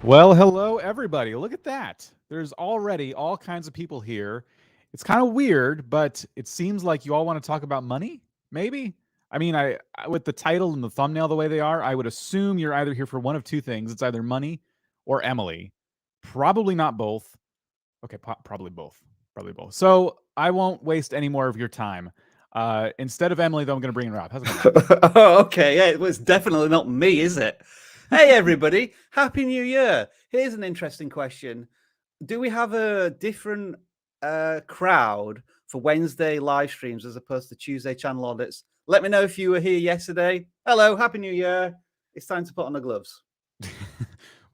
Well, hello, everybody. Look at that. There's already all kinds of people here. It's kind of weird, but it seems like you all want to talk about money, maybe? With the title and the thumbnail the way they are, I would assume you're either here for one of two things. It's either money or Emily. Probably not both. Okay, probably both. Probably both. So I won't waste any more of your time. Instead of Emily, though, I'm going to bring in Rob. How's it going? Oh, okay. Yeah, well, it's definitely not me, is it? Hey, everybody. Happy New Year. Here's an interesting question. Do we have a different crowd for Wednesday live streams as opposed to Tuesday channel audits? Let me know if you were here yesterday. Hello. Happy New Year. It's time to put on the gloves.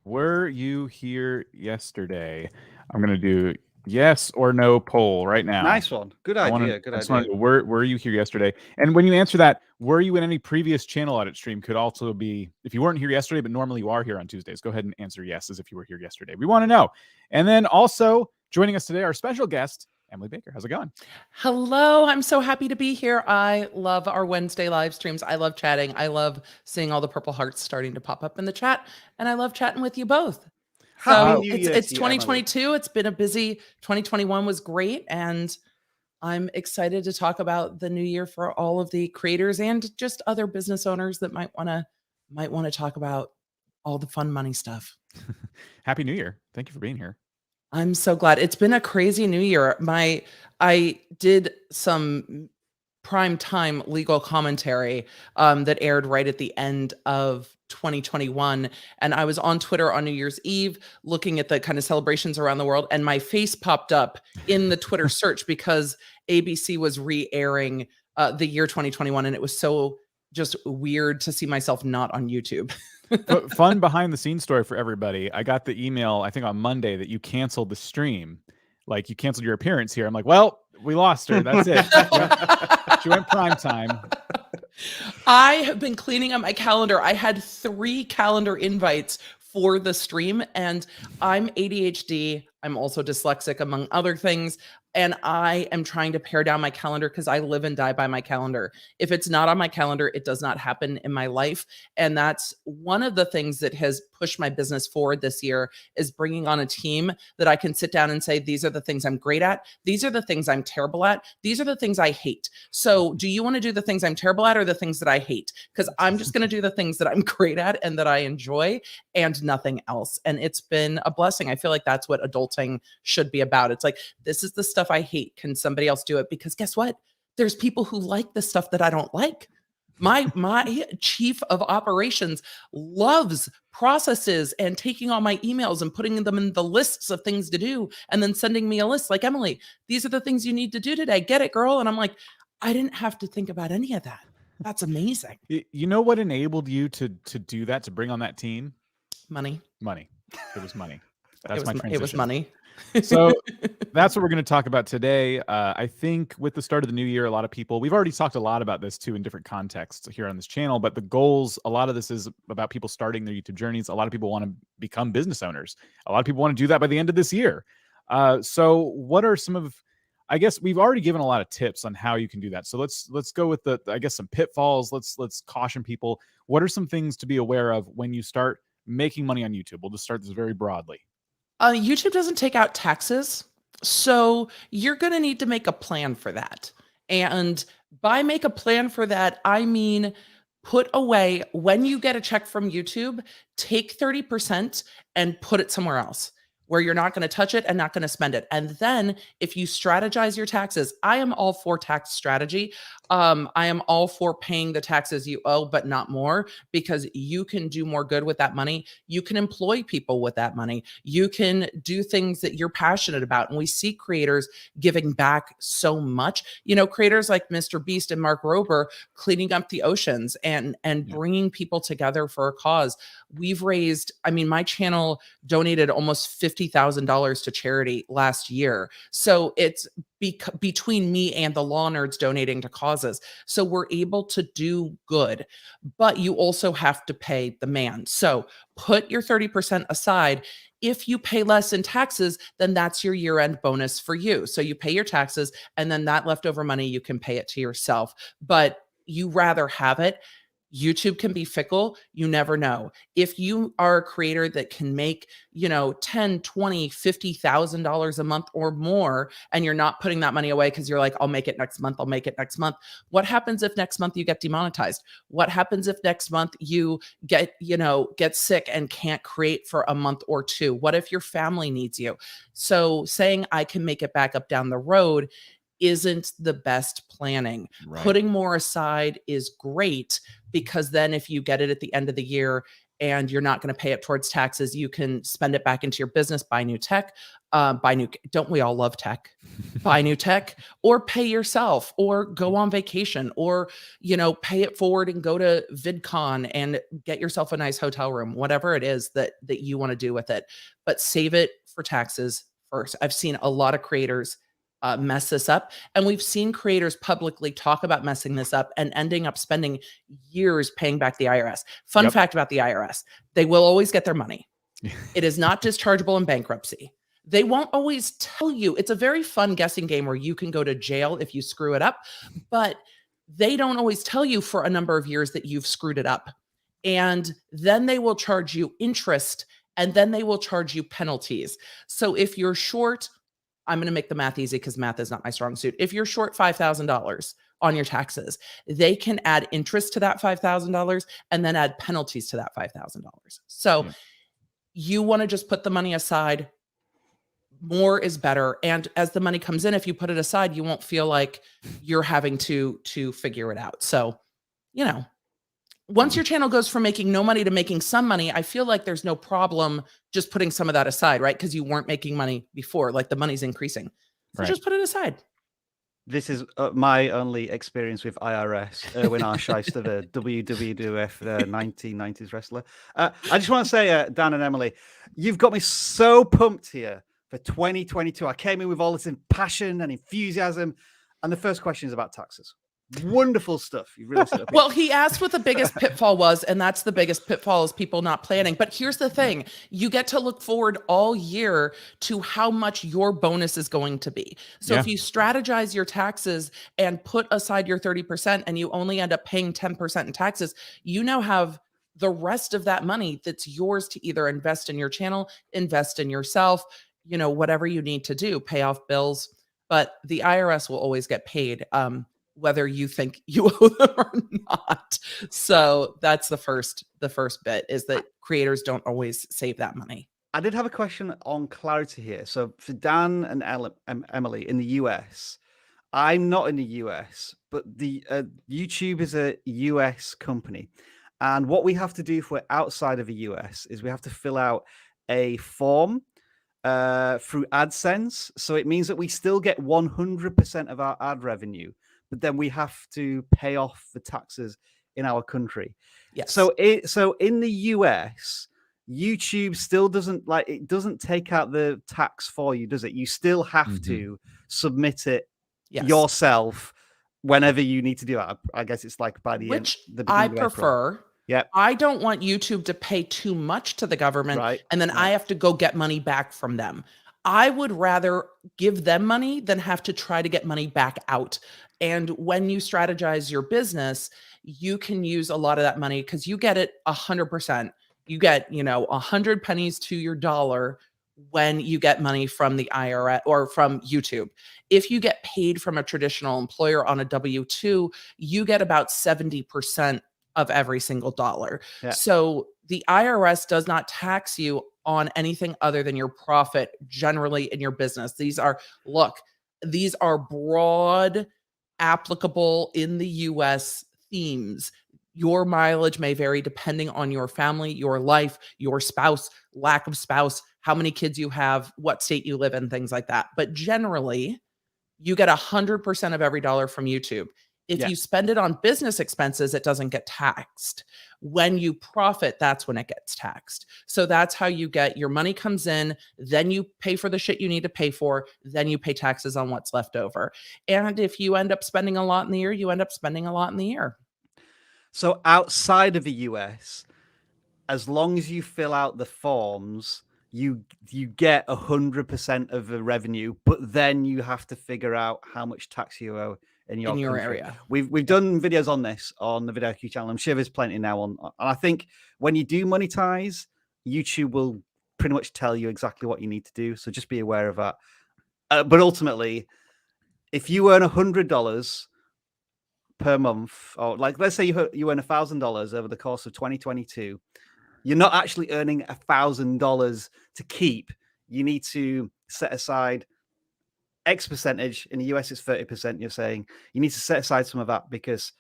Were you here yesterday? I'm going to do yes or no poll right now. Nice one. Good idea. Good idea. Were you here yesterday? And when you answer that, were you in any previous channel audit stream could also be, if you weren't here yesterday, but normally you are here on Tuesdays, go ahead and answer yes as if you were here yesterday. We want to know. And then also joining us today, our special guest, Emily Baker. How's it going? Hello. I'm so happy to be here. I love our Wednesday live streams. I love chatting. I love seeing all the purple hearts starting to pop up in the chat. And I love chatting with you both. So it's 2022. Emily. It's been a busy 2021 was great. And I'm excited to talk about the new year for all of the creators and just other business owners that might want to talk about all the fun money stuff. Happy New Year. Thank you for being here. I'm so glad. It's been a crazy new year. I did some prime time legal commentary that aired right at the end of 2021. And I was on Twitter on New Year's Eve looking at the kind of celebrations around the world. And my face popped up in the Twitter search because ABC was re-airing the year 2021. And it was so just weird to see myself not on YouTube. Fun behind the scenes story for everybody. I got the email, I think on Monday, that you canceled the stream. Like you canceled your appearance here. I'm like, well, we lost her. That's it. She went prime time. I have been cleaning up my calendar. I had 3 calendar invites for the stream, and I'm ADHD. I'm also dyslexic, among other things. And I am trying to pare down my calendar because I live and die by my calendar. If it's not on my calendar, it does not happen in my life. And that's one of the things that has pushed my business forward this year is bringing on a team that I can sit down and say, these are the things I'm great at. These are the things I'm terrible at. These are the things I hate. So do you want to do the things I'm terrible at or the things that I hate? Because I'm just going to do the things that I'm great at and that I enjoy and nothing else. And it's been a blessing. I feel like that's what adulting should be about. It's like, this is the stuff I hate. Can somebody else do it? Because guess what? There's people who like the stuff that I don't like. My chief of operations loves processes and taking all my emails and putting them in the lists of things to do and then sending me a list like, Emily, these are the things you need to do today. Get it, girl. And I'm like, I didn't have to think about any of that. That's amazing. You know what enabled you to do that, to bring on that team? Money. It was money. That's my transition. It was money. So that's what we're going to talk about today. I think with the start of the new year, a lot of people, we've already talked a lot about this too in different contexts here on this channel, but the goals, a lot of this is about people starting their YouTube journeys. A lot of people want to become business owners. A lot of people want to do that by the end of this year. So what are some of, I guess we've already given a lot of tips on how you can do that. So let's go with some pitfalls. Let's caution people. What are some things to be aware of when you start making money on YouTube? We'll just start this very broadly. YouTube doesn't take out taxes, so you're going to need to make a plan for that. And by make a plan for that, I mean, put away, when you get a check from YouTube, take 30% and put it somewhere else where you're not going to touch it and not going to spend it. And then if you strategize your taxes, I am all for tax strategy. I am all for paying the taxes you owe, but not more, because you can do more good with that money. You can employ people with that money. You can do things that you're passionate about. And we see creators giving back so much, creators like Mr. Beast and Mark Rober cleaning up the oceans and bringing people together for a cause. We've raised, my channel donated almost $50,000 to charity last year. So it's between me and the law nerds donating to causes. So we're able to do good, but you also have to pay the man. So put your 30% aside. If you pay less in taxes, then that's your year-end bonus for you. So you pay your taxes, and then that leftover money, you can pay it to yourself. But you rather have it. YouTube can be fickle. You never know. If you are a creator that can make, you know, 10, 20, $50,000 a month or more, and you're not putting that money away because you're like, I'll make it next month. I'll make it next month. What happens if next month you get demonetized? What happens if next month you get, you know, get sick and can't create for a month or two? What if your family needs you? So saying I can make it back up down the road isn't the best planning. Right. Putting more aside is great, because then if you get it at the end of the year and you're not going to pay it towards taxes, you can spend it back into your business, buy new tech, don't we all love tech? Buy new tech, or pay yourself, or go on vacation, or, you know, pay it forward and go to VidCon and get yourself a nice hotel room, whatever it is that you want to do with it, but save it for taxes first. I've seen a lot of creators mess this up. And we've seen creators publicly talk about messing this up and ending up spending years paying back the IRS. Fun fact about the IRS, they will always get their money. It is not dischargeable in bankruptcy. They won't always tell you. It's a very fun guessing game where you can go to jail if you screw it up, but they don't always tell you for a number of years that you've screwed it up. And then they will charge you interest, and then they will charge you penalties. So if you're short, I'm going to make the math easy because math is not my strong suit. If you're short $5,000 on your taxes, they can add interest to that $5,000 and then add penalties to that $5,000. So you want to just put the money aside. More is better. And as the money comes in, if you put it aside, you won't feel like you're having to figure it out. So, you know, once your channel goes from making no money to making some money, I feel like there's no problem just putting some of that aside, right? Because you weren't making money before, like the money's increasing. So just put it aside. This is my only experience with IRS. Erwin R. Shyster, the WWF 1990s wrestler. I just want to say, Dan and Emily, you've got me so pumped here for 2022. I came in with all this passion and enthusiasm. And the first question is about taxes. Wonderful stuff. You really set up. Well, he asked what the biggest pitfall was, and that's the biggest pitfall is people not planning. But here's the thing. You get to look forward all year to how much your bonus is going to be. So if you strategize your taxes and put aside your 30% and you only end up paying 10% in taxes, you now have the rest of that money that's yours to either invest in your channel, invest in yourself, you know, whatever you need to do, pay off bills. But the IRS will always get paid. Whether you think you owe them or not. So that's the first bit, is that creators don't always save that money. I did have a question on clarity here. So for Dan and Emily in the US, I'm not in the US, but the YouTube is a US company. And what we have to do if we're outside of the US is we have to fill out a form through Adsense. So it means that we still get 100% of our ad revenue, but then we have to pay off the taxes in our country. Yes. So in the US, YouTube still doesn't take out the tax for you, does it? You still have to submit it yourself whenever you need to do it. I guess it's like by the Which end. I prefer. Yeah. I don't want YouTube to pay too much to the government, and then I have to go get money back from them. I would rather give them money than have to try to get money back out. And when you strategize your business, you can use a lot of that money because you get it 100%. You get, 100 pennies to your dollar when you get money from the IRS or from YouTube. If you get paid from a traditional employer on a W-2, you get about 70% of every single dollar. Yeah. So the IRS does not tax you on anything other than your profit generally in your business. These are broad, applicable in the US themes. Your mileage may vary depending on your family, your life, your spouse, lack of spouse, how many kids you have, what state you live in, things like that. But generally, you get 100% of every dollar from YouTube. If you spend it on business expenses, it doesn't get taxed. When you profit, that's when it gets taxed. So that's how you get your money comes in, then you pay for the shit you need to pay for, then you pay taxes on what's left over. And if you end up spending a lot in the year, you end up spending a lot in the year. So outside of the US, as long as you fill out the forms, you get 100% of the revenue, but then you have to figure out how much tax you owe in your your country. area. We've done videos on this on the vidIQ channel. I'm sure there's plenty now on. And I think when you do monetize, YouTube will pretty much tell you exactly what you need to do. So just be aware of that. But ultimately, if you earn $100 per month, or like let's say you earn $1,000 over the course of 2022, you're not actually earning $1,000 to keep. You need to set aside X percentage. In the US, it's 30%. You're saying you need to set aside some of that because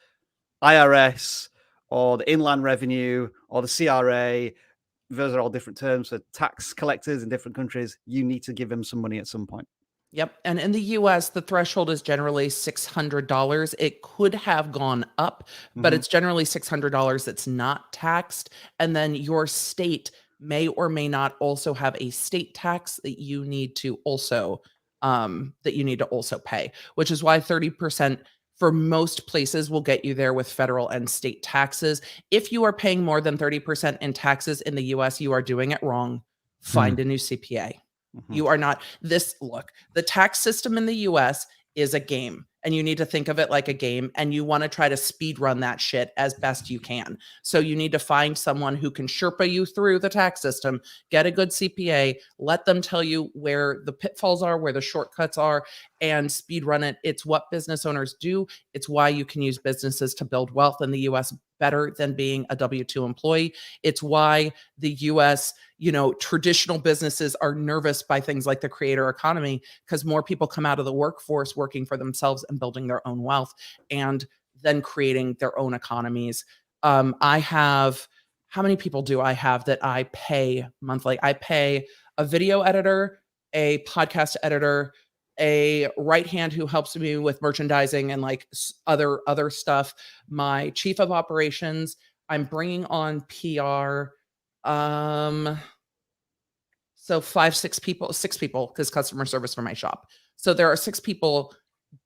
IRS or the Inland Revenue or the CRA, those are all different terms for tax collectors in different countries. You need to give them some money at some point. Yep. And in the US, the threshold is generally $600. It could have gone up, but it's generally $600 that's not taxed. And then your state may or may not also have a state tax that you need to also pay, which is why 30% for most places will get you there with federal and state taxes. If you are paying more than 30% in taxes in the US, you are doing it wrong. Find a new CPA. You are not look, the tax system in the US is a game, and you need to think of it like a game, and you want to try to speed run that shit as best you can. So you need to find someone who can Sherpa you through the tax system, get a good CPA, let them tell you where the pitfalls are, where the shortcuts are, and speed run it. It's what business owners do. It's why you can use businesses to build wealth in the US better than being a W-2 employee. It's why the US, traditional businesses are nervous by things like the creator economy, because more people come out of the workforce working for themselves and building their own wealth and then creating their own economies. How many people do I have that I pay monthly? I pay a video editor, a podcast editor, a right hand who helps me with merchandising and like other stuff, my chief of operations. I'm bringing on PR. So 6 people, because customer service for my shop. So there are 6 people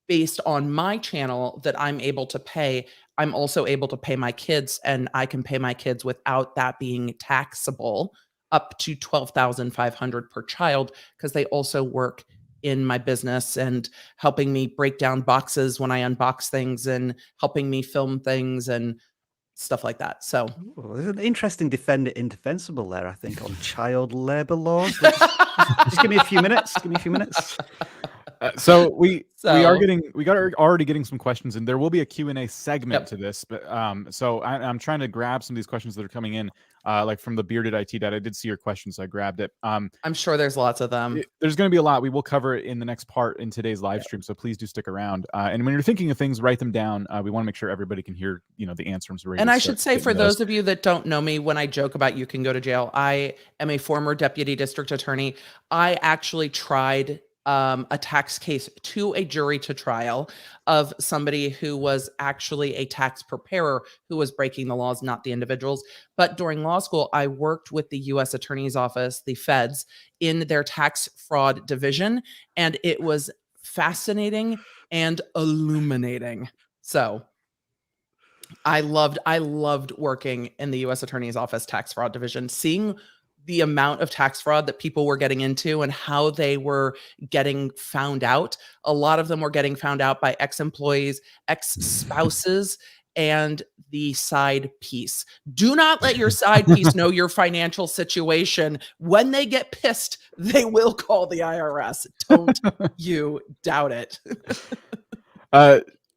based on my channel that I'm able to pay. I'm also able to pay my kids, and I can pay my kids without that being taxable, up to $12,500 per child, because they also work in my business and helping me break down boxes when I unbox things and helping me film things and stuff like that. So there's an interesting indefensible there, I think, on child labor laws. Just give me a few minutes. So we are already getting some questions, and there will be a Q&A segment to this. But so I'm trying to grab some of these questions that are coming in, like from the Bearded IT Dad. I did see your question, so I grabbed it. I'm sure there's lots of them. There's going to be a lot. We will cover it in the next part in today's live stream, so please do stick around. And when you're thinking of things, write them down. We want to make sure everybody can hear, the answer. And I should say, for those of you that don't know me, when I joke about you can go to jail, I am a former deputy district attorney. I actually tried a tax case to a jury to trial of somebody who was actually a tax preparer who was breaking the laws, not the individuals. But during law school, I worked with the U.S. Attorney's Office, the feds, in their tax fraud division, and it was fascinating and illuminating. So I loved working in the U.S. Attorney's Office tax fraud division, seeing the amount of tax fraud that people were getting into and how they were getting found out. A lot of them were getting found out by ex-employees, ex-spouses, and the side piece. Do not let your side piece know your financial situation. When they get pissed, they will call the IRS. Don't you doubt it.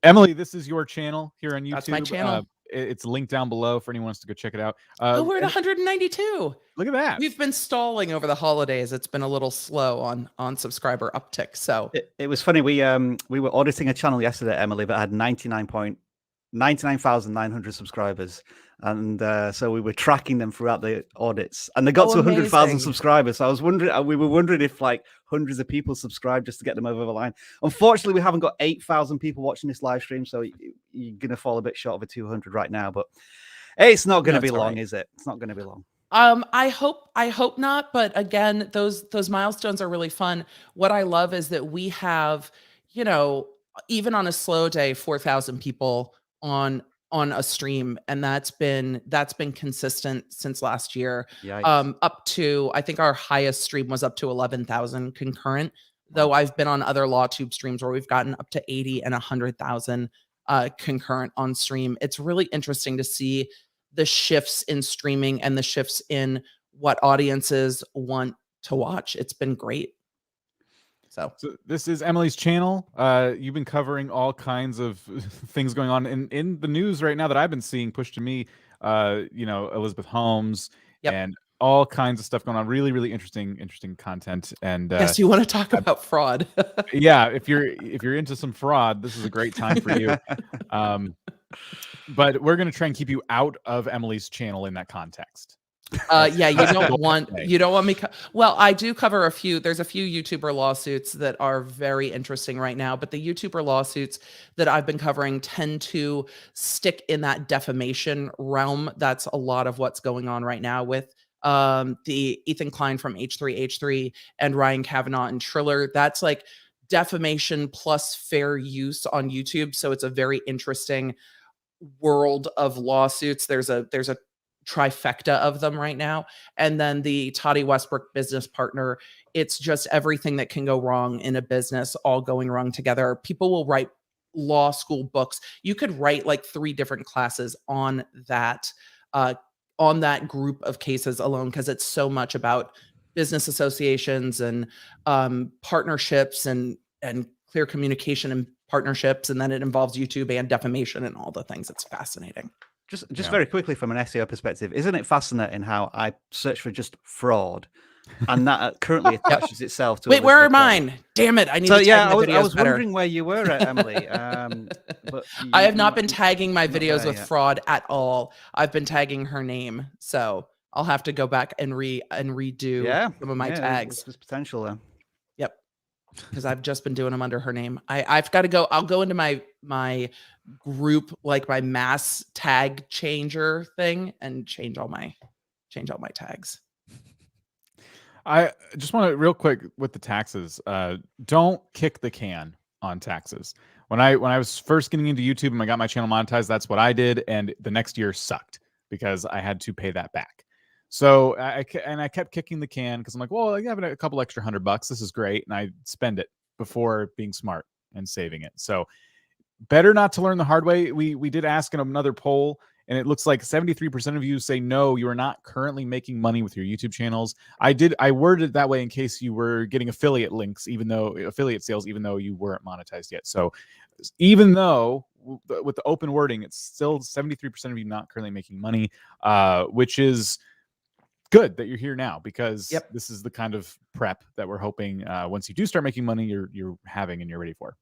Emily, this is your channel here on YouTube. That's my channel. It's linked down below for anyone wants to go check it out. We're at 192. Look at that. We've been stalling over the holidays. It's been a little slow on subscriber uptick. So it was funny. We were auditing a channel yesterday, Emily, that had 99,900 subscribers, and so we were tracking them throughout the audits, and they got to 100,000 subscribers. So I was wondering, we were wondering if like hundreds of people subscribed just to get them over the line. Unfortunately, we haven't got 8,000 people watching this live stream, so you're gonna fall a bit short of a 200 right now. But hey, it's not going to be long, is it? It's not going to be long. I hope not. But again, those milestones are really fun. What I love is that we have, even on a slow day, 4,000 people on a stream, and that's been consistent since last year. Yikes. Up to, I think our highest stream was up to 11,000 concurrent though I've been on other LawTube streams where we've gotten up to 80 and 100,000 concurrent on stream. It's really interesting to see the shifts in streaming and the shifts in what audiences want to watch. It's been great. So this is Emily's channel. You've been covering all kinds of things going on in the news right now that I've been seeing pushed to me. You know, Elizabeth Holmes and all kinds of stuff going on. Really, really interesting content. And yes, you want to talk about fraud. Yeah, if you're into some fraud, this is a great time for you. But we're gonna try and keep you out of Emily's channel in that context. Yeah, you don't want me. Well, I do cover a few. There's a few YouTuber lawsuits that are very interesting right now, but the YouTuber lawsuits that I've been covering tend to stick in that defamation realm. That's a lot of what's going on right now with the Ethan Klein from H3H3 and Ryan Kavanaugh and Triller. That's like defamation plus fair use on YouTube. So it's a very interesting world of lawsuits. There's a trifecta of them right now. And then the Toddy Westbrook business partner, it's just everything that can go wrong in a business all going wrong together. People will write law school books. You could write like 3 different classes on that group of cases alone, because it's so much about business associations and partnerships and clear communication and partnerships. And then it involves YouTube and defamation and all the things. It's fascinating. Just very quickly from an SEO perspective, isn't it fascinating how I search for just fraud, and that currently attaches itself to. Wait, where are mine? Damn it! I need. To tag my videos I was better. wondering where you were, Emily. But I have not been tagging my videos with fraud at all. I've been tagging her name, so I'll have to go back and redo some of my tags. There's potential there. Yep, because I've just been doing them under her name. I've got to go. I'll go into my group, like my mass tag changer thing, and change all my tags. I just want to real quick with the taxes. Don't kick the can on taxes. When I was first getting into YouTube and I got my channel monetized, that's what I did, and the next year sucked because I had to pay that back. So I kept kicking the can because I'm like, well, I have a couple extra $100. This is great, and I spend it before being smart and saving it. So better not to learn the hard way. We did ask in another poll, and it looks like 73% of you say no, you are not currently making money with your YouTube channels. I worded it that way in case you were getting affiliate links, affiliate sales, even though you weren't monetized yet. So even though with the open wording, it's still 73% of you not currently making money, which is good that you're here now, because this is the kind of prep that we're hoping once you do start making money, you're having and you're ready for.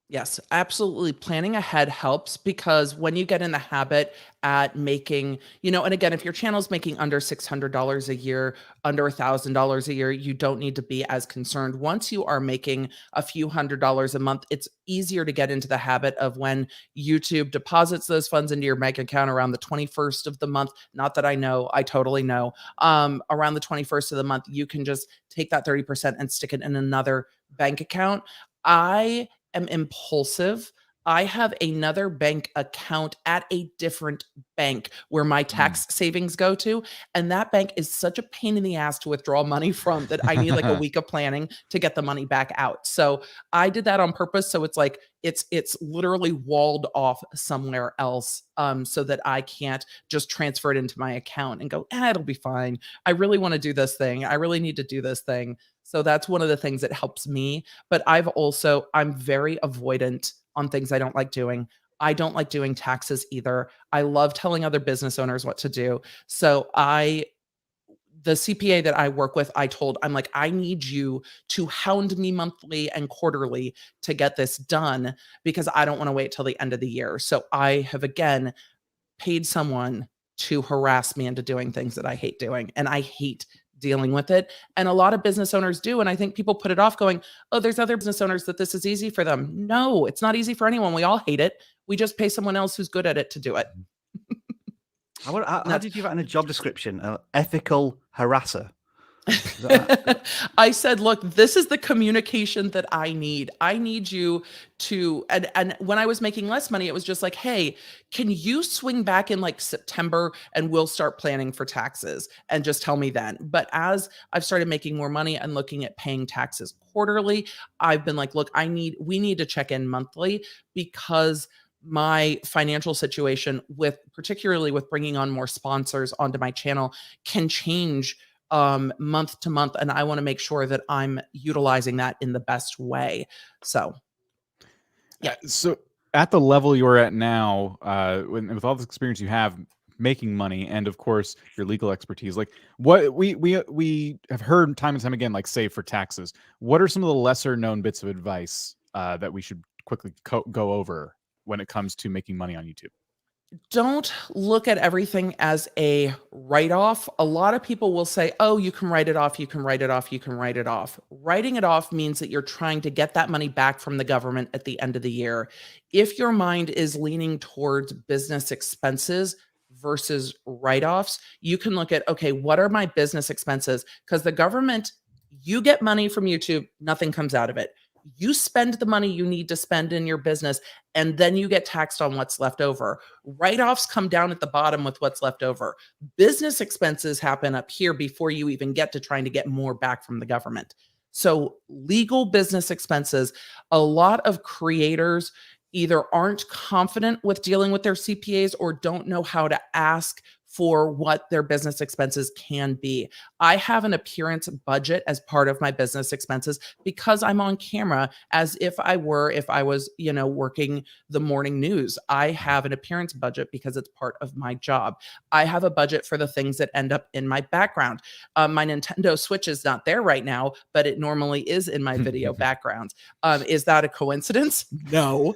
Yes, absolutely. Planning ahead helps, because when you get in the habit at making, and again, if your channel's making under $600 a year, under $1,000 a year, you don't need to be as concerned. Once you are making a few $100s a month, it's easier to get into the habit of when YouTube deposits those funds into your bank account around the 21st of the month. Not that I know, I totally know. Around the 21st of the month, you can just take that 30% and stick it in another bank account. I am impulsive. I have another bank account at a different bank where my tax savings go to. And that bank is such a pain in the ass to withdraw money from that I need like a week of planning to get the money back out. So I did that on purpose. So it's like, it's literally walled off somewhere else, so that I can't just transfer it into my account and go, it'll be fine. I really want to do this thing. I really need to do this thing. So that's one of the things that helps me. But I'm very avoidant on things I don't like doing. I don't like doing taxes either. I love telling other business owners what to do. So the CPA that I work with, I'm like, I need you to hound me monthly and quarterly to get this done, because I don't want to wait till the end of the year. So I have, again, paid someone to harass me into doing things that I hate doing. And I hate dealing with it. And a lot of business owners do. And I think people put it off going, oh, there's other business owners that this is easy for them. No, it's not easy for anyone. We all hate it. We just pay someone else who's good at it to do it. How did you do that in a job description? Ethical harasser. I said, look, this is the communication that I need. I need you to, and when I was making less money, it was just like, hey, can you swing back in like September and we'll start planning for taxes and just tell me then. But as I've started making more money and looking at paying taxes quarterly, I've been like, look, we need to check in monthly because my financial situation particularly with bringing on more sponsors onto my channel can change month to month, and I want to make sure that I'm utilizing that in the best way. So yeah. So at the level you're at now, with all this experience you have making money, and of course your legal expertise, like what we have heard time and time again, like save for taxes. What are some of the lesser known bits of advice that we should quickly go over when it comes to making money on YouTube? Don't look at everything as a write-off. A lot of people will say, oh, you can write it off, you can write it off, you can write it off. Writing it off means that you're trying to get that money back from the government at the end of the year. If your mind is leaning towards business expenses versus write-offs, you can look at, okay, what are my business expenses? Because the government, you get money from YouTube, nothing comes out of it. You spend the money you need to spend in your business, and then you get taxed on what's left over. Write-offs come down at the bottom with what's left over. Business expenses happen up here before you even get to trying to get more back from the government. So legal business expenses, a lot of creators either aren't confident with dealing with their CPAs or don't know how to ask for what their business expenses can be. I have an appearance budget as part of my business expenses because I'm on camera as if I was, working the morning news. I have an appearance budget because it's part of my job. I have a budget for the things that end up in my background. My Nintendo Switch is not there right now, but it normally is in my video backgrounds. Is that a coincidence? No.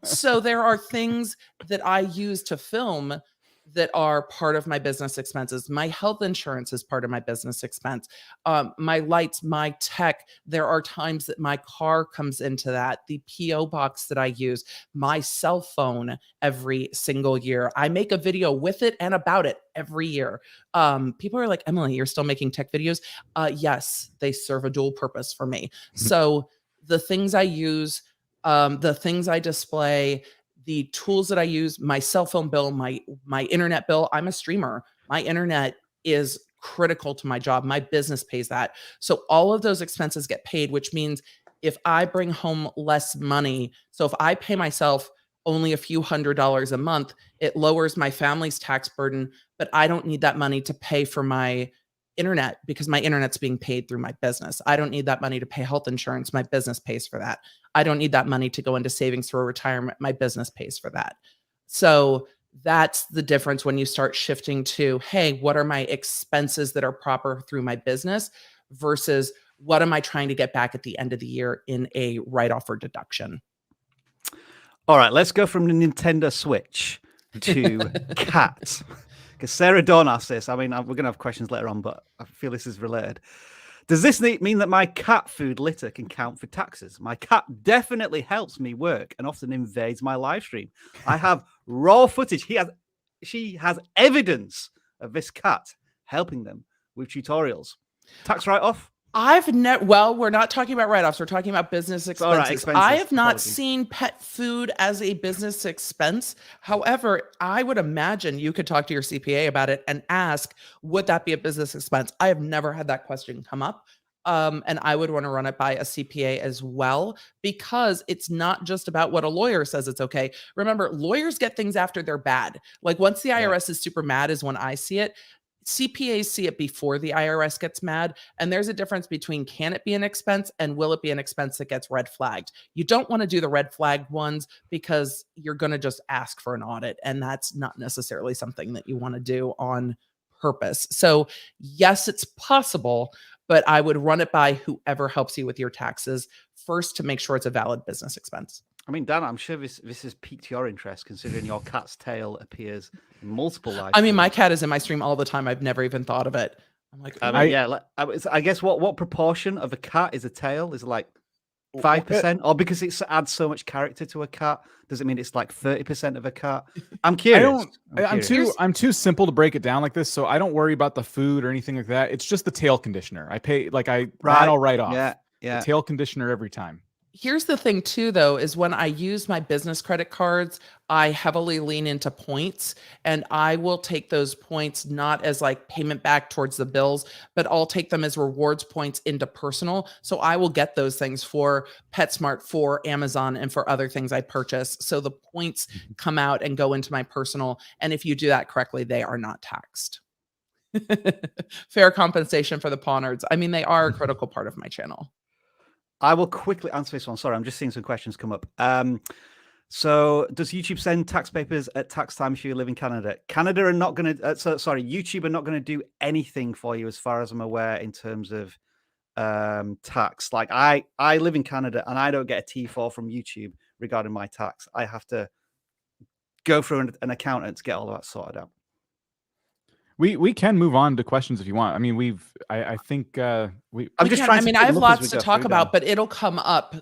So there are things that I use to film that are part of my business expenses. My health insurance is part of my business expense. My lights, my tech, there are times that my car comes into that, the PO box that I use, my cell phone every single year. I make a video with it and about it every year. People are like, Emily, you're still making tech videos? Yes, they serve a dual purpose for me. So the things I use, the things I display, the tools that I use, my cell phone bill, my internet bill. I'm a streamer. My internet is critical to my job. My business pays that. So all of those expenses get paid, which means if I bring home less money, so if I pay myself only a few $100s a month, it lowers my family's tax burden, but I don't need that money to pay for my internet because my internet's being paid through my business. I don't need that money to pay health insurance. My business pays for that. I don't need that money to go into savings for retirement. My business pays for that. So that's the difference when you start shifting to, hey, what are my expenses that are proper through my business versus what am I trying to get back at the end of the year in a write-off or deduction? All right, let's go from the Nintendo Switch to cats. Because Sarah Dawn asked this. I mean, we're going to have questions later on, but I feel this is related. Does this mean that my cat food litter can count for taxes? My cat definitely helps me work and often invades my live stream. I have raw footage. She has evidence of this cat helping them with tutorials. Tax write-off? We're not talking about write-offs. We're talking about business expenses. All right, expenses. I have not seen pet food as a business expense. However, I would imagine you could talk to your CPA about it and ask, would that be a business expense? I have never had that question come up. And I would want to run it by a CPA as well, because it's not just about what a lawyer says it's okay. Remember, lawyers get things after they're bad. Like once the IRS is super mad is when I see it. CPAs see it before the IRS gets mad. And there's a difference between can it be an expense and will it be an expense that gets red flagged. You don't want to do the red flagged ones because you're going to just ask for an audit. And that's not necessarily something that you want to do on purpose. So yes, it's possible, but I would run it by whoever helps you with your taxes first to make sure it's a valid business expense. I mean, Dan, I'm sure this has piqued your interest considering your cat's tail appears in multiple live I mean, streams. my cat is in my stream all the time. I've never even thought of it. I'm like, I mean, I guess what proportion of a cat is a tail? Is it like 5%? Or because it adds so much character to a cat, does it mean it's like 30% of a cat? I'm curious. I'm too simple to break it down like this, so I don't worry about the food or anything like that. It's just the tail conditioner. I pay that I'll write off. Yeah. The tail conditioner every time. Here's the thing too, though, is when I use my business credit cards, I heavily lean into points, and I will take those points not as like payment back towards the bills, but I'll take them as rewards points into personal. So I will get those things for PetSmart, for Amazon, and for other things I purchase. So the points come out and go into my personal. And if you do that correctly, they are not taxed. Fair compensation for the pawners. I mean, they are a critical part of my channel. I will quickly answer this one. Sorry, I'm just seeing some questions come up. So does YouTube send tax papers at tax time if you live in Canada? Canada are not going to, YouTube are not going to do anything for you as far as I'm aware in terms of tax. Like I live in Canada and I don't get a T4 from YouTube regarding my tax. I have to go through an accountant to get all of that sorted out. We can move on to questions if you want. I mean, I think I have lots to talk about, but it'll come up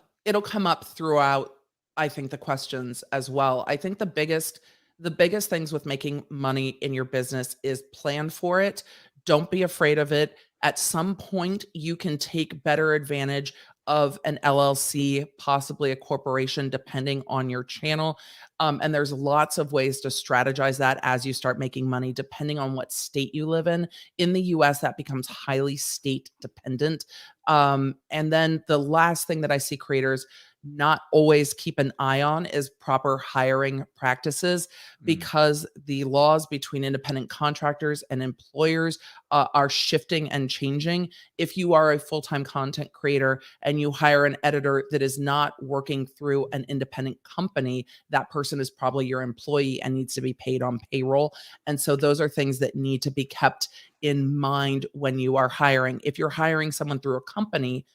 throughout, I think, the questions as well. I think the biggest things with making money in your business is plan for it. Don't be afraid of it. At some point, you can take better advantage of an LLC, possibly a corporation, depending on your channel. And there's lots of ways to strategize that as you start making money, depending on what state you live in. In the US, that becomes highly state dependent. And then the last thing that I see creators not always keep an eye on is proper hiring practices, because the laws between independent contractors and employers are shifting and changing. If you are a full-time content creator and you hire an editor that is not working through an independent company, that person is probably your employee and needs to be paid on payroll. And so those are things that need to be kept in mind when you are hiring. If you're hiring someone through a company,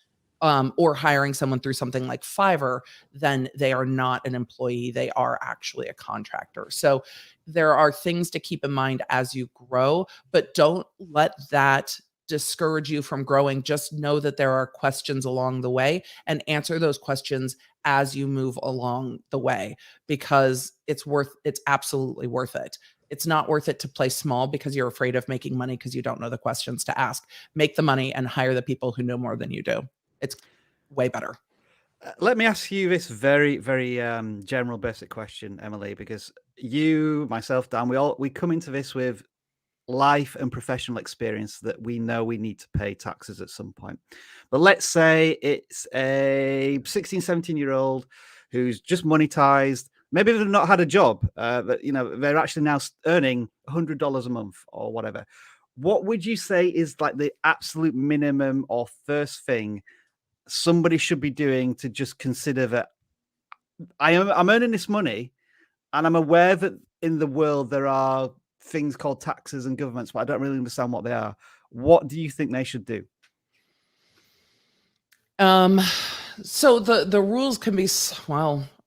or hiring someone through something like Fiverr, then they are not an employee. They are actually a contractor. So there are things to keep in mind as you grow, but don't let that discourage you from growing. Just know that there are questions along the way, and answer those questions as you move along the way, because it's absolutely worth it. It's not worth it to play small because you're afraid of making money because you don't know the questions to ask. Make the money and hire the people who know more than you do. It's way better. Let me ask you this very, very general, basic question, Emily, because you, myself, Dan, we come into this with life and professional experience that we know we need to pay taxes at some point. But let's say it's a 16, 17-year-old who's just monetized. Maybe they've not had a job, but they're actually now earning $100 a month or whatever. What would you say is like the absolute minimum or first thing somebody should be doing to just consider that I'm earning this money, and I'm aware that in the world there are things called taxes and governments, but I don't really understand what they are. What do you think they should do? So the rules can be,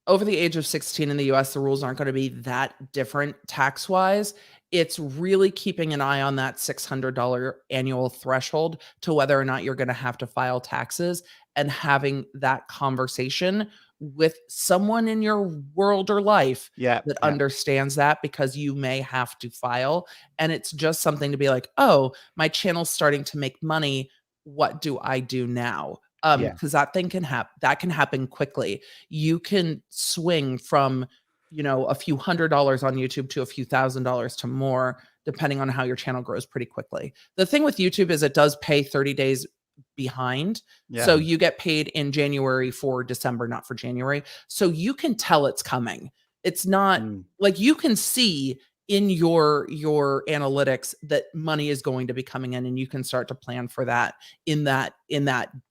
over the age of 16 in the US, the rules aren't going to be that different tax-wise. It's really keeping an eye on that $600 annual threshold to whether or not you're going to have to file taxes, and having that conversation with someone in your world or life that understands that, because you may have to file. And it's just something to be like, oh, my channel's starting to make money. What do I do now? Because that can happen quickly. You can swing from a few $100s on YouTube to a few $1,000s to more, depending on how your channel grows pretty quickly. The thing with YouTube is it does pay 30 days behind. So you get paid in January for December, not for January. So you can tell it's coming. It's not like you can see in your analytics that money is going to be coming in, and you can start to plan for that in that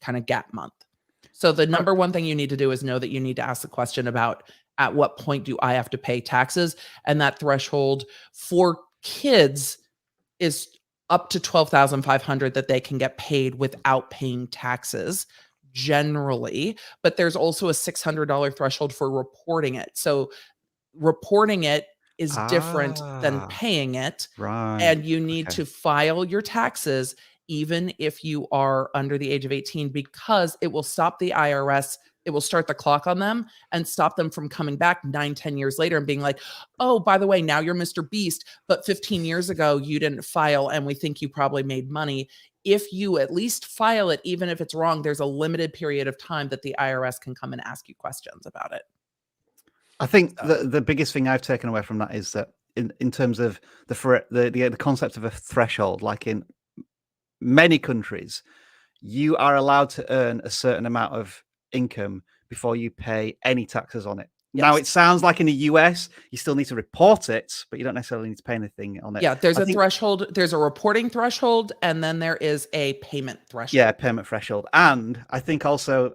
kind of gap month. So the number one thing you need to do is know that you need to ask the question about, at what point do I have to pay taxes? And that threshold for kids is up to $12,500 that they can get paid without paying taxes generally. But there's also a $600 threshold for reporting it. So reporting it is different than paying it. Right. And you need to file your taxes even if you are under the age of 18, because it will stop the IRS it will start the clock on them and stop them from coming back 9-10 years later and being like, oh, by the way, now you're Mr. Beast, but 15 years ago you didn't file and we think you probably made money. If you at least file it, even if it's wrong, there's a limited period of time that the IRS can come and ask you questions about it. I think the biggest thing I've taken away from that is that in terms of the concept of a threshold, like in many countries, you are allowed to earn a certain amount of income before you pay any taxes on it. Yes. Now, it sounds like in the US, you still need to report it, but you don't necessarily need to pay anything on it. Yeah, there's a threshold. There's a reporting threshold, and then there is a payment threshold. Yeah, payment threshold. And I think also,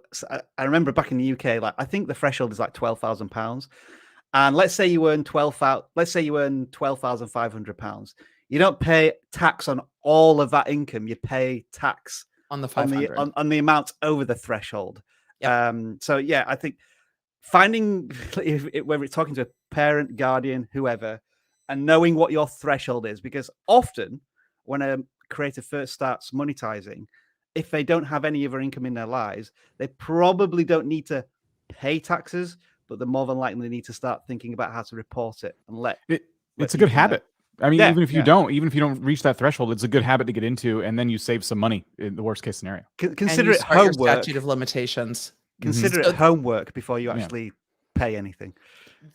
I remember back in the UK, like I think the threshold is like £12,000. And let's say you earn £12,500. You don't pay tax on all of that income. You pay tax on the 500 on the amount over the threshold. Yep. So yeah, I think finding whether it's talking to a parent, guardian, whoever, and knowing what your threshold is, because often when a creator first starts monetizing, if they don't have any other income in their lives, they probably don't need to pay taxes, but they're more than likely need to start thinking about how to report it and it's a good habit. I mean, Yeah, even if you don't reach that threshold, it's a good habit to get into, and then you save some money in the worst case scenario. Consider it start your homework. statute of limitations. Consider it homework before you actually pay anything.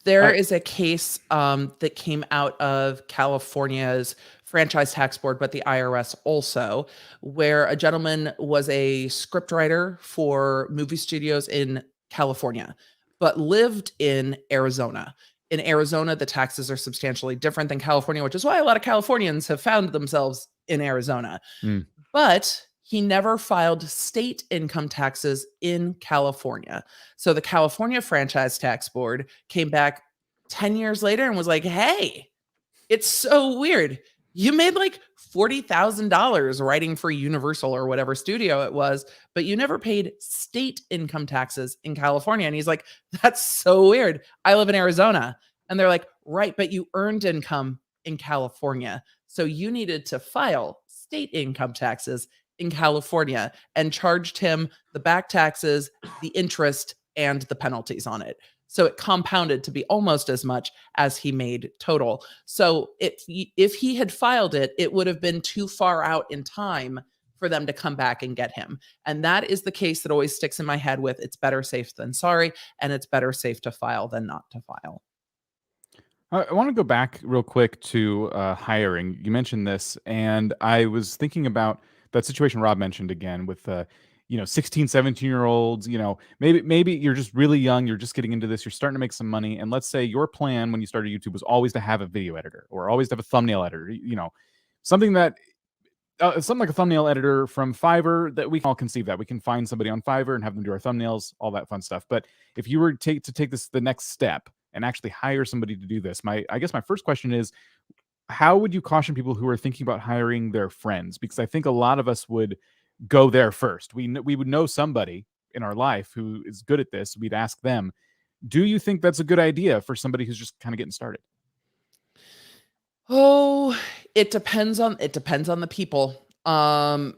There is a case that came out of California's franchise tax board, but the IRS also, where a gentleman was a scriptwriter for movie studios in California, but lived in Arizona. In Arizona, the taxes are substantially different than California, which is why a lot of Californians have found themselves in Arizona. But he never filed state income taxes in California. So the California Franchise Tax Board came back 10 years later and was like, hey, it's so weird. You made like $40,000 writing for Universal or whatever studio it was, but you never paid state income taxes in California. And he's like, that's so weird. I live in Arizona. And they're like, right, but you earned income in California. So you needed to file state income taxes in California, and charged him the back taxes, the interest, and the penalties on it. So it compounded to be almost as much as he made total. So if he had filed it, it would have been too far out in time for them to come back and get him. And that is the case that always sticks in my head with it's better safe than sorry, and it's better safe to file than not to file. I want to go back real quick to hiring. You mentioned this, and I was thinking about that situation Rob mentioned again with 16, 17-year-olds, maybe you're just really young, you're just getting into this, you're starting to make some money. And let's say your plan when you started YouTube was always to have a video editor or always to have a thumbnail editor, something like a thumbnail editor from Fiverr that we can all conceive that. We can find somebody on Fiverr and have them do our thumbnails, all that fun stuff. But if you were to take this the next step and actually hire somebody to do this, I guess my first question is, how would you caution people who are thinking about hiring their friends? Because I think a lot of us would go there first. We would know somebody in our life who is good at this. We'd ask them. Do you think that's a good idea for somebody who's just kind of getting started? Oh, it depends on the people. And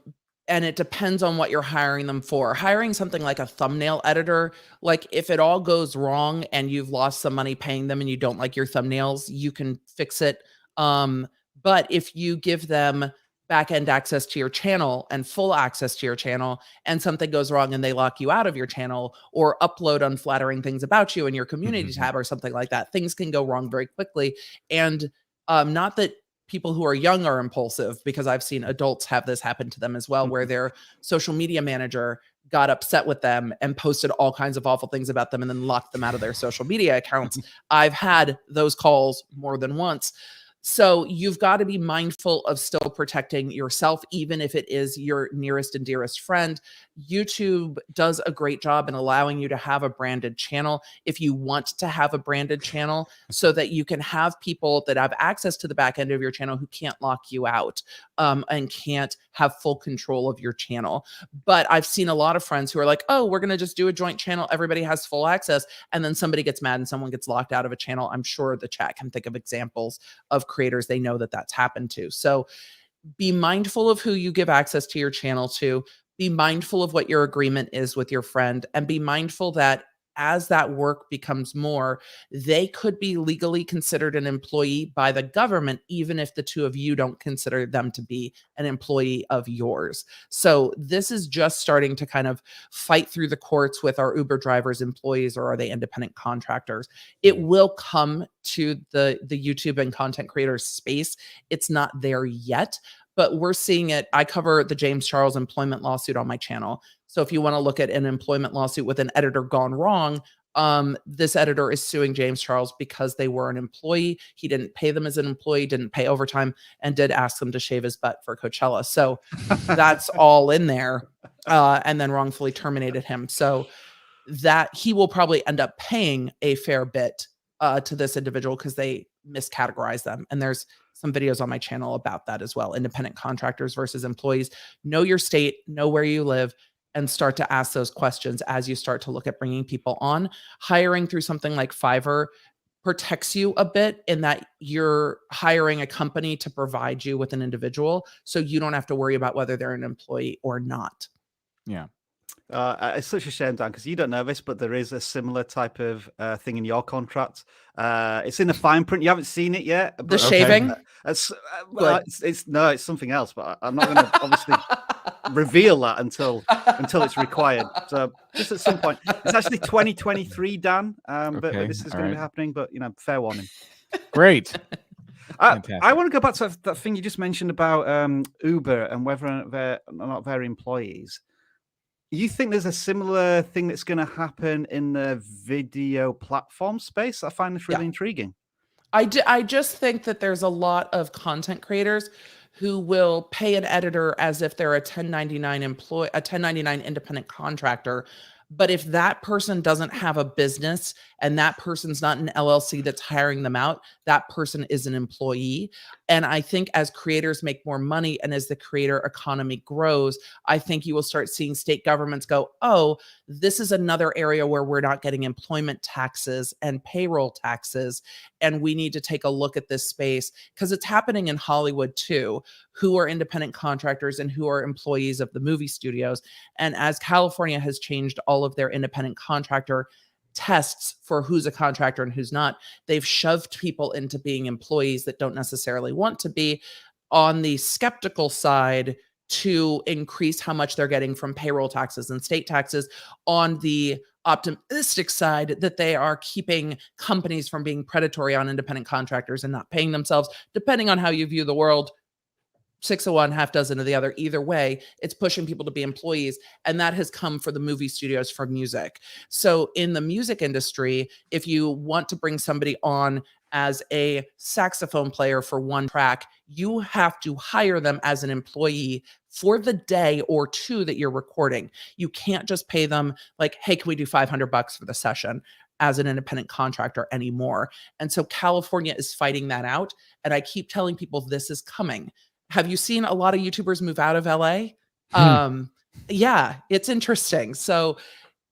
it depends on what you're hiring them for. Hiring something like a thumbnail editor, like if it all goes wrong and you've lost some money paying them and you don't like your thumbnails, you can fix it. But if you give them back-end access to your channel and full access to your channel, and something goes wrong and they lock you out of your channel or upload unflattering things about you in your community tab or something like that, things can go wrong very quickly. And not that people who are young are impulsive, because I've seen adults have this happen to them as well, where their social media manager got upset with them and posted all kinds of awful things about them and then locked them out of their social media accounts. I've had those calls more than once. So you've got to be mindful of still protecting yourself, even if it is your nearest and dearest friend. YouTube does a great job in allowing you to have a branded channel if you want to have a branded channel, so that you can have people that have access to the back end of your channel who can't lock you out and can't have full control of your channel. But I've seen a lot of friends who are like, oh, we're going to just do a joint channel. Everybody has full access. And then somebody gets mad and someone gets locked out of a channel. I'm sure the chat can think of examples of creators they know that that's happened to. So be mindful of who you give access to your channel to. be mindful of what your agreement is with your friend, and be mindful that as that work becomes more, they could be legally considered an employee by the government, even if the two of you don't consider them to be an employee of yours. So this is just starting to kind of fight through the courts with our Uber drivers employees, or are they independent contractors? It will come to the YouTube and content creators space. It's not there yet, but we're seeing it. I cover the James Charles employment lawsuit on my channel. So if you want to look at an employment lawsuit with an editor gone wrong, this editor is suing James Charles because they were an employee. He didn't pay them as an employee, didn't pay overtime, and did ask them to shave his butt for Coachella. So that's all in there, and then wrongfully terminated him. So that he will probably end up paying a fair bit to this individual because they miscategorize them. And there's some videos on my channel about that as well. Independent contractors versus employees. Know your state, know where you live, and start to ask those questions as you start to look at bringing people on. Hiring through something like Fiverr protects you a bit in that you're hiring a company to provide you with an individual, so you don't have to worry about whether they're an employee or not. Yeah. It's such a shame, Dan, because you don't know this, but there is a similar type of thing in your contract. It's in the fine print. You haven't seen it yet. The shaving? It's something else, but I'm not going to obviously reveal that until it's required. So just at some point, it's actually 2023, Dan. But this is going to be happening. But fair warning. Great. I want to go back to that thing you just mentioned about Uber and whether or not they're employees. You think there's a similar thing that's going to happen in the video platform space? I find this really intriguing. I just think that there's a lot of content creators who will pay an editor as if they're a 1099 employee, a 1099 independent contractor. But if that person doesn't have a business and that person's not an LLC that's hiring them out, that person is an employee. And I think as creators make more money and as the creator economy grows, I think you will start seeing state governments go, oh, this is another area where we're not getting employment taxes and payroll taxes. And we need to take a look at this space because it's happening in Hollywood too, who are independent contractors and who are employees of the movie studios. And as California has changed all of their independent contractor tests for who's a contractor and who's not, they've shoved people into being employees that don't necessarily want to be, on the skeptical side, to increase how much they're getting from payroll taxes and state taxes, on the optimistic side that they are keeping companies from being predatory on independent contractors and not paying themselves, depending on how you view the world. 6 of one, half dozen of the other. Either way, it's pushing people to be employees. And that has come for the movie studios for music. So in the music industry, if you want to bring somebody on as a saxophone player for one track, you have to hire them as an employee for the day or two that you're recording. You can't just pay them like, hey, can we do $500 for the session as an independent contractor anymore? And so California is fighting that out. And I keep telling people this is coming. Have you seen a lot of YouTubers move out of LA? Yeah, it's interesting. So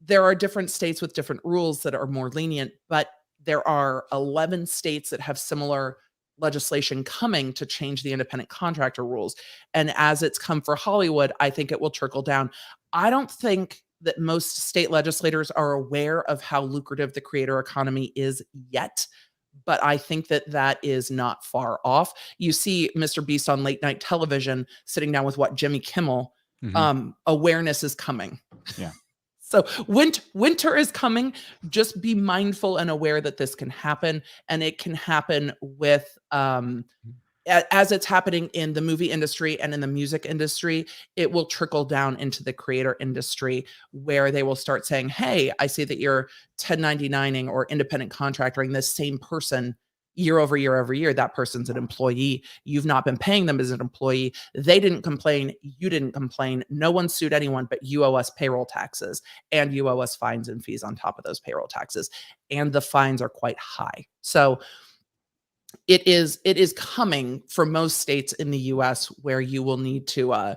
there are different states with different rules that are more lenient, but there are 11 states that have similar legislation coming to change the independent contractor rules. And as it's come for Hollywood, I think it will trickle down. I don't think that most state legislators are aware of how lucrative the creator economy is yet. But I think that that is not far off. You see Mr. Beast on late night television sitting down with Jimmy Kimmel. Awareness is coming. Yeah. So winter is coming. Just be mindful and aware that this can happen, and it can happen with as it's happening in the movie industry and in the music industry. It will trickle down into the creator industry, where they will start saying, hey, I see that you're 1099ing or independent contractoring this same person year over year over year. That person's an employee. You've not been paying them as an employee. They didn't complain. You didn't complain. No one sued anyone, but you owe us payroll taxes, and you owe us fines and fees on top of those payroll taxes. And the fines are quite high. So it is coming for most states in the US, where you will need to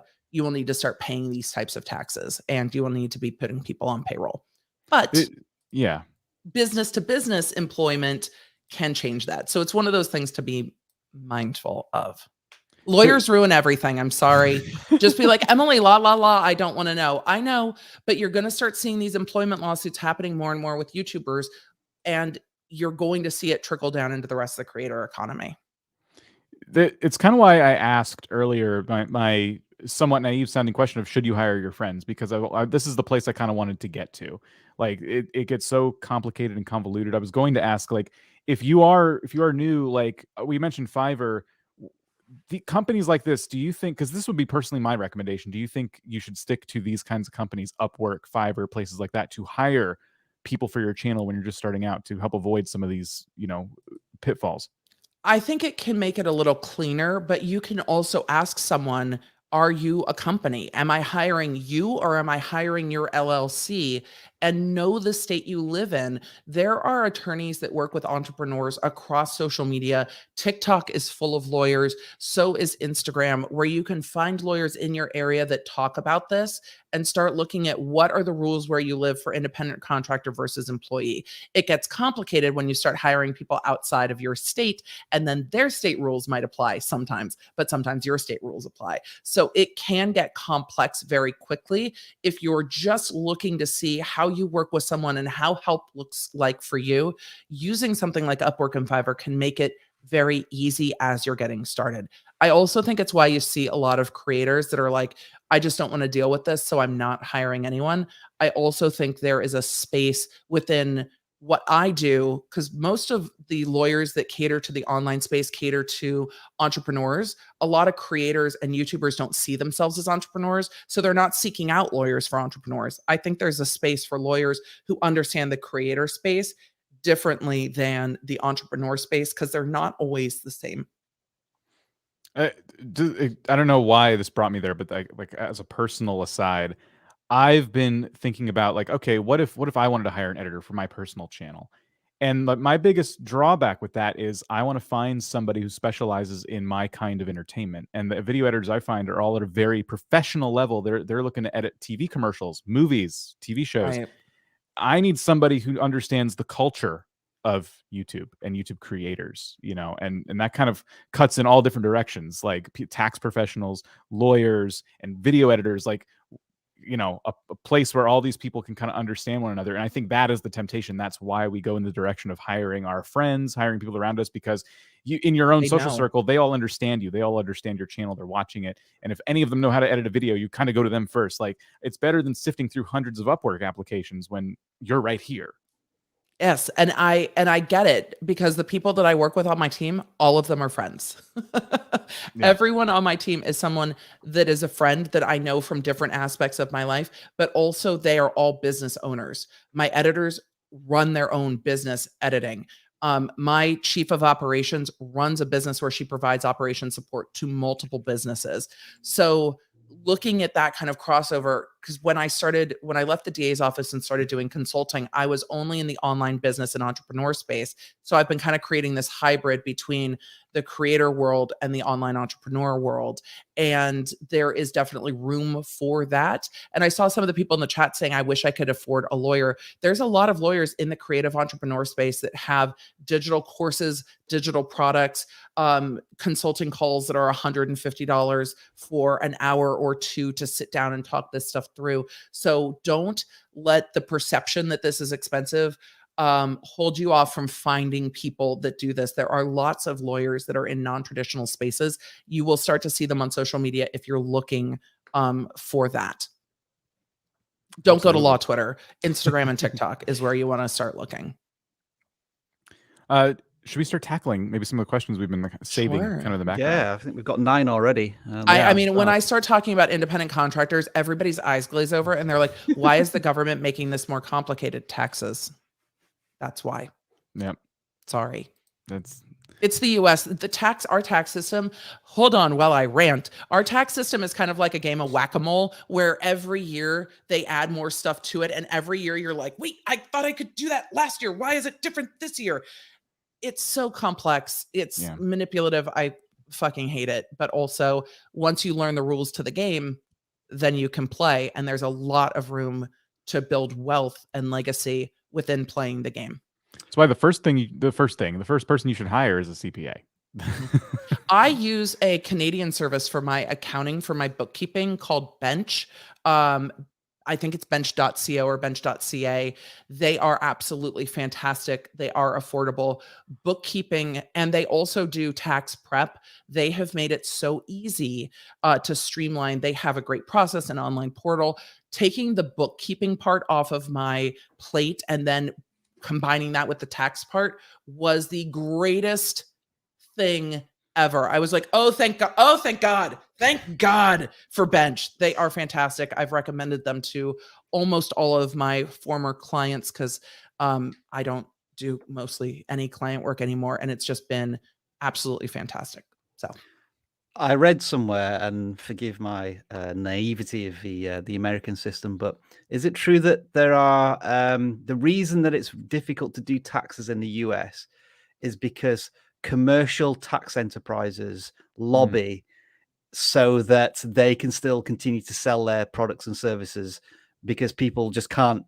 start paying these types of taxes, and you will need to be putting people on payroll. But business to business employment can change that. So it's one of those things to be mindful of. Lawyers ruin everything. I'm sorry. Just be like, Emily, la, la, la. I don't want to know. I know, but you're going to start seeing these employment lawsuits happening more and more with YouTubers, and you're going to see it trickle down into the rest of the creator economy. It's kind of why I asked earlier my somewhat naive sounding question of should you hire your friends, because this is the place I kind of wanted to get to. Like it gets so complicated and convoluted. I was going to ask, like, if you are new, like we mentioned Fiverr, the companies like this, do you think, because this would be personally my recommendation, do you think you should stick to these kinds of companies, Upwork, Fiverr, places like that, to hire people for your channel when you're just starting out to help avoid some of these, pitfalls? I think it can make it a little cleaner, but you can also ask someone, are you a company? Am I hiring you or am I hiring your LLC? And know the state you live in. There are attorneys that work with entrepreneurs across social media. TikTok is full of lawyers. So is Instagram, where you can find lawyers in your area that talk about this and start looking at what are the rules where you live for independent contractor versus employee. It gets complicated when you start hiring people outside of your state, and then their state rules might apply sometimes, but sometimes your state rules apply. So it can get complex very quickly if you're just looking to see how you work with someone and how help looks like for you. Using something like Upwork and Fiverr can make it very easy as you're getting started. I also think it's why you see a lot of creators that are like, I just don't want to deal with this, so I'm not hiring anyone. I also think there is a space within what I do, because most of the lawyers that cater to the online space cater to entrepreneurs. A lot of creators and YouTubers don't see themselves as entrepreneurs, so they're not seeking out lawyers for entrepreneurs. I think there's a space for lawyers who understand the creator space differently than the entrepreneur space, because they're not always the same. I don't know why this brought me there, but like as a personal aside, I've been thinking about, like, okay, what if I wanted to hire an editor for my personal channel? And my biggest drawback with that is I want to find somebody who specializes in my kind of entertainment. And the video editors I find are all at a very professional level. They're looking to edit TV commercials, movies, TV shows. Right. I need somebody who understands the culture of YouTube and YouTube creators, and that kind of cuts in all different directions, like tax professionals, lawyers, and video editors, like, a place where all these people can kind of understand one another. And I think that is the temptation. That's why we go in the direction of hiring our friends, hiring people around us, because in your own social circle, they all understand you. They all understand your channel. They're watching it. And if any of them know how to edit a video, you kind of go to them first. Like, it's better than sifting through hundreds of Upwork applications when you're right here. Yes, and I get it, because the people that I work with on my team, all of them are friends. Yeah. Everyone on my team is someone that is a friend that I know from different aspects of my life, but also they are all business owners. My editors run their own business editing. My chief of operations runs a business where she provides operation support to multiple businesses. So looking at that kind of crossover, because when I left the DA's office and started doing consulting, I was only in the online business and entrepreneur space. So I've been kind of creating this hybrid between the creator world and the online entrepreneur world. And there is definitely room for that. And I saw some of the people in the chat saying, I wish I could afford a lawyer. There's a lot of lawyers in the creative entrepreneur space that have digital courses, digital products, consulting calls that are $150 for an hour or two to sit down and talk this stuff through. So don't let the perception that this is expensive hold you off from finding people that do this. There are lots of lawyers that are in non-traditional spaces. You will start to see them on social media if you're looking for that. Don't Absolutely. go to law Twitter. Instagram and TikTok is where you want to start looking. Should we start tackling maybe some of the questions we've been saving kind of in the background? Yeah, I think we've got 9 already. I mean, when I start talking about independent contractors, everybody's eyes glaze over and they're like, why is the government making this more complicated? Taxes. That's why. Yep. Sorry. It's the US. Our tax system, hold on while I rant. Our tax system is kind of like a game of whack-a-mole, where every year they add more stuff to it. And every year you're like, wait, I thought I could do that last year. Why is it different this year? It's so complex. It's manipulative. I fucking hate it. But also, once you learn the rules to the game, then you can play. And there's a lot of room to build wealth and legacy within playing the game. That's why the first person you should hire is a CPA. I use a Canadian service for my accounting, for my bookkeeping called Bench. I think it's bench.co or bench.ca. They are absolutely fantastic. They are affordable bookkeeping, and they also do tax prep. They have made it so easy to streamline. They have a great process, an online portal. Taking the bookkeeping part off of my plate and then combining that with the tax part was the greatest thing ever. I was like, oh, thank God. Oh, thank God. Thank God for Bench. They are fantastic. I've recommended them to almost all of my former clients because I don't do mostly any client work anymore. And it's just been absolutely fantastic. So I read somewhere, and forgive my naivety of the American system, but is it true that there are the reason that it's difficult to do taxes in the US is because commercial tax enterprises lobby so that they can still continue to sell their products and services because people just can't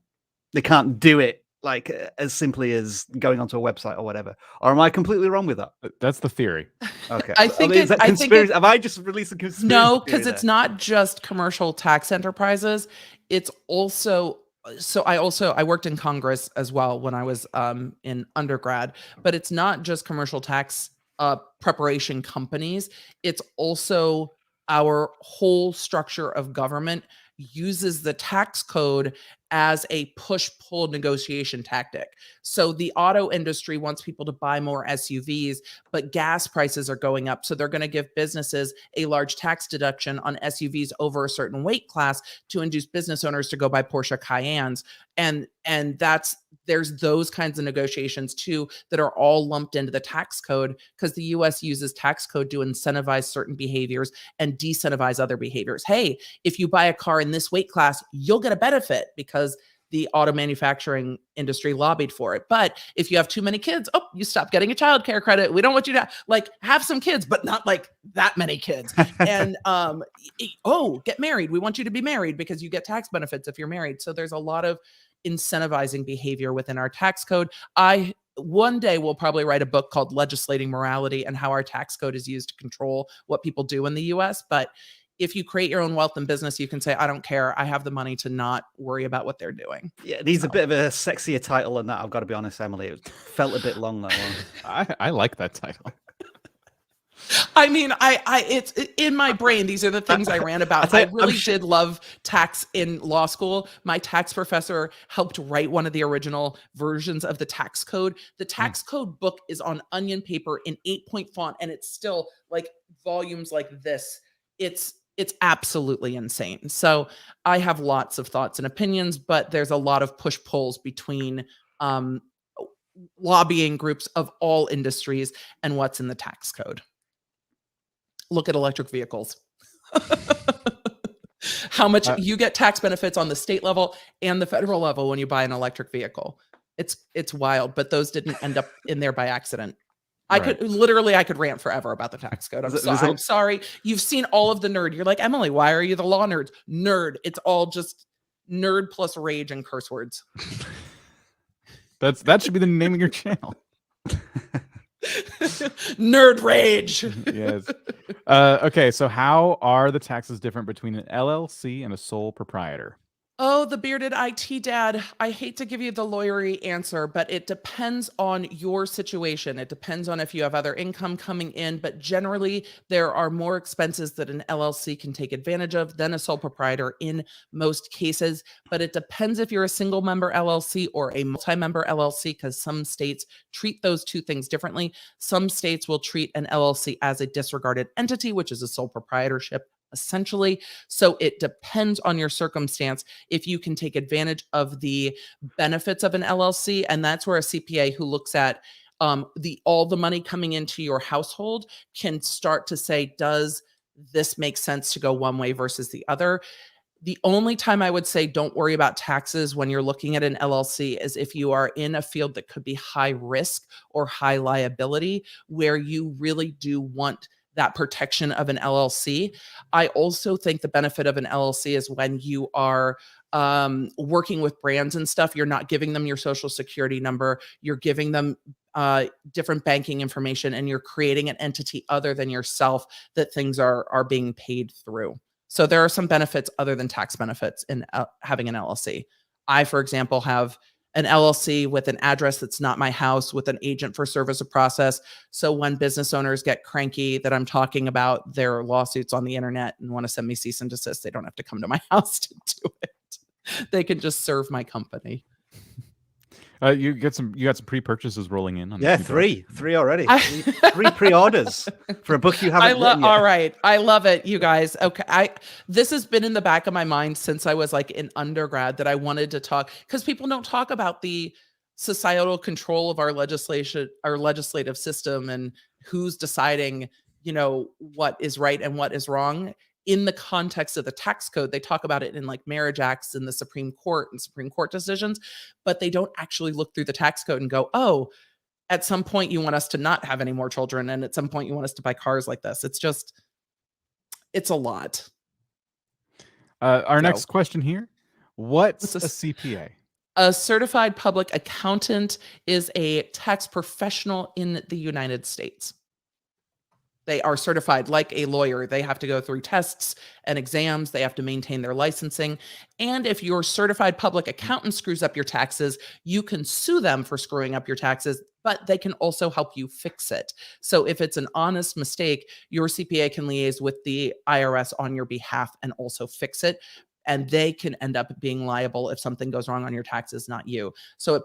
do it like as simply as going onto a website or whatever? Or am I completely wrong with that? That's the theory. Okay. I think is that I think conspiracy? Have I just released a conspiracy? no, theory because it's there? not just commercial tax enterprises. It's also I worked in Congress as well when I was in undergrad, but it's not just commercial tax preparation companies. It's also our whole structure of government uses the tax code as a push-pull negotiation tactic. So the auto industry wants people to buy more SUVs, but gas prices are going up. So they're going to give businesses a large tax deduction on SUVs over a certain weight class to induce business owners to go buy Porsche Cayennes. And there's those kinds of negotiations too that are all lumped into the tax code because the US uses tax code to incentivize certain behaviors and decentivize other behaviors. Hey, if you buy a car in this weight class, you'll get a benefit because the auto manufacturing industry lobbied for it. But if you have too many kids, oh, you stop getting a child care credit. We don't want you to have some kids, but not like that many kids. And get married. We want you to be married because you get tax benefits if you're married. So there's a lot of incentivizing behavior within our tax code. One day we'll probably write a book called Legislating Morality and how our tax code is used to control what people do in the US. But if you create your own wealth and business, you can say, I don't care. I have the money to not worry about what they're doing. Yeah, it needs a bit of a sexier title than that. I've got to be honest, Emily. It felt a bit long, that one. I like that title. I mean, it's in my brain. These are the things I ran about. I really did love tax in law school. My tax professor helped write one of the original versions of the tax code. The tax code book is on onion paper in 8-point font, and it's still like volumes like this. It's absolutely insane. So I have lots of thoughts and opinions, but there's a lot of push-pulls between lobbying groups of all industries and what's in the tax code. Look at electric vehicles. How much you get tax benefits on the state level and the federal level when you buy an electric vehicle. It's wild, but those didn't end up in there by accident. I could rant forever about the tax code. I'm sorry. You've seen all of the nerd. You're like, Emily, why are you the law nerds? Nerd. It's all just nerd plus rage and curse words. That should be the name of your channel. Nerd rage. Yes. Okay, so how are the taxes different between an LLC and a sole proprietor? Oh, the bearded IT dad. I hate to give you the lawyery answer, but it depends on your situation. It depends on if you have other income coming in, but generally there are more expenses that an LLC can take advantage of than a sole proprietor in most cases. But it depends if you're a single member LLC or a multi-member LLC, because some states treat those two things differently. Some states will treat an LLC as a disregarded entity, which is a sole proprietorship essentially. So it depends on your circumstance if you can take advantage of the benefits of an LLC. And that's where a CPA who looks at all the money coming into your household can start to say, does this make sense to go one way versus the other? The only time I would say don't worry about taxes when you're looking at an LLC is if you are in a field that could be high risk or high liability, where you really do want that protection of an LLC. I also think the benefit of an LLC is when you are working with brands and stuff, you're not giving them your social security number, you're giving them different banking information, and you're creating an entity other than yourself that things are being paid through. So there are some benefits other than tax benefits in having an LLC. I, for example, have an LLC with an address that's not my house, with an agent for service of process. So when business owners get cranky that I'm talking about their lawsuits on the internet and want to send me cease and desist, they don't have to come to my house to do it. They can just serve my company. You got some pre-purchases rolling in on Yeah, this three already. Three pre-orders for a book you haven't written yet. All right. I love it, you guys. Okay. This has been in the back of my mind since I was like in undergrad, that I wanted to talk, because people don't talk about the societal control of our legislative system, and who's deciding, what is right and what is wrong. In the context of the tax code, they talk about it in like marriage acts in the Supreme Court and Supreme Court decisions, but they don't actually look through the tax code and go, oh, at some point you want us to not have any more children, and at some point you want us to buy cars like this. It's a lot. Our next question here. What's a CPA? A certified public accountant is a tax professional in the United States. They are certified like a lawyer. They have to go through tests and exams. They have to maintain their licensing. And if your certified public accountant screws up your taxes, you can sue them for screwing up your taxes, but they can also help you fix it. So if it's an honest mistake, your CPA can liaise with the IRS on your behalf and also fix it. And they can end up being liable if something goes wrong on your taxes, not you. So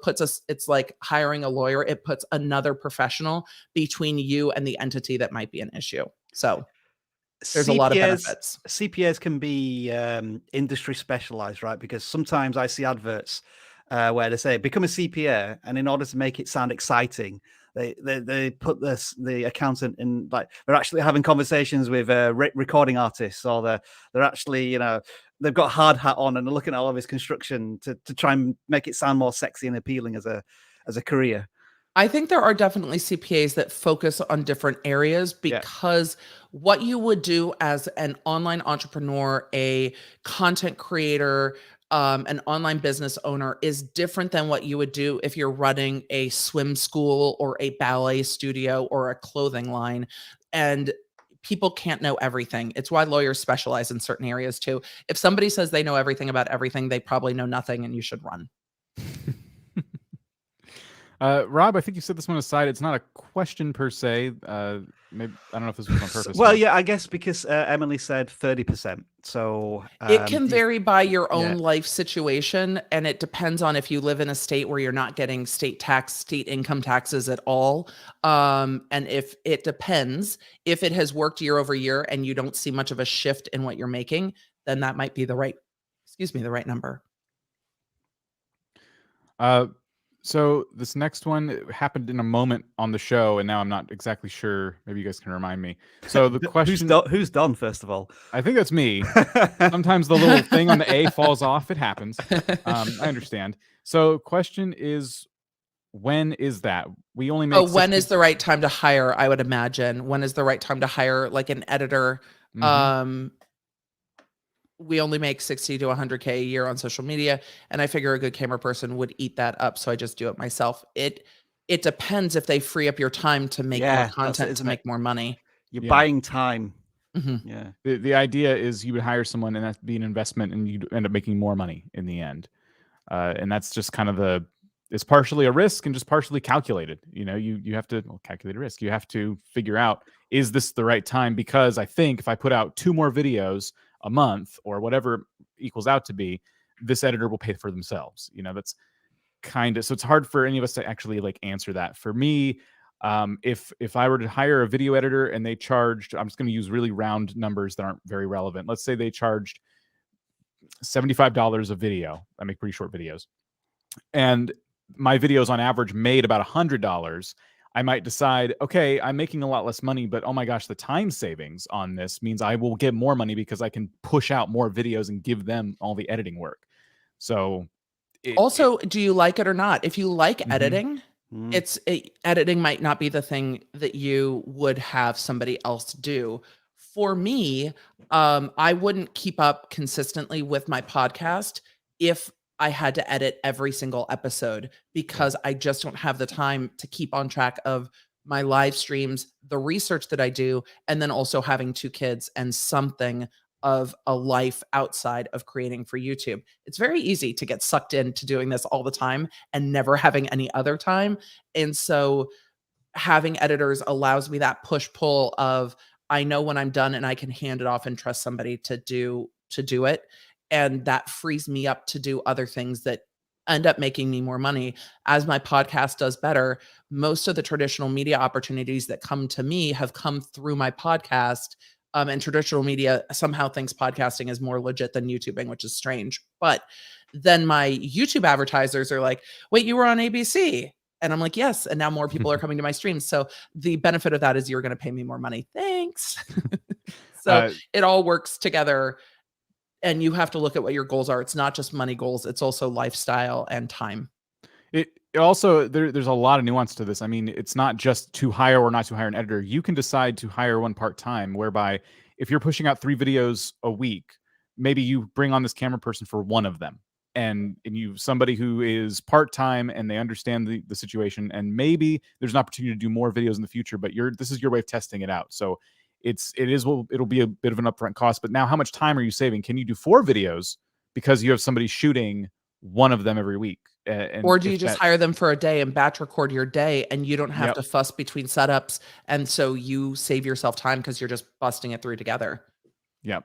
it's like hiring a lawyer. It puts another professional between you and the entity that might be an issue. So there's a lot of benefits. CPAs can be industry specialized, right? Because sometimes I see adverts where they say, become a CPA. And in order to make it sound exciting, they put the accountant in, like, they're actually having conversations with recording artists, or they're actually, they've got a hard hat on and they're looking at all of his construction to try and make it sound more sexy and appealing as a career. I think there are definitely CPAs that focus on different areas, because what you would do as an online entrepreneur, a content creator, an online business owner is different than what you would do if you're running a swim school or a ballet studio or a clothing line. And people can't know everything. It's why lawyers specialize in certain areas too. If somebody says they know everything about everything, they probably know nothing, and you should run. Rob, I think you set this one aside. It's not a question per se. Maybe I don't know if this was on purpose. Well, yeah, I guess because Emily said 30%. So it can vary by your own life situation, and it depends on if you live in a state where you're not getting state income taxes at all. And if it depends, if it has worked year over year and you don't see much of a shift in what you're making, then that might be the right number. So this next one happened in a moment on the show, and now I'm not exactly sure. Maybe you guys can remind me. So the question: who's done? First of all, I think that's me. Sometimes the little thing on the A falls off. It happens. I understand. So question is, when is that? We only make. When is the right time to hire? I would imagine. When is the right time to hire, like, an editor? Mm-hmm. We only make 60 to 100K a year on social media, and I figure a good camera person would eat that up, so I just do it myself. It depends if they free up your time to make more content, to make more money. You're buying time. Mm-hmm. Yeah. The idea is you would hire someone, and that'd be an investment, and you'd end up making more money in the end. And that's just kind of it's partially a risk and just partially calculated. You have to calculate a risk. You have to figure out, is this the right time? Because I think if I put out 2 more videos a month or whatever equals out to be, this editor will pay for themselves. That's kind of, so it's hard for any of us to actually like answer that. For me, if I were to hire a video editor and they charged, I'm just going to use really round numbers that aren't very relevant. Let's say they charged $75 a video. I make pretty short videos, and my videos on average made about $100. I might decide, okay, I'm making a lot less money, but oh my gosh, the time savings on this means I will get more money because I can push out more videos and give them all the editing work. So do you like it or not? If you like editing, Editing might not be the thing that you would have somebody else do. For me, I wouldn't keep up consistently with my podcast if I had to edit every single episode, because I just don't have the time to keep on track of my live streams, the research that I do, and then also having 2 kids and something of a life outside of creating for YouTube. It's very easy to get sucked into doing this all the time and never having any other time. And so having editors allows me that push pull of, I know when I'm done and I can hand it off and trust somebody to do it. And that frees me up to do other things that end up making me more money. As my podcast does better, most of the traditional media opportunities that come to me have come through my podcast. And traditional media somehow thinks podcasting is more legit than YouTubing, which is strange. But then my YouTube advertisers are like, wait, you were on ABC. And I'm like, yes. And now more people are coming to my streams. So the benefit of that is you're going to pay me more money. Thanks. So it all works together. And you have to look at what your goals are. It's not just money goals. It's also lifestyle and time. It also, there's a lot of nuance to this. I mean, it's not just to hire or not to hire an editor. You can decide to hire one part-time, whereby if you're pushing out 3 videos a week, maybe you bring on this camera person for one of them. And you somebody who is part-time and they understand the situation, and maybe there's an opportunity to do more videos in the future, but this is your way of testing it out. So it'll be a bit of an upfront cost. But now, how much time are you saving? Can you do 4 videos because you have somebody shooting one of them every week? Or do you just hire them for a day and batch record your day, and you don't have to fuss between setups, and so you save yourself time because you're just busting it through together? Yep.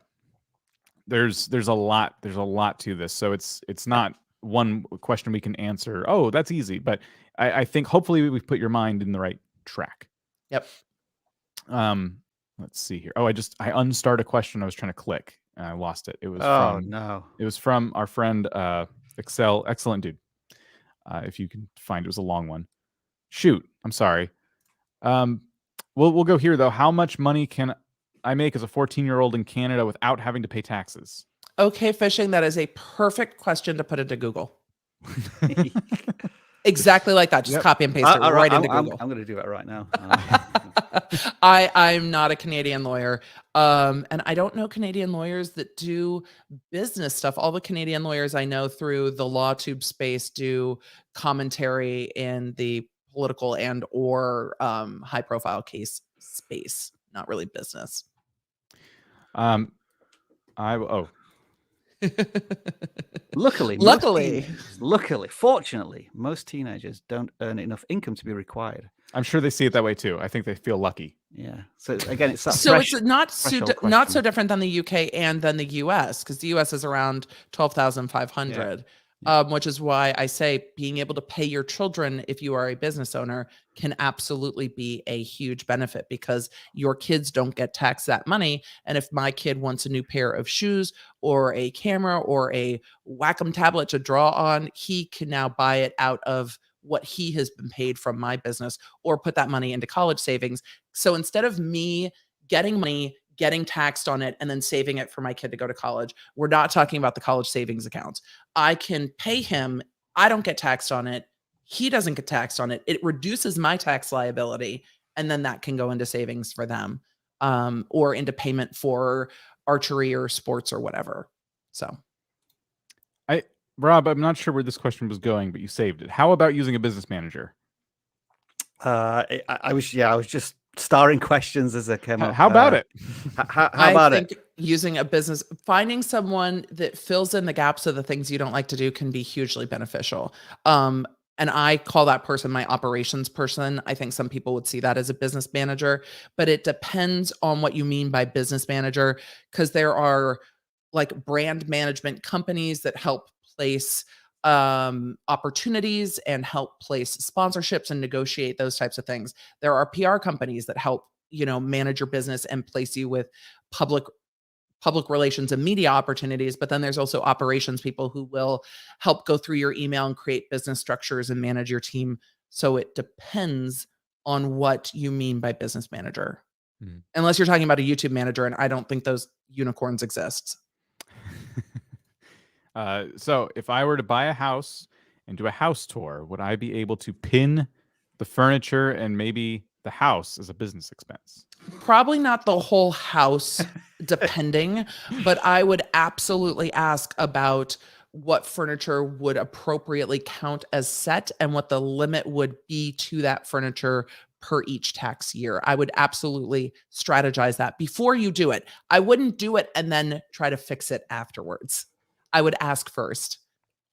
There's a lot to this, so it's not one question we can answer. Oh, that's easy, but I think hopefully we've put your mind in the right track. Yep. Let's see here. Oh, I unstarted a question I was trying to click and I lost it. It was It was from our friend Excel. Excellent dude. If you can find it, was a long one. Shoot, I'm sorry. We'll go here though. How much money can I make as a 14-year-old in Canada without having to pay taxes? Okay, fishing. That is a perfect question to put into Google. Exactly like that. Just copy and paste it right into Google. I'm going to do it right now. I'm not a Canadian lawyer. And I don't know Canadian lawyers that do business stuff. All the Canadian lawyers I know through the LawTube space do commentary in the political and or high profile case space, not really business. Luckily, fortunately, most teenagers don't earn enough income to be required. I'm sure they see it that way too. I think they feel lucky. Yeah. So again, it's that it's not so different than the UK and then the US, because the US is around 12,500. Which is why I say being able to pay your children if you are a business owner can absolutely be a huge benefit, because your kids don't get taxed that money. And if my kid wants a new pair of shoes or a camera or a Wacom tablet to draw on, he can now buy it out of what he has been paid from my business, or put that money into college savings. So instead of me getting money, getting taxed on it, and then saving it for my kid to go to college, we're not talking about the college savings accounts. I can pay him. I don't get taxed on it. He doesn't get taxed on it. It reduces my tax liability. And then that can go into savings for them, or into payment for archery or sports or whatever. So Rob, I'm not sure where this question was going, but you saved it. How about using a business manager? I was just starring questions as they came up. How about it? How about it? Using a business, finding someone that fills in the gaps of the things you don't like to do can be hugely beneficial. And I call that person my operations person. I think some people would see that as a business manager, but it depends on what you mean by business manager, because there are like brand management companies that help place opportunities and help place sponsorships and negotiate those types of things. There are PR companies that help, manage your business and place you with public relations and media opportunities. But then there's also operations people who will help go through your email and create business structures and manage your team. So it depends on what you mean by business manager. Unless you're talking about a YouTube manager, and I don't think those unicorns exist. So if I were to buy a house and do a house tour, would I be able to pin the furniture, and maybe the house as a business expense. Probably not the whole house, depending, but I would absolutely ask about what furniture would appropriately count as set and what the limit would be to that furniture per each tax year. I would absolutely strategize that before you do it. I wouldn't do it and then try to fix it afterwards. I would ask first.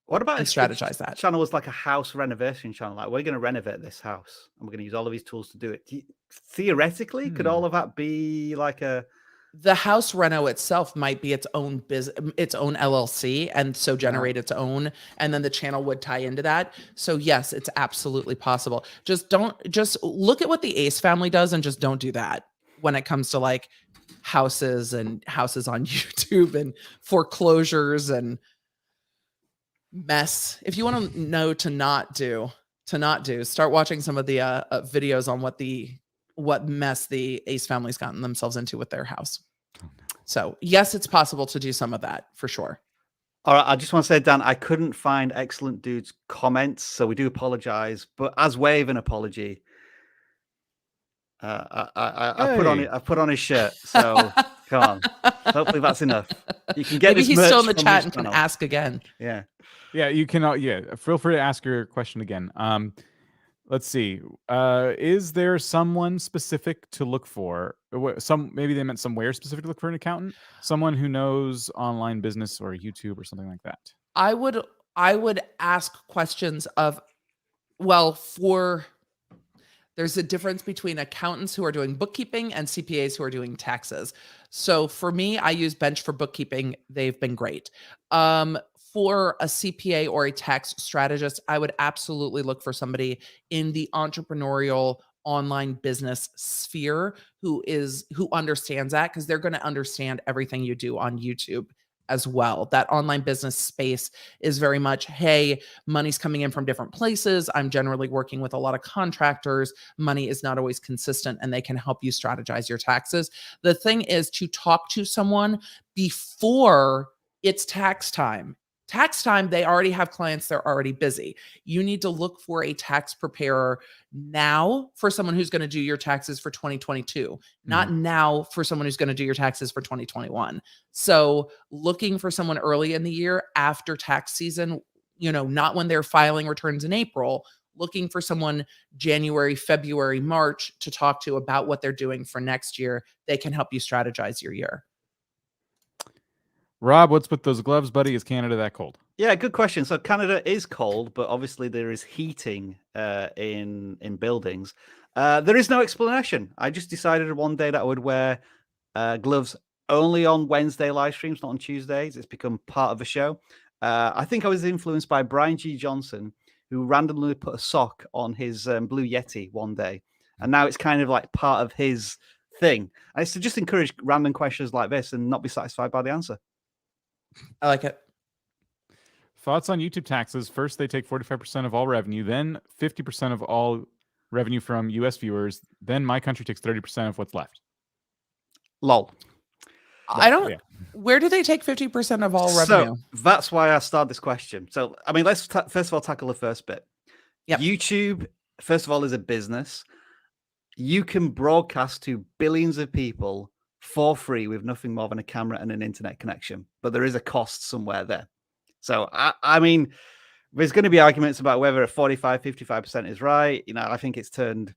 What about and if the strategize that? channel was like a house renovation channel? Like, we're going to renovate this house and we're going to use all of these tools to do it. Theoretically, could all of that be like the house reno itself might be its own business, its own LLC, and so generate its own, and then the channel would tie into that. So yes, it's absolutely possible. Just look at what the Ace family does and just don't do that when it comes to like houses on YouTube and foreclosures and mess. If you want to know to not do, start watching some of the videos on what mess the Ace family's gotten themselves into with their house. So yes, it's possible to do some of that for sure. All right, I just want to say, Dan, I couldn't find Excellent Dude's comments, so we do apologize. But as way of an apology, I put on his shirt. So come on, hopefully that's enough. You can get Maybe this. he's merch still in the from chat his and can channel. ask again. Yeah, you can. Feel free to ask your question again. Let's see. Is there someone specific to look for? Maybe they meant somewhere specific to look for an accountant. Someone who knows online business or YouTube or something like that. I would ask questions of, there's a difference between accountants who are doing bookkeeping and CPAs who are doing taxes. So for me, I use Bench for bookkeeping. They've been great. For a CPA or a tax strategist, I would absolutely look for somebody in the entrepreneurial online business sphere who understands that, because they're going to understand everything you do on YouTube as well. That online business space is very much, hey, money's coming in from different places. I'm generally working with a lot of contractors. Money is not always consistent, and they can help you strategize your taxes. The thing is to talk to someone before it's tax time. Tax time, they already have clients, they're already busy. You need to look for a tax preparer now for someone who's going to do your taxes for 2022, not now for someone who's going to do your taxes for 2021. So looking for someone early in the year after tax season, not when they're filing returns in April, looking for someone January, February, March to talk to about what they're doing for next year. They can help you strategize your year. Rob, what's with those gloves, buddy? Is Canada that cold? Yeah, good question. So Canada is cold, but obviously there is heating in buildings. There is no explanation. I just decided one day that I would wear gloves only on Wednesday live streams, not on Tuesdays. It's become part of the show. I think I was influenced by Brian G. Johnson, who randomly put a sock on his Blue Yeti one day. And now it's kind of like part of his thing. And it's to just encourage random questions like this and not be satisfied by the answer. I like it. Thoughts on YouTube taxes? First, they take 45% of all revenue, then 50% of all revenue from US viewers. Then my country takes 30% of what's left. Lol. Where do they take 50% of all revenue? So that's why I started this question. So, I mean, let's first of all tackle the first bit. Yep. YouTube, first of all, is a business. You can broadcast to billions of people for free with nothing more than a camera and an internet connection, but there is a cost somewhere there. So, I mean, there's going to be arguments about whether a 45, 55% is right. I think it's turned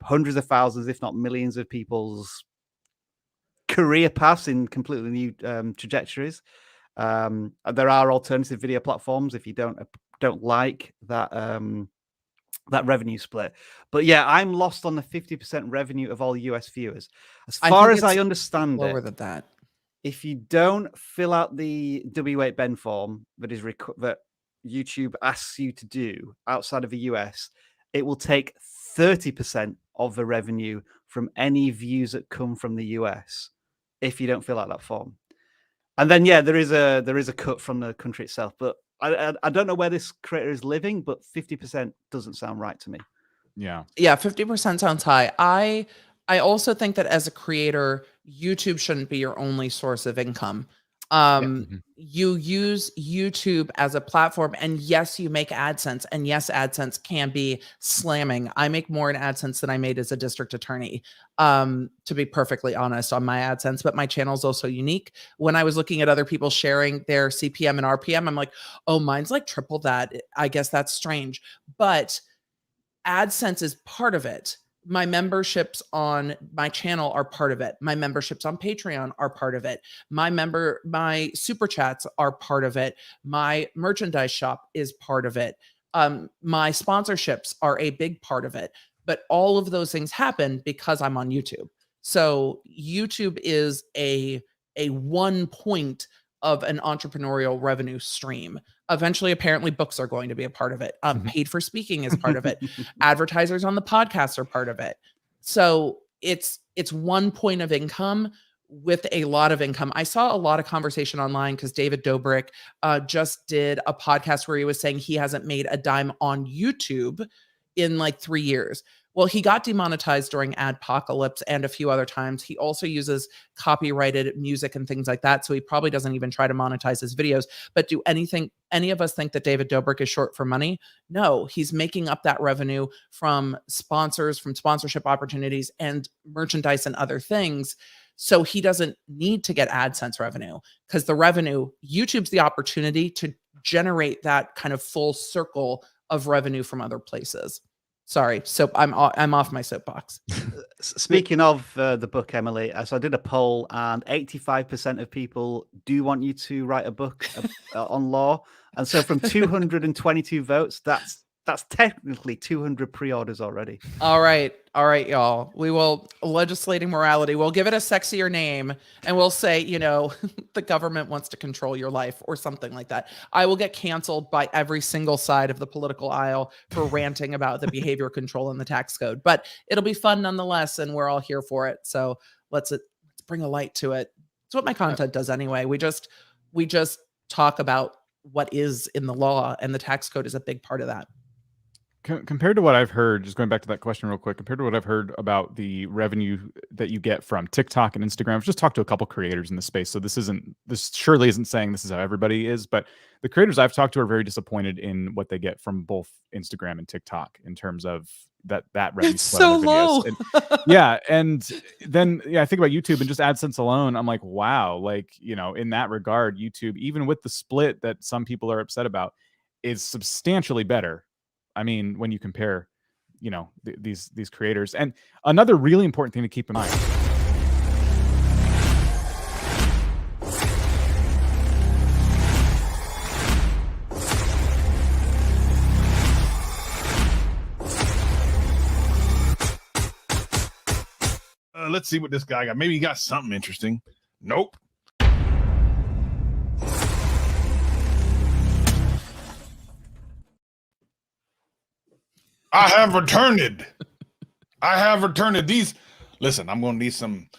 hundreds of thousands, if not millions of people's career paths in completely new trajectories. There are alternative video platforms if you don't like that that revenue split. But yeah, I'm lost on the 50% revenue of all US viewers. As far as I understand lower it, than that. if you don't fill out the W8Ben form that YouTube asks you to do outside of the US, it will take 30% of the revenue from any views that come from the US if you don't fill out that form. And then, yeah, there is a cut from the country itself. But I don't know where this creator is living, but 50% doesn't sound right to me. Yeah. Yeah, 50% sounds high. I also think that as a creator, YouTube shouldn't be your only source of income. You use YouTube as a platform, and yes, you make AdSense, and yes, AdSense can be slamming. I make more in AdSense than I made as a district attorney, to be perfectly honest, on my AdSense, but my channel is also unique. When I was looking at other people sharing their CPM and RPM, I'm like, oh, mine's like triple that. I guess that's strange, but AdSense is part of it. My memberships on my channel are part of it. My memberships on Patreon are part of it. My super chats are part of it. My merchandise shop is part of it. My sponsorships are a big part of it. But all of those things happen because I'm on YouTube. So YouTube is a one point of an entrepreneurial revenue stream. Eventually, apparently, books are going to be a part of it. Paid for speaking is part of it. Advertisers on the podcast are part of it. So it's one point of income with a lot of income. I saw a lot of conversation online because David Dobrik just did a podcast where he was saying he hasn't made a dime on YouTube in like 3 years. Well, he got demonetized during Adpocalypse and a few other times. He also uses copyrighted music and things like that. So he probably doesn't even try to monetize his videos. But do any of us think that David Dobrik is short for money? No, he's making up that revenue from sponsors, from sponsorship opportunities and merchandise and other things. So he doesn't need to get AdSense revenue, because the revenue, YouTube's the opportunity to generate that kind of full circle of revenue from other places. Sorry, so I'm off my soapbox. Speaking of the book, Emily, so I did a poll, and 85% of people do want you to write a book on law. And so from 222 votes, that's technically 200 pre-orders already. All right, y'all. We will, legislating morality, we'll give it a sexier name, and we'll say, the government wants to control your life or something like that. I will get canceled by every single side of the political aisle for ranting about the behavior control in the tax code, but it'll be fun nonetheless, and we're all here for it. So let's bring a light to it. It's what my content does anyway. We just talk about what is in the law, and the tax code is a big part of that. Compared to what I've heard, just going back to that question real quick, compared to what I've heard about the revenue that you get from TikTok and Instagram, I've just talked to a couple creators in the space. So this surely isn't saying this is how everybody is, but the creators I've talked to are very disappointed in what they get from both Instagram and TikTok in terms of that revenue. It's so low. And then I think about YouTube and just AdSense alone. I'm like, wow, like, in that regard, YouTube, even with the split that some people are upset about, is substantially better. I mean, when you compare, these creators. And another really important thing to keep in mind. Let's see what this guy got. Maybe he got something interesting. Nope. I have returned. Listen, I'm going to need some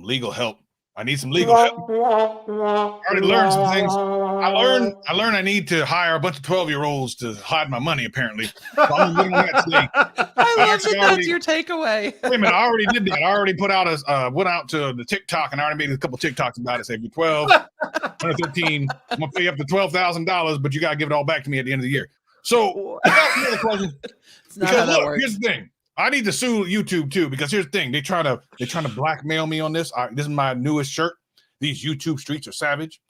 legal help. I need some legal help. I already learned some things. I learned I need to hire a bunch of 12-year-olds to hide my money, apparently. So I'm gonna get on that today. I love that that's your takeaway. Wait a minute, I already did that. I already went out to the TikTok, and I already made a couple TikToks about it. Say, if you're 12, under 13, I'm going to pay up to $12,000, but you got to give it all back to me at the end of the year. So, the question. Because look, here's the thing. I need to sue YouTube too, because here's the thing. They're trying to blackmail me on this. This is my newest shirt. These YouTube streets are savage.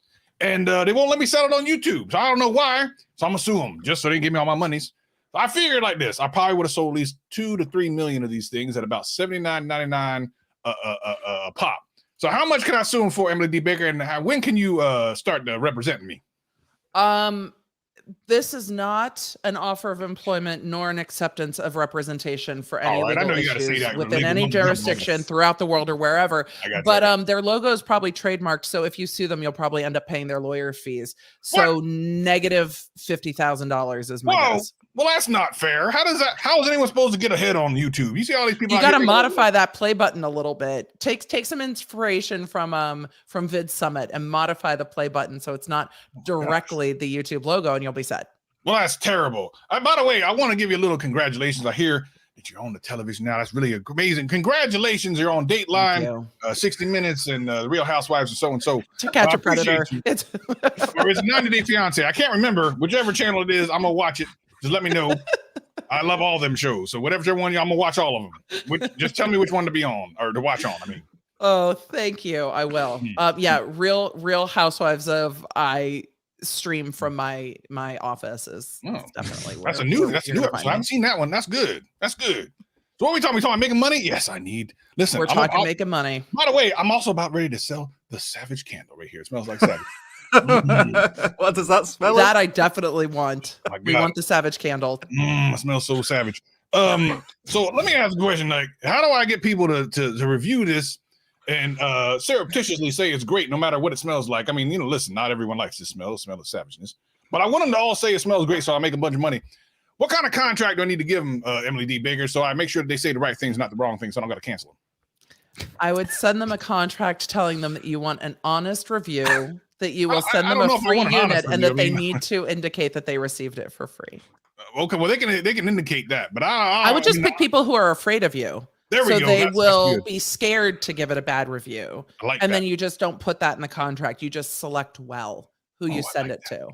And they won't let me sell it on YouTube. So I don't know why. So I'm gonna sue them just so they can give me all my monies. So I figured like this. I probably would have sold at least 2 to 3 million of these things at about $79.99 a pop. So how much can I sue them for, Emily D. Baker? And when can you start representing me? This is not an offer of employment nor an acceptance of representation for any legal issues within any jurisdiction throughout the world or wherever. But their logo is probably trademarked, so if you sue them, you'll probably end up paying their lawyer fees. So negative $50,000 is my guess. Well, that's not fair. How is anyone supposed to get ahead on YouTube? You see all these people. You got to modify that play button a little bit. Take some inspiration from Vid Summit and modify the play button so it's not directly the YouTube logo, and you'll be set. Well, that's terrible. By the way, I want to give you a little congratulations. I hear that you're on the television now. That's really amazing. Congratulations, you're on Thank Dateline, you. 60 Minutes, and The Real Housewives, and so and so. To Catch I a Predator. appreciate you. It's Or it's 90 Day Fiance. I can't remember whichever channel it is. I'm gonna watch it. Just let me know. I love all them shows. So whatever one, I'm gonna watch all of them. Just tell me which one to be on or to watch on. I mean. Oh, thank you. I will. Yeah, Real Housewives of I stream from my office is definitely that's a new episode. I haven't seen that one. That's good. That's good. So what are we talking? We talking about making money? Yes, I need. Listen, we're talking making money. By the way, I'm also about ready to sell the Savage candle right here. It smells like Savage. What does that smell? That I definitely want. My We God. want the Savage candle. It smells so savage. So let me ask a question. Like, how do I get people to review this and surreptitiously say it's great no matter what it smells like? I mean, listen, not everyone likes the smell of savageness, but I want them to all say it smells great so I make a bunch of money. What kind of contract do I need to give them, Emily D. Baker, so I make sure that they say the right things, not the wrong things, so I don't got to cancel them? I would send them a contract telling them that you want an honest review, that you will send them a free unit, and that they need to indicate that they received it for free. Okay, well they can indicate that, but I would just pick people who are afraid of you. There we so go. They that's will good. be scared to give it a bad review. I like and that. then you just don't put that in the contract. You just select well who you send it to.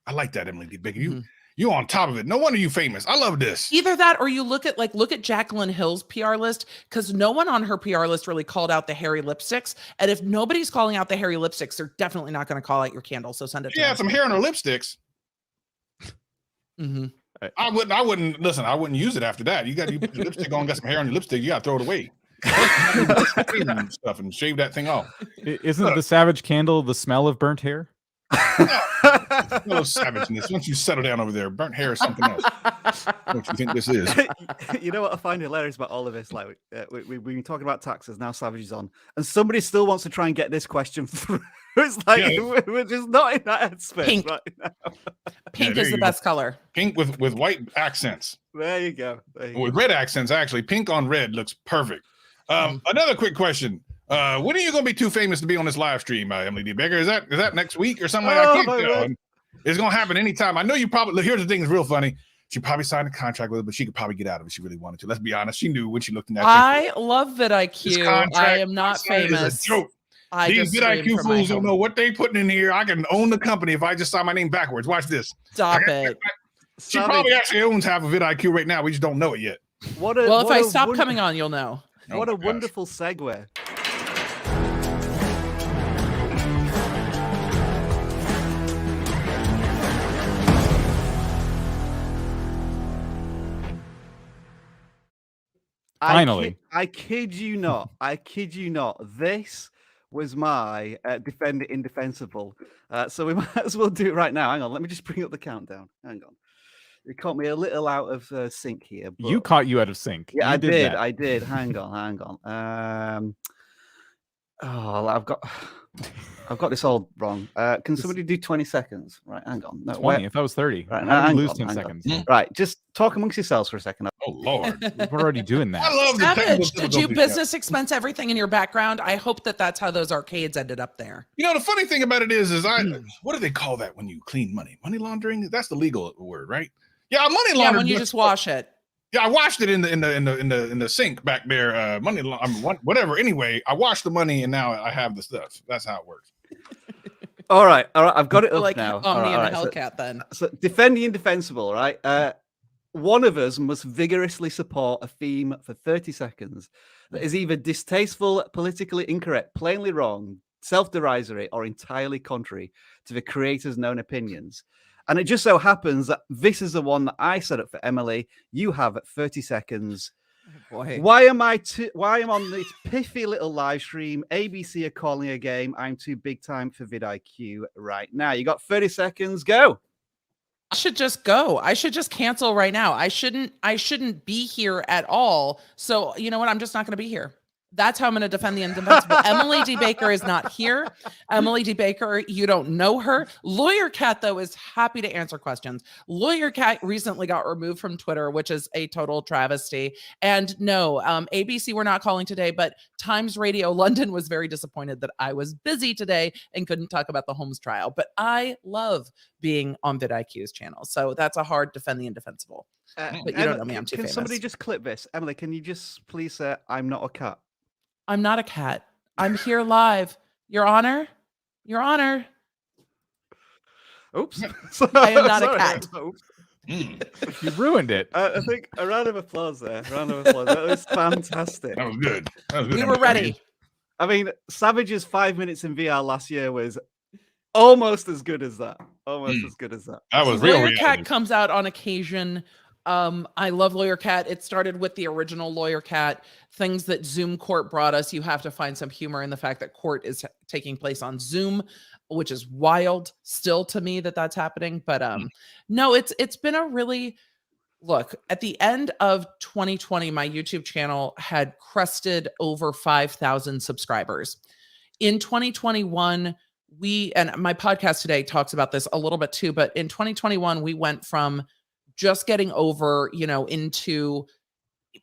I like that, Emily D. Baker. You on top of it. No wonder you famous. I love this. Either that or you look at Jacqueline Hill's PR list, because no one on her PR list really called out the hairy lipsticks. And if nobody's calling out the hairy lipsticks, they're definitely not going to call out your candle. So send it to She had some hair on her lipsticks. I wouldn't listen. I wouldn't use it after that. You put your lipstick on, got some hair on your lipstick. You got to throw it away. Stuff and shave that thing off. Isn't the Savage candle the smell of burnt hair? No savageness. Once you settle down over there, burnt hair is something else. What you think this is? You know what I find hilarious about all of this? Like we've been talking about taxes, now Savage is on, and somebody still wants to try and get this question through. It's like we're just not in that headspace Pink. right now. Pink is the best color. Pink with white accents. There you go. With red accents, actually. Pink on red looks perfect. Another quick question. When are you going to be too famous to be on this live stream, Emily D. Baker? Is that next week or something? I can't tell. It's going to happen anytime. I know you probably, here's the thing, it's real funny. She probably signed a contract with it, but she could probably get out of it if she really wanted to. Let's be honest. She knew when she looked in that. I love vidIQ. I am not famous. These vidIQ fools don't know what they putting in here. I can own the company if I just sign my name backwards. Watch this. Stop it. She probably actually owns half of vidIQ right now. We just don't know it yet. If I stop coming on, you'll know. What a wonderful segue. Finally. I kid you not. I kid you not. This was my Defend It Indefensible. So we might as well do it right now. Hang on. Let me just bring up the countdown. Hang on. It caught me a little out of sync here. You caught you out of sync. Yeah, You I did. that. I did. Hang on. I've got this all wrong. Can somebody do 20 seconds? Right, hang on. No, 20. If that was 30. Right, How did you hang lose on, 10 hang seconds? Right, just talk amongst yourselves for a second. Oh, Lord. We're already doing that. I love the Savage, did you business expense everything in your background? I hope that's how those arcades ended up there. The funny thing about it is what do they call that when you clean money? Money laundering? That's the legal word, right? Yeah, money laundering. Yeah, when you just wash it. Yeah, I washed it in the sink back there. Whatever. Anyway, I washed the money and now I have the stuff. That's how it works. All right. I've got it up like now. Omni and the Hellcat then. So defend the indefensible, right? One of us must vigorously support a theme for 30 seconds that is either distasteful, politically incorrect, plainly wrong, self-derisory, or entirely contrary to the creator's known opinions. And it just so happens that this is the one that I set up for Emily. You have 30 seconds. Boy. Why am on this piffy little live stream? ABC are calling a game. I'm too big time for vidIQ right now. You got 30 seconds. Go. I should just go. I should just cancel right now. I shouldn't be here at all. So you know what? I'm just not going to be here. That's how I'm going to defend the indefensible. Emily D. Baker is not here. Emily D. Baker, you don't know her. Lawyer Cat, though, is happy to answer questions. Lawyer Cat recently got removed from Twitter, which is a total travesty. And no, ABC we're not calling today, but Times Radio London was very disappointed that I was busy today and couldn't talk about the Holmes trial. But I love being on vidIQ's channel. So that's a hard defend the indefensible. But you don't know me, I'm too Can famous. somebody just clip this? Emily, can you just please say, I'm not a cat? I'm not a cat. I'm here live. Your Honor. Your Honor. Oops. I am not a Sorry. cat. Oops. You ruined it. I think a round of applause there. Round of applause. That was fantastic. That was good. That was good. We were ready. I mean, Savage's 5 minutes in VR last year was almost as good as that. Almost as good as that. That was real. Lawyer Cat comes out on occasion. I love Lawyer Cat. It started with the original Lawyer Cat. Things that Zoom Court brought us. You have to find some humor in the fact that court is taking place on Zoom, which is wild still to me that that's happening. But no, it's been a really look at the end of 2020. My YouTube channel had crested over 5,000 subscribers. In 2021, and my podcast today talks about this a little bit too, but in 2021, we went from just getting over, into,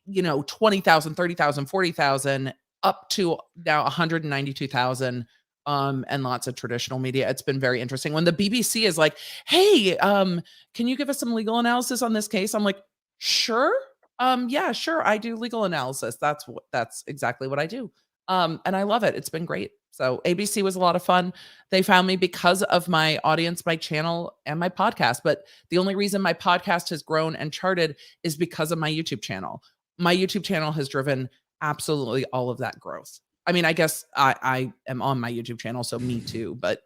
20,000, 30,000, 40,000 up to now 192,000. And lots of traditional media. It's been very interesting. When the BBC is like, hey, can you give us some legal analysis on this case? I'm like, sure. Yeah, sure. I do legal analysis. That's exactly what I do. And I love it. It's been great. So ABC was a lot of fun. They found me because of my audience, my channel, and my podcast. But the only reason my podcast has grown and charted is because of my YouTube channel. My YouTube channel has driven absolutely all of that growth. I mean, I guess I am on my YouTube channel, so me too, but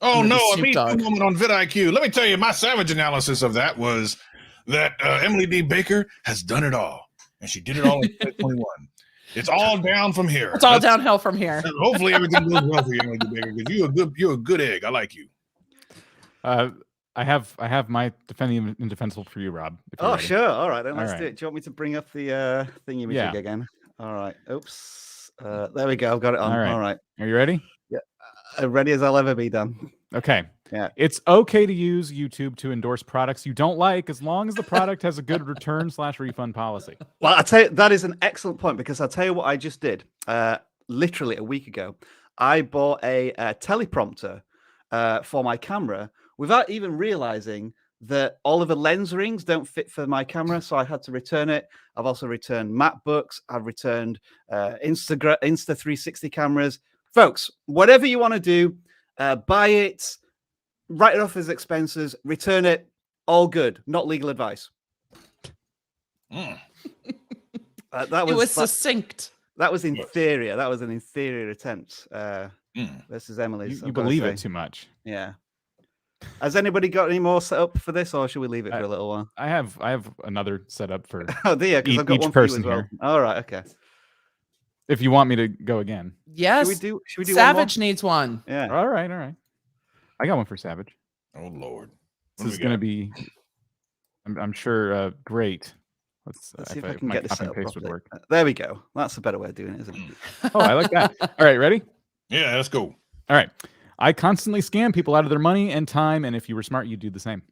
Oh no, a Me Too moment on vidIQ. Let me tell you, my savage analysis of that was that Emily D. Baker has done it all. And she did it all in 2021. It's all down from here. It's all downhill from here. Hopefully everything goes well for you, Emily D. Baker, because you're a good egg. I like you. I have my defending indefensible for you, Rob. Oh, ready. Sure. All right, then let's do it. Do you want me to bring up the thingy again? All right. Oops. There we go. I've got it on. All right. Are you ready? Yeah. Ready as I'll ever be, Dan. Okay. Yeah. It's okay to use YouTube to endorse products you don't like as long as the product has a good return/refund policy. Well, I tell you, that is an excellent point, because I'll tell you what I just did. Literally a week ago, I bought a teleprompter for my camera without even realizing that all of the lens rings don't fit for my camera, so I had to return it. I've also returned MacBooks. I've returned Insta360 cameras. Folks, whatever you want to do, buy it, write it off as expenses, return it, all good. Not legal advice. It was succinct. That was inferior. That was an inferior attempt versus Emily's. You believe it too much. Yeah. Has anybody got any more set up for this, or should we leave it for a little while? I have another set up for because I've got one for you as well. Here. All right, okay. If you want me to go again. Yes. Should we do Savage needs one. Yeah. All right. I got one for Savage. Oh Lord. This is gonna be I'm sure great. Let's see if I can get this set up would work. There we go. That's a better way of doing it, isn't it? Oh, I like that. All right, ready? Yeah, let's go. All right. I constantly scam people out of their money and time, and if you were smart, you'd do the same.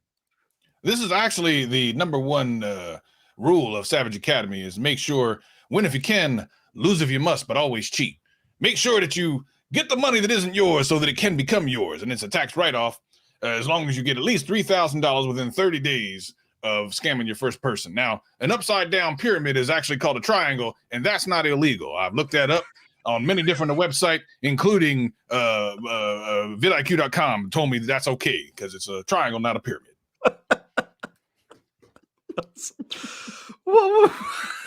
This is actually the #1 rule of Savage Academy: is make sure, win if you can, lose if you must, but always cheat. Make sure that you get the money that isn't yours so that it can become yours, and it's a tax write-off as long as you get at least $3,000 within 30 days of scamming your first person. Now, an upside-down pyramid is actually called a triangle, and that's not illegal. I've looked that up on many different websites, including vidIQ.com, told me that's okay because it's a triangle, not a pyramid. What?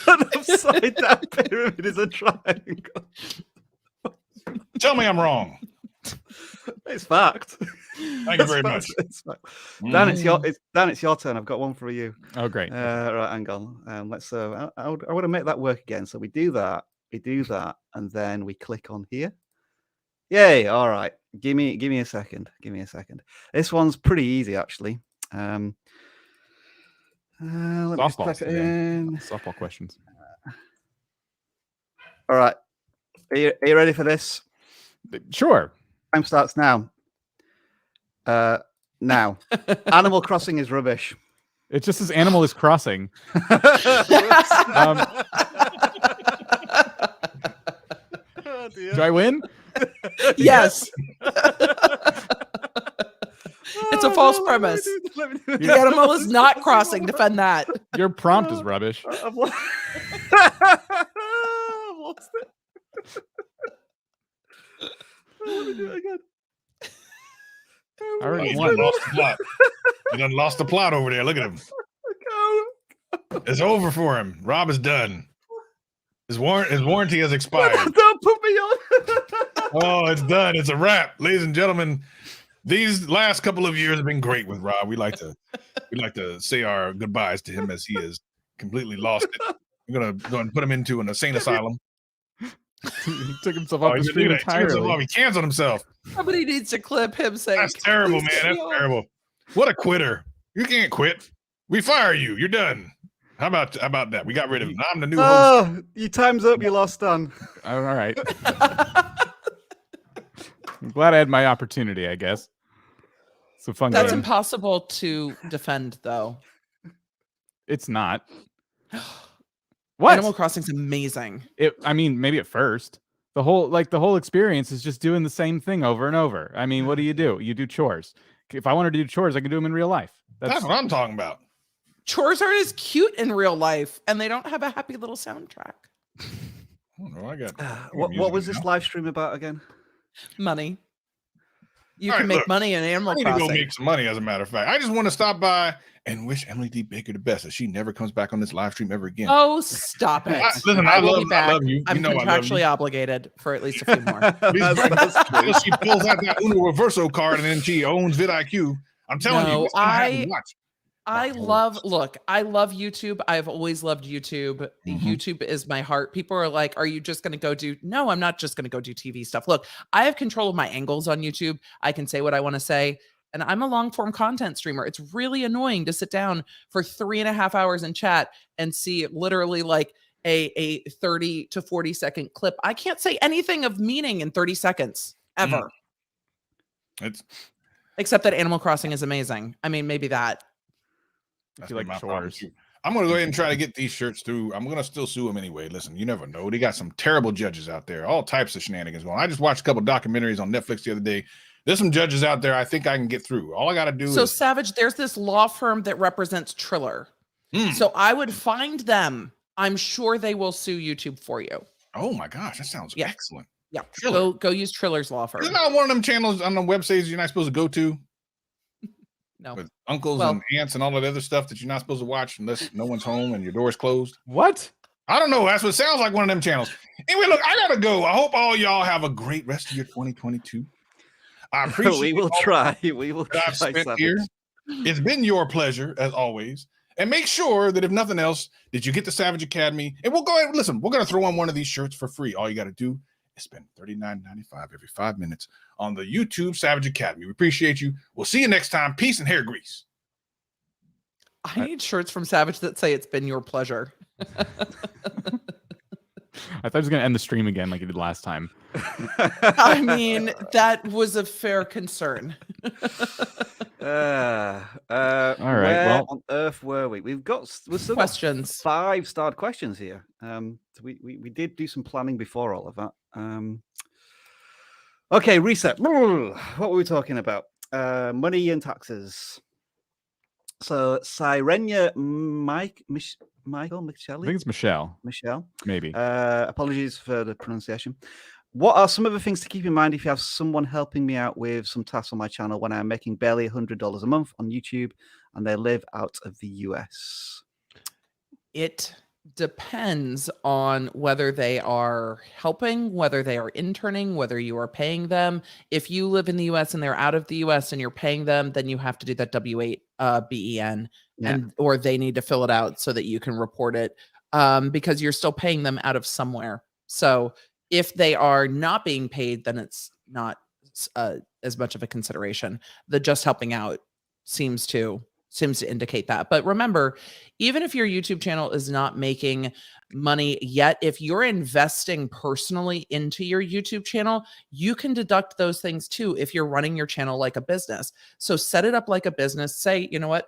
An upside down pyramid is a triangle. Tell me I'm wrong. It's fact. Thank you very much. Dan, it's your turn. I've got one for you. Oh, great. Right, hang on. Let's. I want to make that work again. So we do that, and then we click on here. Yay! All right. Give me a second. This one's pretty easy, actually. Let me just type it in. Softball questions. All right. Are you ready for this? Sure. Time starts now. Now. Animal Crossing is rubbish. It just says Animal is Crossing. Oh, do I win? Yes. It's a false premise. The animal is not crossing. Defend that. Your prompt is rubbish. I've lost I've lost it. Let me do it again. I already You won. done lost the plot. You done lost the plot over there. Look at him. It's over for him. Rob is done. His warranty has expired. Don't put me on. Oh, it's done. It's a wrap, ladies and gentlemen. These last couple of years have been great with Rob. We like to say our goodbyes to him as he has completely lost it. We're gonna go and put him into an insane asylum. He took himself off the He stream took himself off. entirely. He canceled himself. Somebody needs to clip him saying, That's terrible, man. "Please That's no." terrible. What a quitter. You can't quit. We fire you. You're done. How about that? We got rid of him. Now I'm the new host. Oh, your time's up. You lost, Dan. All right. I'm glad I had my opportunity, I guess. It's a fun That's game. impossible to defend, though. It's not. What? Animal Crossing's amazing. I mean, maybe at first. The whole experience is just doing the same thing over and over. I mean, what do? You do chores. If I wanted to do chores, I could do them in real life. That's what I'm talking about. Chores aren't as cute in real life, and they don't have a happy little soundtrack. I don't know. I got What was this live stream about again? Money. You All can right, make look, money in Animal I need to Crossing. go make some money, as a matter of fact. I just want to stop by and wish Emily D. Baker the best, as she never comes back on this live stream ever again. Oh, stop it. Listen, I I will love be back. you. I'm You know I love contractually you. obligated for at least a few more. That's She pulls out that Uno Reverso card and then she owns vidIQ. I'm telling No, you, it's gonna happen. Watch. I love YouTube. I've always loved YouTube. Mhm. YouTube is my heart. People are like, are you just going to go do? No, I'm not just going to go do TV stuff. Look, I have control of my angles on YouTube. I can say what I want to say. And I'm a long form content streamer. It's really annoying to sit down for 3.5 hours and chat and see literally like a 30 to 40 second clip. I can't say anything of meaning in 30 seconds ever. It's Except that Animal Crossing is amazing. I mean, maybe that. that's You like my problem chores. too. I'm gonna go ahead and try to get these shirts through. I'm gonna still sue them anyway. Listen, you never know. They got some terrible judges out there, all types of shenanigans going. I just watched a couple documentaries on Netflix the other day. There's some judges out there I think I can get through. All I got to do So is Savage, there's this law firm that represents Triller. Hmm. So I would find them. I'm sure they will sue YouTube for you. Oh my gosh, that sounds Yeah. excellent. Yeah. Triller. Go use Triller's law firm. Isn't that one of them channels on the websites you're not supposed to go to No. with uncles Well- and aunts and all that other stuff that you're not supposed to watch unless no one's home and your door's closed? What? I don't know. That's what it sounds like, one of them channels. Anyway, look, I gotta go. I hope all y'all have a great rest of your 2022. I appreciate we will all try. We will that I've try. spent Savage. here. It's been your pleasure as always. And make sure that if nothing else, that you get the Savage Academy. And we'll go ahead. Listen, we're gonna throw on one of these shirts for free. All you got to do is spend $39.95 every 5 minutes on the YouTube Savage Academy. We appreciate you. We'll see you next time. Peace and hair grease. I need shirts from Savage that say it's been your pleasure. I thought he was going to end the stream again like he did last time. I mean, that was a fair concern. All right, Where well- on earth were we? We've still got Questions. 5 starred questions here. So we did do some planning before all of that. Okay, reset. What were we talking about? Money and taxes. So Sirenia Michael I Michele. think it's Michelle. Michelle. Maybe. Apologies for the pronunciation. What are some of the things to keep in mind if you have someone helping me out with some tasks on my channel when I'm making barely $100 a month on YouTube and they live out of the US? It depends on whether they are helping, whether they are interning, whether you are paying them. If you live in the US and they're out of the US and you're paying them, then you have to do that W-8 BEN, Yeah. and or they need to fill it out so that you can report it, because you're still paying them out of somewhere. So if they are not being paid, then it's not as much of a consideration. The just helping out seems to indicate that. But remember, even if your YouTube channel is not making money yet, if you're investing personally into your YouTube channel, you can deduct those things too if you're running your channel like a business. So set it up like a business. Say, you know what?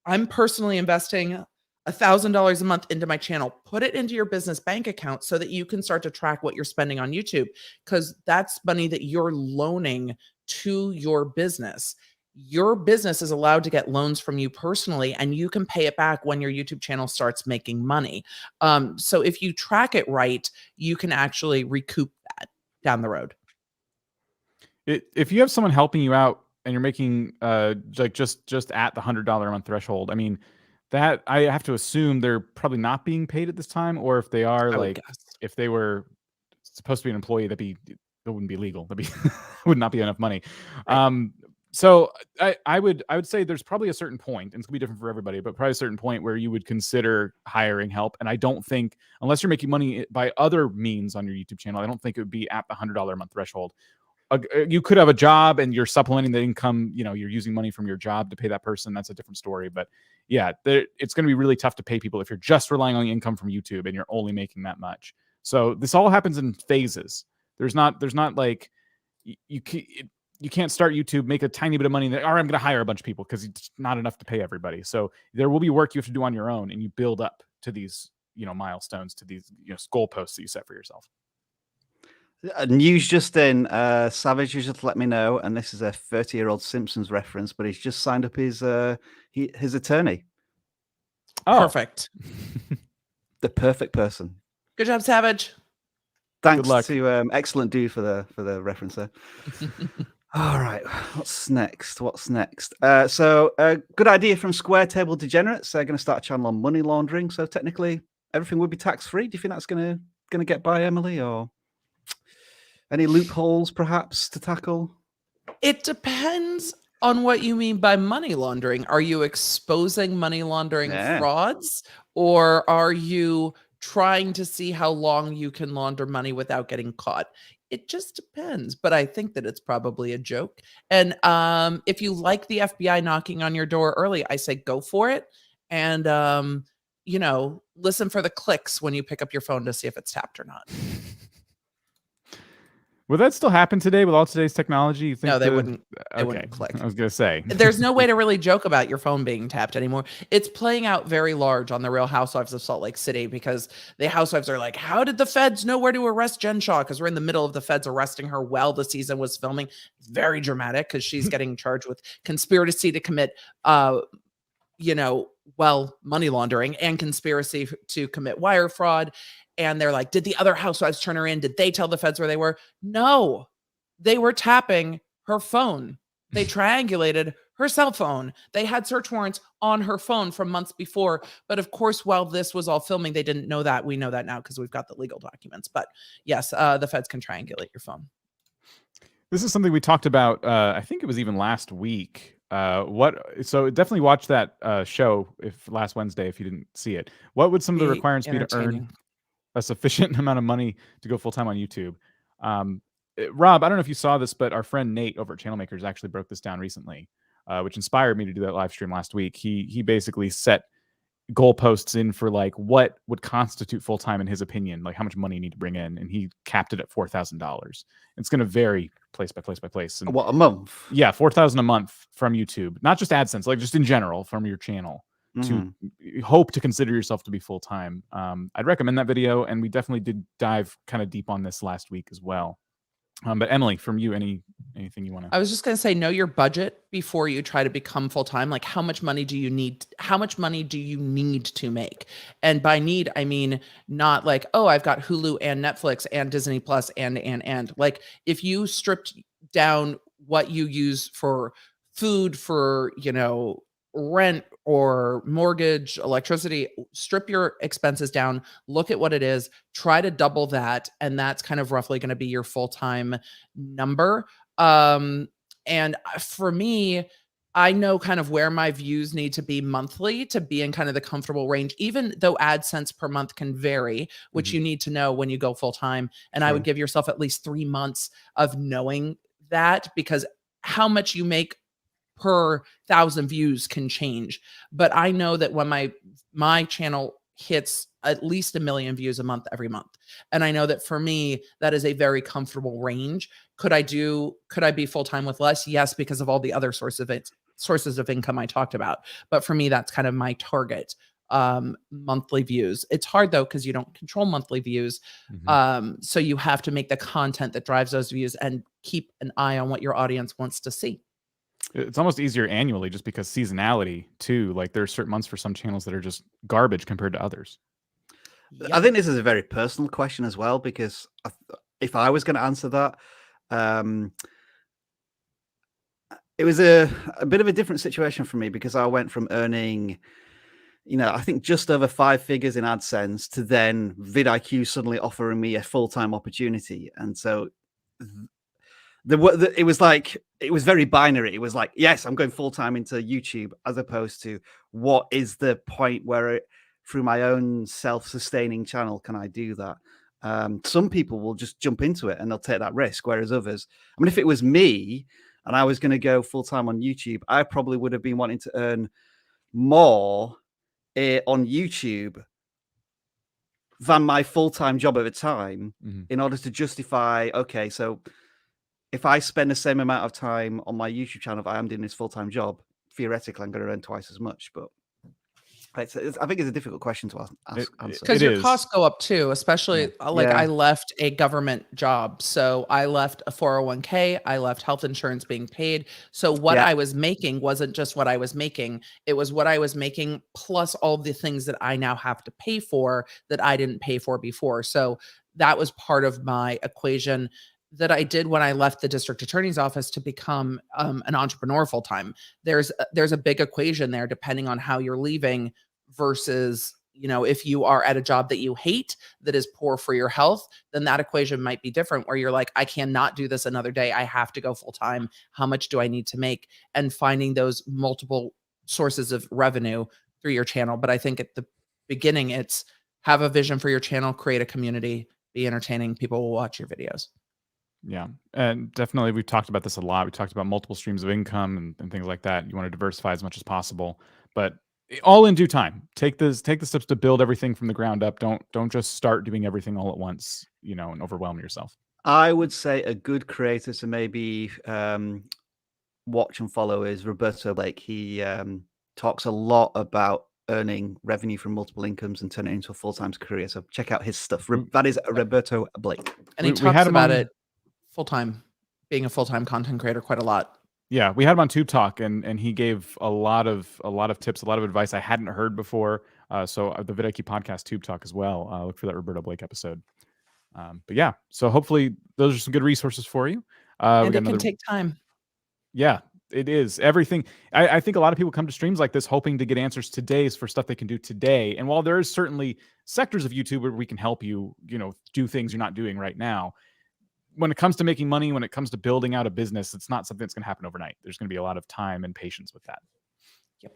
I'm personally investing $1,000 a month into my channel. Put it into your business bank account so that you can start to track what you're spending on YouTube, because that's money that you're loaning to your business. your business is allowed to get loans from you personally, and you can pay it back when your YouTube channel starts making money. So if you track it right, you can actually recoup that down the road. If you have someone helping you out and you're making like just at the $100 a month threshold, I mean, that I have to assume they're probably not being paid at this time, or if they are, I would like guess. if they were supposed to be an employee, that wouldn't be legal. That'd be would not be enough money. Right. So I would say there's probably a certain point, and it's gonna be different for everybody, but probably a certain point where you would consider hiring help. And I don't think, unless you're making money by other means on your YouTube channel, I don't think it would be at the $100 a month threshold. You could have a job and you're supplementing the income, you're using money from your job to pay that person. That's a different story. But yeah, it's going to be really tough to pay people if you're just relying on the income from YouTube and you're only making that much. So this all happens in phases. There's not like you can't start YouTube, make a tiny bit of money, and then, all right, I'm going to hire a bunch of people, because it's not enough to pay everybody. So there will be work you have to do on your own, and you build up to these, milestones, to these, goalposts that you set for yourself. News just in, Savage has just let me know, and this is a 30-year-old Simpsons reference, but he's just signed up his attorney. Oh. Perfect. The perfect person. Good job, Savage. Thanks Good luck. to excellent dude for the reference there. All right, what's next? So good idea from Square Table Degenerates. They're going to start a channel on money laundering. So technically, everything would be tax free. Do you think that's going to get by, Emily, or any loopholes perhaps to tackle? It depends on what you mean by money laundering. Are you exposing money laundering frauds, or are you trying to see how long you can launder money without getting caught? It just depends, but I think that it's probably a joke. And if you like the FBI knocking on your door early, I say go for it. And, listen for the clicks when you pick up your phone to see if it's tapped or not. Would that still happen today with all today's technology? You think No, they wouldn't. They wouldn't click. I was going to say. There's no way to really joke about your phone being tapped anymore. It's playing out very large on the Real Housewives of Salt Lake City, because the housewives are like, how did the feds know where to arrest Jen Shaw? Because we're in the middle of the feds arresting her while the season was filming. It's very dramatic, because she's getting charged with conspiracy to commit, money laundering and conspiracy to commit wire fraud. And they're like, did the other housewives turn her in? Did they tell the feds where they were? No, they were tapping her phone. They triangulated her cell phone. They had search warrants on her phone from months before. But of course, while this was all filming, they didn't know that. We know that now because we've got the legal documents. But yes, the feds can triangulate your phone. This is something we talked about. I think it was even last week. So definitely watch that show last Wednesday if you didn't see it. What would some of the requirements be to earn a sufficient amount of money to go full time on YouTube? Rob, I don't know if you saw this, but our friend Nate over at Channel Makers actually broke this down recently, which inspired me to do that live stream last week. He basically set goalposts in for like what would constitute full time in his opinion, like how much money you need to bring in, and he capped it at $4,000. It's going to vary place by place by place. And what, a month? Yeah, $4,000 a month from YouTube, not just AdSense, like just in general from your channel. To hope to consider yourself to be full time. I'd recommend that video, and we definitely did dive kind of deep on this last week as well. But Emily, from you, anything you want to? I was just going to say, know your budget before you try to become full time. Like, how much money do you need? How much money do you need to make? And by need, I mean not like, oh, I've got Hulu and Netflix and Disney Plus and like, if you stripped down what you use for food, for rent or mortgage, electricity, strip your expenses down, look at what it is, try to double that. And that's kind of roughly going to be your full-time number. And for me, I know kind of where my views need to be monthly to be in kind of the comfortable range, even though AdSense per month can vary, which you need to know when you go full-time. And I would give yourself at least 3 months of knowing that, because how much you make per 1,000 views can change. But I know that when my channel hits at least 1 million views a month every month, and I know that for me, that is a very comfortable range. Could I be full-time with less? Yes, because of all the other sources of income I talked about. But for me, that's kind of my target monthly views. It's hard though, because you don't control monthly views. So you have to make the content that drives those views and keep an eye on what your audience wants to see. It's almost easier annually just because seasonality too. Like there are certain months for some channels that are just garbage compared to others. I think this is a very personal question as well, because if I was going to answer that, it was a bit of a different situation for me, because I went from earning, I think just over 5 figures in AdSense to then vidIQ suddenly offering me a full-time opportunity. And so it was very binary. It was like, yes, I'm going full-time into YouTube, as opposed to what is the point where through my own self-sustaining channel can I do that? Some people will just jump into it and they'll take that risk, whereas others, I mean, if it was me and I was going to go full-time on YouTube, I probably would have been wanting to earn more on YouTube than my full-time job at the time, in order to justify, okay, so if I spend the same amount of time on my YouTube channel if I am doing this full-time job, theoretically I'm going to earn twice as much. But I think it's a difficult question to answer. Because your costs go up too, especially I left a government job. So I left a 401k, I left health insurance being paid. So what I was making wasn't just what I was making. It was what I was making plus all the things that I now have to pay for that I didn't pay for before. So that was part of my equation that I did when I left the district attorney's office to become an entrepreneur full time. There's a big equation there, depending on how you're leaving versus, if you are at a job that you hate, that is poor for your health, then that equation might be different, where you're like, I cannot do this another day. I have to go full time. How much do I need to make? And finding those multiple sources of revenue through your channel. But I think at the beginning, it's have a vision for your channel, create a community, be entertaining. People will watch your videos. Yeah. And definitely we've talked about this a lot. We talked about multiple streams of income and things like that. You want to diversify as much as possible, but all in due time. Take the steps to build everything from the ground up. Don't just start doing everything all at once, and overwhelm yourself. I would say a good creator to maybe watch and follow is Roberto Blake. He talks a lot about earning revenue from multiple incomes and turn it into a full-time career. So check out his stuff. That is Roberto Blake. And he talks about it full-time, being a full-time content creator quite a lot. Yeah, we had him on Tube Talk, and he gave a lot of tips, a lot of advice I hadn't heard before. So the vidIQ podcast Tube Talk as well. Look for that Roberto Blake episode. But yeah, so hopefully those are some good resources for you. And it can take time. Yeah, it is. Everything. I think a lot of people come to streams like this hoping to get answers today for stuff they can do today. And while there is certainly sectors of YouTube where we can help you, do things you're not doing right now, when it comes to making money, when it comes to building out a business, it's not something that's going to happen overnight. There's going to be a lot of time and patience with that. Yep.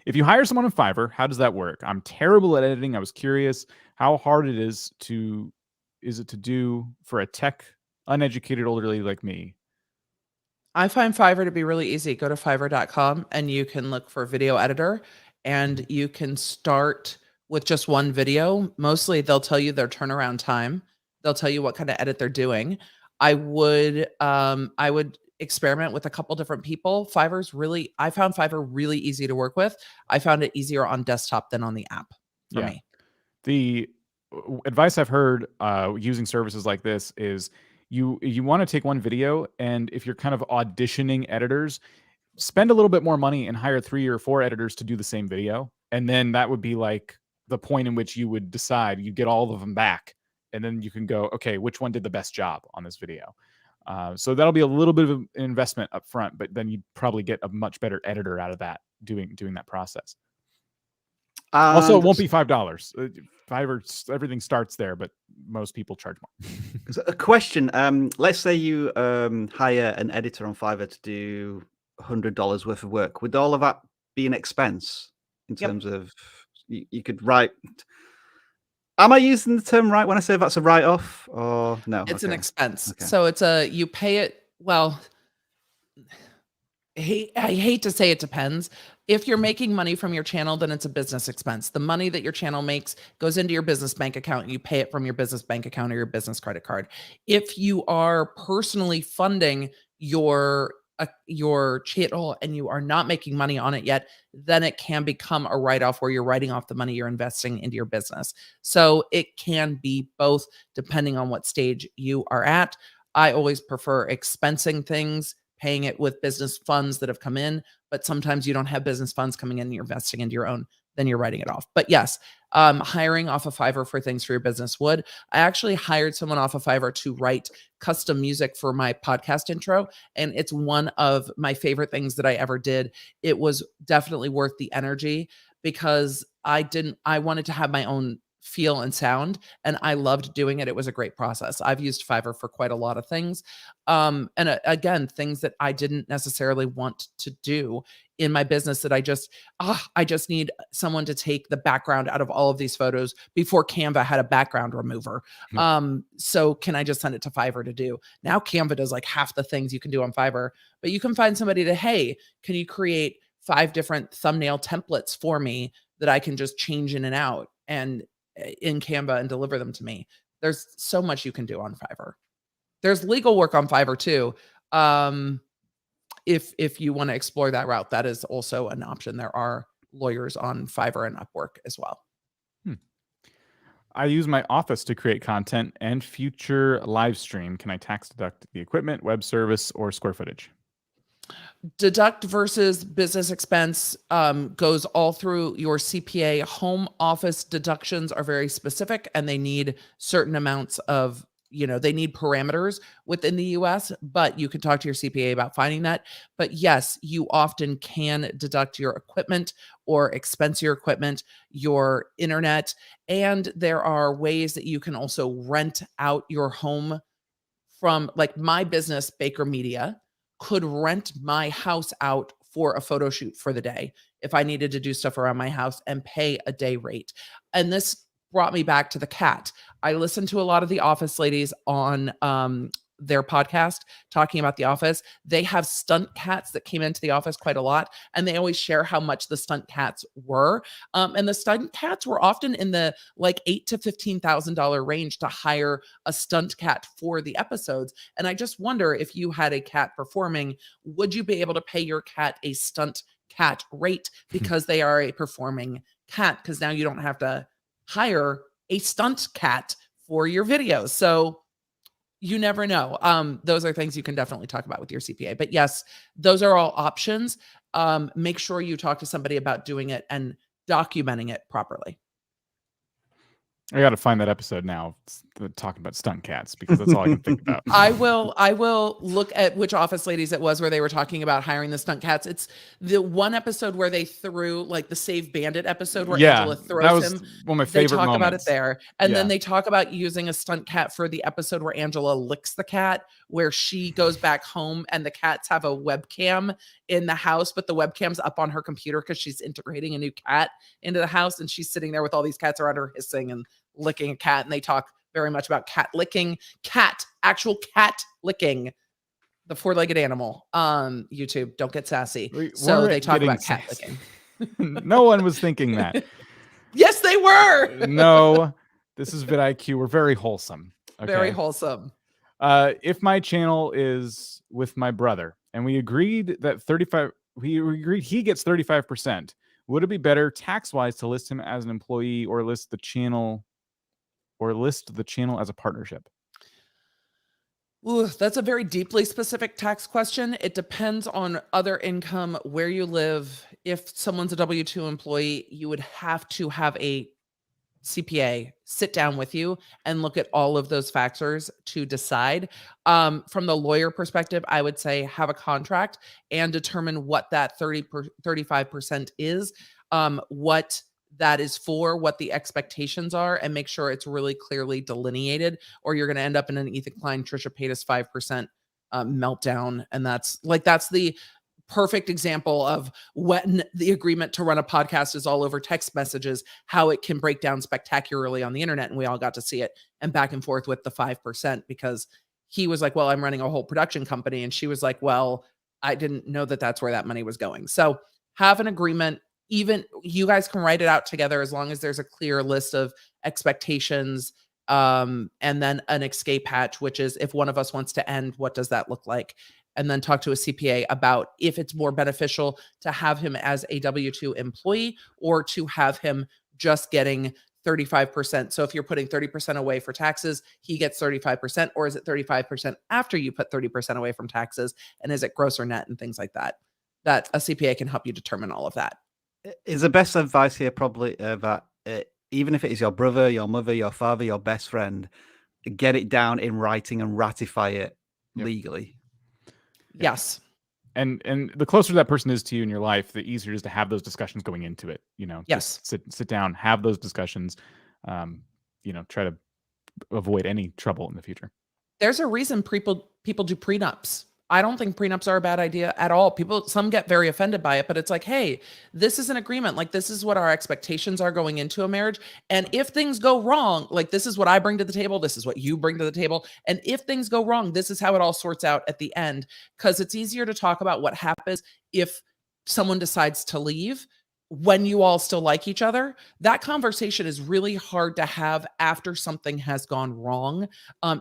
If you hire someone on Fiverr, how does that work? I'm terrible at editing. I was curious how hard it is to do for a tech uneducated elderly like me. I find Fiverr to be really easy. Go to fiverr.com and you can look for video editor, and you can start with just one video. Mostly they'll tell you their turnaround time. They'll tell you what kind of edit they're doing. I would experiment with a couple different people. I found Fiverr really easy to work with. I found it easier on desktop than on the app for me. The advice I've heard using services like this is you want to take one video, and if you're kind of auditioning editors, spend a little bit more money and hire 3 or 4 editors to do the same video. And then that would be like the point in which you would decide, you get all of them back. And then you can go, okay, which one did the best job on this video? So that'll be a little bit of an investment up front, but then you probably get a much better editor out of that doing that process. Also, it won't be $5. Fiverr, everything starts there, but most people charge more. A question. Let's say you hire an editor on Fiverr to do $100 worth of work. Would all of that be an expense in terms of you could write? Am I using the term right when I say that's a write-off, or no? It's an expense. Okay. So you pay it. Well, I hate to say it depends. If you're making money from your channel, then it's a business expense. The money that your channel makes goes into your business bank account, and you pay it from your business bank account or your business credit card. If you are personally funding your channel and you are not making money on it yet, then it can become a write-off where you're writing off the money you're investing into your business. So it can be both depending on what stage you are at. I always prefer expensing things paying it with business funds that have come in, but sometimes you don't have business funds coming in and you're investing into your own, then you're writing it off. But yes, hiring off of Fiverr for things for your business would. I actually hired someone off of Fiverr to write custom music for my podcast intro, and it's one of my favorite things that I ever did. It was definitely worth the energy because I wanted to have my own feel and sound, and I loved doing it. It was a great process. I've used Fiverr for quite a lot of things. Again, things that I didn't necessarily want to do in my business that I just need someone to take the background out of all of these photos before Canva had a background remover. So can I just send it to Fiverr to do? Now Canva does like half the things you can do on Fiverr, but you can find somebody to, hey, can you create 5 different thumbnail templates for me that I can just change in and out and in Canva and deliver them to me? There's so much you can do on Fiverr. There's legal work on Fiverr too. If you want to explore that route, that is also an option. There are lawyers on Fiverr and Upwork as well. I use my office to create content and future live stream. Can I tax deduct the equipment, web service, or square footage? Deduct versus business expense goes all through your CPA. Home office deductions are very specific and they need certain amounts of, they need parameters within the US, but you can talk to your CPA about finding that. But yes, you often can deduct your equipment or expense your equipment, your internet, and there are ways that you can also rent out your home from, like my business, Baker Media, could rent my house out for a photo shoot for the day if I needed to do stuff around my house and pay a day rate. And this brought me back to the cat. I listened to a lot of the office ladies on their podcast talking about the office. They have stunt cats that came into the office quite a lot, and they always share how much the stunt cats were. And the stunt cats were often in the like $8,000 to $15,000 range to hire a stunt cat for the episodes. And I just wonder, if you had a cat performing, would you be able to pay your cat a stunt cat rate because they are a performing cat? Because now you don't have to hire a stunt cat for your videos. So you never know. Those are things you can definitely talk about with your CPA. But yes, those are all options. Make sure you talk to somebody about doing it and documenting it properly. I got to find that episode now, talking about stunt cats, because that's all I can think about. I will look at which office ladies it was where they were talking about hiring the stunt cats. It's the one episode where they threw, like the Save Bandit episode where Angela throws that was him. one of my They favorite talk moments. about it there. And then they talk about using a stunt cat for the episode where Angela licks the cat, where she goes back home and the cats have a webcam in the house, but the webcam's up on her computer because she's integrating a new cat into the house. And she's sitting there with all these cats around her hissing and licking a cat. And they talk very much about cat licking, actual cat licking the 4-legged animal on YouTube. Don't get sassy. So they talk about cat licking. No one was thinking that. Yes, they were. No, this is vidIQ. We're very wholesome. Okay? Very wholesome. If my channel is with my brother and we agreed that he gets 35%, would it be better tax-wise to list him as an employee or list the channel as a partnership? Ooh, that's a very deeply specific tax question. It depends on other income, where you live. If someone's a W-2 employee, you would have to have a CPA sit down with you and look at all of those factors to decide. From the lawyer perspective, I would say have a contract and determine what that 35% is, what that is for, what the expectations are, and make sure it's really clearly delineated, or you're going to end up in an Ethan Klein, Trisha Paytas 5% meltdown. And that's the perfect example of when the agreement to run a podcast is all over text messages, how it can break down spectacularly on the internet. And we all got to see it, and back and forth with the 5%, because he was like, well, I'm running a whole production company. And she was like, well, I didn't know that that's where that money was going. So have an agreement. Even you guys can write it out together, as long as there's a clear list of expectations, and then an escape hatch, which is if one of us wants to end, what does that look like? And then talk to a CPA about if it's more beneficial to have him as a W-2 employee or to have him just getting 35%. So if you're putting 30% away for taxes, he gets 35%, or is it 35% after you put 30% away from taxes? And is it gross or net and things like that? That a CPA can help you determine all of that. Is the best advice here probably that even if it is your brother, your mother, your father, your best friend, get it down in writing and ratify it legally. Yes. And the closer that person is to you in your life, the easier it is to have those discussions going into it. You know, Yes. just sit down, have those discussions. You know, try to avoid any trouble in the future. There's a reason people do prenups. I don't think prenups are a bad idea at all. Some get very offended by it, but it's like, hey, this is an agreement. Like, this is what our expectations are going into a marriage. And if things go wrong, like, this is what I bring to the table. This is what you bring to the table. And if things go wrong, this is how it all sorts out at the end. Because it's easier to talk about what happens if someone decides to leave when you all still like each other. That conversation is really hard to have after something has gone wrong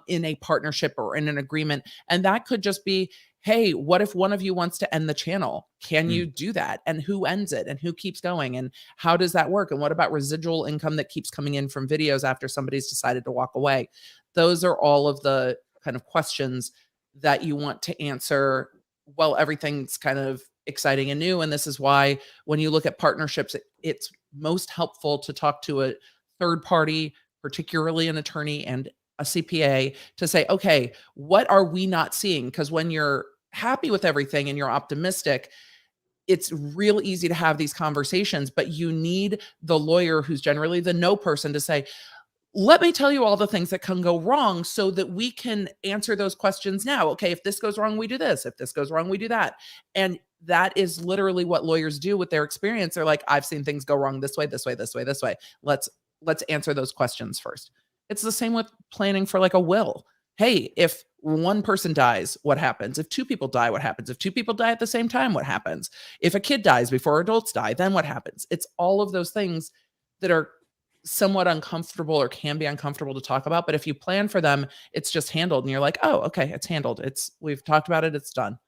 in a partnership or in an agreement. And that could just be, hey, what if one of you wants to end the channel? Can you do that? And who ends it? And who keeps going? And how does that work? And what about residual income that keeps coming in from videos after somebody's decided to walk away? Those are all of the kind of questions that you want to answer while everything's kind of exciting and new. And this is why when you look at partnerships, it's most helpful to talk to a third party, particularly an attorney and a CPA, to say, okay, what are we not seeing? Because when you're happy with everything and you're optimistic, it's real easy to have these conversations, but you need the lawyer, who's generally the no person, to say, let me tell you all the things that can go wrong so that we can answer those questions now. Okay, if this goes wrong, we do this. If this goes wrong, we do that. And that is literally what lawyers do with their experience. They're like, I've seen things go wrong this way, this way, this way, this way. Let's answer those questions first. It's the same with planning for like a will. Hey, if one person dies, what happens? If two people die, what happens? If two people die at the same time, what happens? If a kid dies before adults die, then what happens? It's all of those things that are somewhat uncomfortable or can be uncomfortable to talk about. But if you plan for them, it's just handled and you're like, oh, okay, it's handled. We've talked about it. It's done.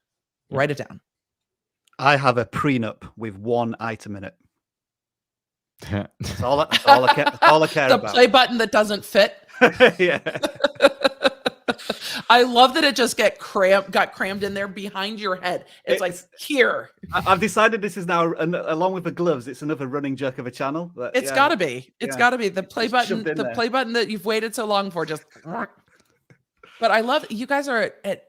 Write it down. I have a prenup with one item in it. That's all I care The about. play button that doesn't fit. Yeah. I love that it just got crammed in there behind your head. It's like, here. I've decided this is now, along with the gloves, it's another running joke of a channel. But It's gotta be. It's gotta be the play button. The there. play button that you've waited so long for. Just. But I love you guys are at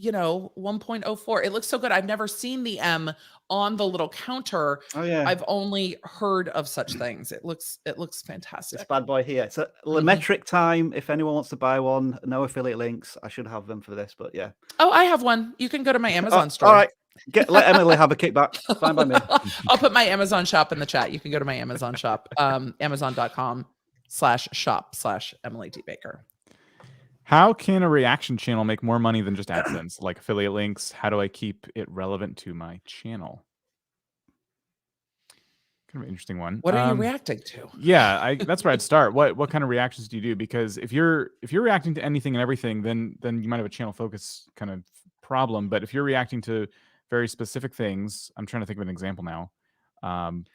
1.04. It looks so good. I've never seen the M on the little counter. Oh yeah. I've only heard of such things. It looks fantastic. This bad boy here. So metric time. If anyone wants to buy one, no affiliate links. I should have them for this, but yeah. Oh, I have one. You can go to my Amazon store. All right. Let Emily have a kickback. Fine by me. I'll put my Amazon shop in the chat. You can go to my Amazon shop, amazon.com/shop/Emily D. Baker. How can a reaction channel make more money than just AdSense, like affiliate links? How do I keep it relevant to my channel? Kind of an interesting one. What are you reacting to? Yeah, that's where I'd start. What kind of reactions do you do? Because if you're reacting to anything and everything, then you might have a channel focus kind of problem. But if you're reacting to very specific things, I'm trying to think of an example now.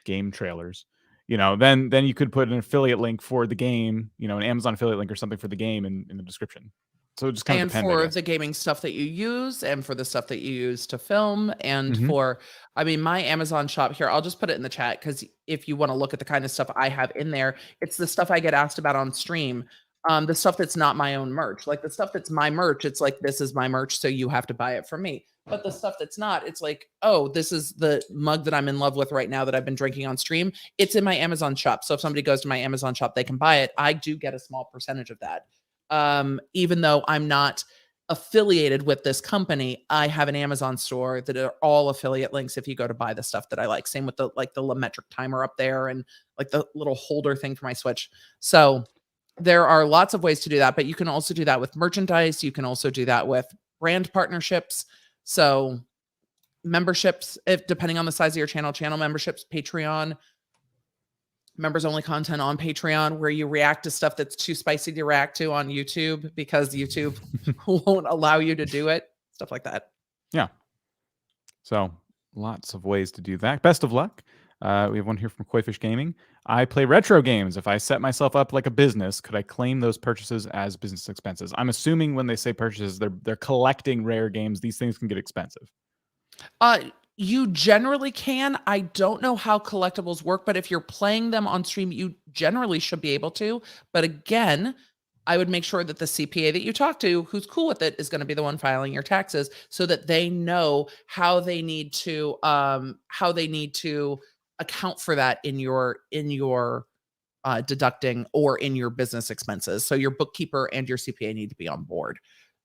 Game trailers. Then you could put an affiliate link for the game, an Amazon affiliate link or something for the game in the description. So it just kind of depends. And for the gaming stuff that you use, and for the stuff that you use to film, and for, my Amazon shop here, I'll just put it in the chat, because if you want to look at the kind of stuff I have in there, it's the stuff I get asked about on stream. The stuff that's not my own merch, like the stuff that's my merch, it's like, this is my merch, so you have to buy it from me. But the stuff that's not, it's like, oh, this is the mug that I'm in love with right now that I've been drinking on stream. It's in my Amazon shop. So if somebody goes to my Amazon shop, they can buy it. I do get a small percentage of that. Even though I'm not affiliated with this company, I have an Amazon store that are all affiliate links if you go to buy the stuff that I like. Same with the metric timer up there, and like the little holder thing for my Switch. So there are lots of ways to do that, but you can also do that with merchandise. You can also do that with brand partnerships. So memberships, depending on the size of your channel memberships, Patreon, members only content on Patreon, where you react to stuff that's too spicy to react to on YouTube because YouTube won't allow you to do it. Stuff like that. Yeah. So lots of ways to do that. Best of luck. We have one here from Koifish Gaming. I play retro games. If I set myself up like a business, could I claim those purchases as business expenses? I'm assuming when they say purchases, they're collecting rare games. These things can get expensive. You generally can. I don't know how collectibles work, but if you're playing them on stream, you generally should be able to. But again, I would make sure that the CPA that you talk to, who's cool with it, is going to be the one filing your taxes, so that they know how they need to account for that in your deducting or in your business expenses. So your bookkeeper and your CPA need to be on board.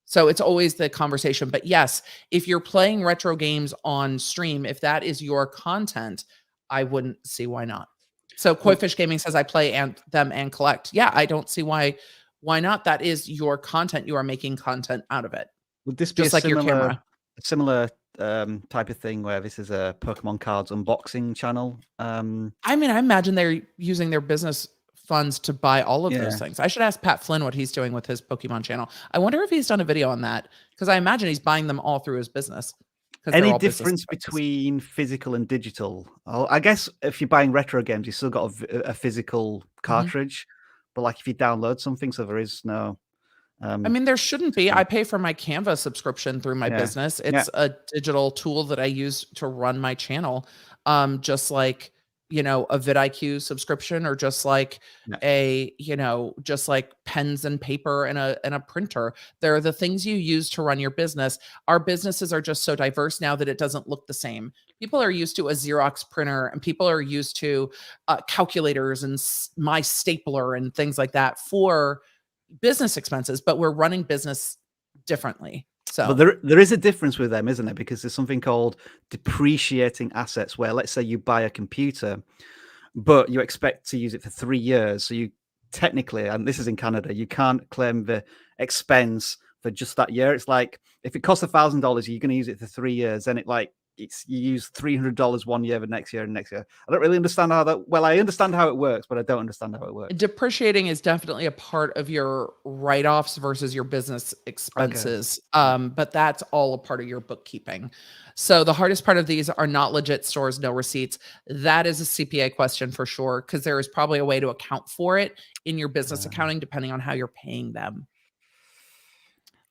So it's always the conversation. But yes, if you're playing retro games on stream, if that is your content, I wouldn't see why not. So Koifish Gaming says I play them and collect. Yeah, I don't see why not. That is your content. You are making content out of it. Would this be just a like your camera? similar type of thing where this is a Pokemon cards unboxing channel? I mean, I imagine they're using their business funds to buy all of those things. I should ask Pat Flynn what he's doing with his Pokemon channel. I wonder if he's done a video on that, because I imagine he's buying them all through his business. Any difference between physical and digital? I guess if you're buying retro games, you still got a physical cartridge, but like if you download something, so there is no. I mean, there shouldn't be. I pay for my Canva subscription through my business. It's a digital tool that I use to run my channel, just like, a vidIQ subscription, or just like just like pens and paper and a printer. They're the things you use to run your business. Our businesses are just so diverse now that it doesn't look the same. People are used to a Xerox printer, and people are used to calculators and my stapler and things like that for business expenses, but we're running business differently. So but there is a difference with them, isn't there? Because there's something called depreciating assets, where let's say you buy a computer, but you expect to use it for 3 years. So you technically, and this is in Canada, you can't claim the expense for just that year. It's like if it costs $1,000, you're going to use it for 3 years, then you use $300 one year, the next year, and next year. I don't really understand how that. Well, I understand how it works, but I don't understand how it works. Depreciating is definitely a part of your write-offs versus your business expenses. But that's all a part of your bookkeeping. So the hardest part of these are not legit stores, no receipts. That is a CPA question for sure, because there is probably a way to account for it in your business accounting, depending on how you're paying them.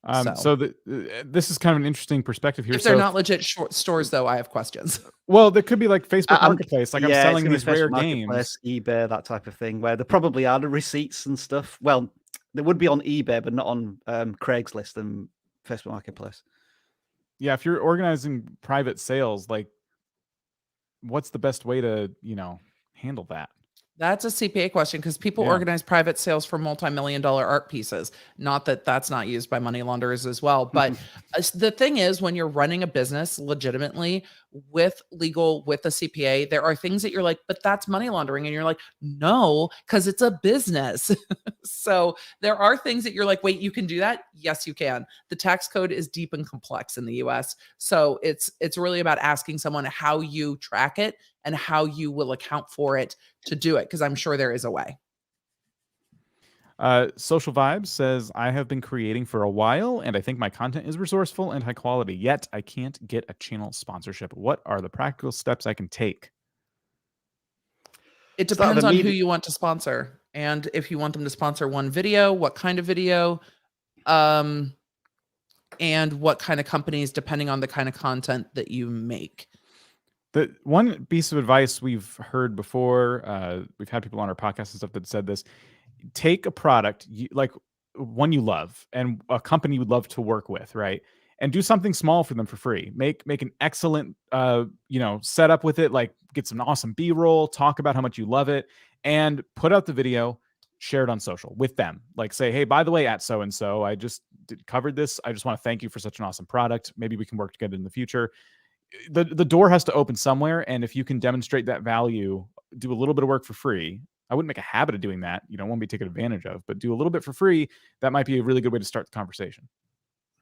This is kind of an interesting perspective here. If they're not legit stores, though, I have questions. Well, there could be like Facebook Marketplace, like I'm selling these rare games, eBay, that type of thing, where there probably are the receipts and stuff. Well, they would be on eBay, but not on Craigslist and Facebook Marketplace. Yeah, if you're organizing private sales, like, what's the best way to handle that? That's a CPA question, because people organize private sales for multi-million-dollar art pieces. Not that that's not used by money launderers as well. But the thing is, when you're running a business legitimately with legal, with a CPA, there are things that you're like, but that's money laundering. And you're like, no, because it's a business. So there are things that you're like, wait, you can do that? Yes, you can. The tax code is deep and complex in the US. So it's really about asking someone how you track it and how you will account for it to do it, because I'm sure there is a way. Social Vibes says, I have been creating for a while, and I think my content is resourceful and high quality, yet I can't get a channel sponsorship. What are the practical steps I can take? It depends on who you want to sponsor, and if you want them to sponsor one video, what kind of video, and what kind of companies, depending on the kind of content that you make. The one piece of advice we've heard before, we've had people on our podcast and stuff that said this: take a product like one you love and a company you would love to work with, right? And do something small for them for free. Make an excellent setup with it, like get some awesome B-roll, talk about how much you love it, and put out the video, share it on social with them. Like say, hey, by the way, at so and so, I just covered this. I just want to thank you for such an awesome product. Maybe we can work together in the future. The door has to open somewhere, and if you can demonstrate that value, do a little bit of work for free. I wouldn't make a habit of doing that. You don't want to be taken advantage of, but do a little bit for free. That might be a really good way to start the conversation.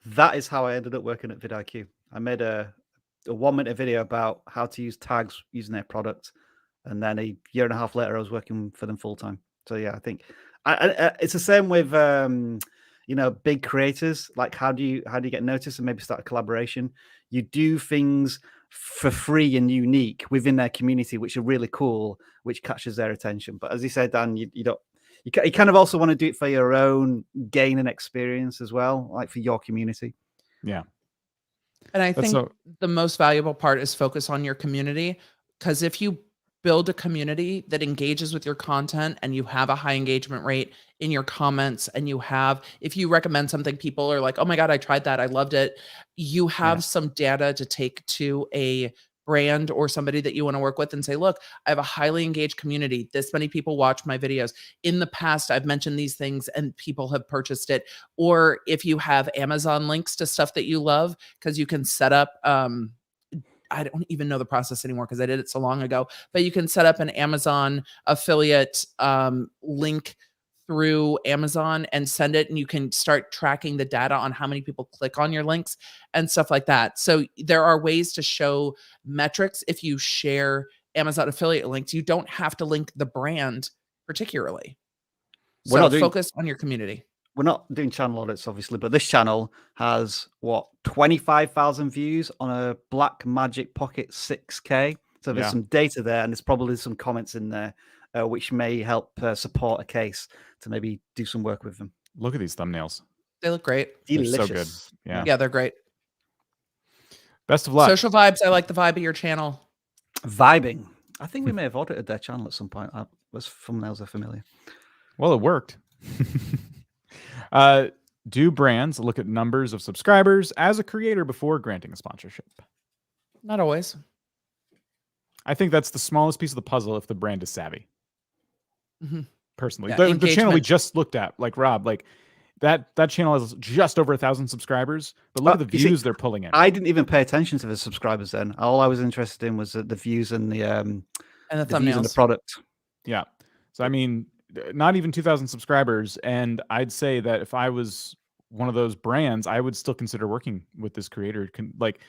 That is how I ended up working at vidIQ. I made a 1-minute video about how to use tags using their product, and then a year and a half later, I was working for them full time. So yeah, I think it's the same with big creators. Like how do you get noticed and maybe start a collaboration? You do things for free and unique within their community, which are really cool, which catches their attention. But as you said, Dan, you don't. You kind of also want to do it for your own gain and experience as well, like for your community. Yeah. And I think the most valuable part is focus on your community, because if you build a community that engages with your content and you have a high engagement rate in your comments, and if you recommend something, people are like, oh my God, I tried that, I loved it. You have some data to take to a brand or somebody that you want to work with and say, look, I have a highly engaged community. This many people watch my videos. In the past, I've mentioned these things and people have purchased it. Or if you have Amazon links to stuff that you love, because you can set up, I don't even know the process anymore because I did it so long ago, but you can set up an Amazon affiliate link through Amazon and send it, and you can start tracking the data on how many people click on your links and stuff like that. So there are ways to show metrics if you share Amazon affiliate links. You don't have to link the brand particularly. So focus on your community. We're not doing channel audits, obviously, but this channel has 25,000 views on a Black Magic Pocket 6K. So there's some data there, and there's probably some comments in there, which may help support a case to maybe do some work with them. Look at these thumbnails. They look great. Delicious. They're so good. Yeah. Yeah, they're great. Best of luck. Social vibes. I like the vibe of your channel. Vibing. I think we may have audited their channel at some point. Those thumbnails are familiar. Well, it worked. Do brands look at numbers of subscribers as a creator before granting a sponsorship? Not always. I think that's the smallest piece of the puzzle if the brand is savvy. Personally, Yeah, the channel we just looked at, like Rob, like that channel has just over 1,000 subscribers, but look at the views they're pulling in. I didn't even pay attention to the subscribers then. All I was interested in was the views and the thumbnails views and the product. Yeah. So I mean, not even 2,000 subscribers, and I'd say that if I was one of those brands, I would still consider working with this creator, like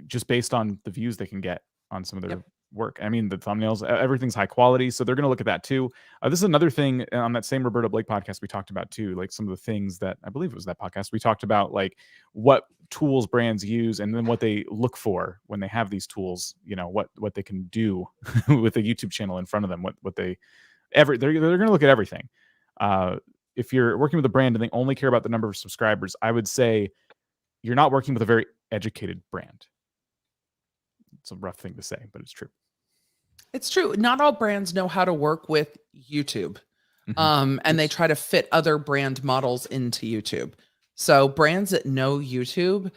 just based on the views they can get on some of their work. I mean, the thumbnails, everything's high quality, so they're going to look at that too. This is another thing on that same Roberto Blake podcast we talked about too, like some of the things that I believe it was that podcast we talked about, like what tools brands use and then what they look for when they have these tools. You know, what they can do with a YouTube channel in front of them. They're going to look at everything. If you're working with a brand and they only care about the number of subscribers, I would say you're not working with a very educated brand. It's a rough thing to say, but it's true. It's true. Not all brands know how to work with YouTube. And they try to fit other brand models into YouTube. So brands that know YouTube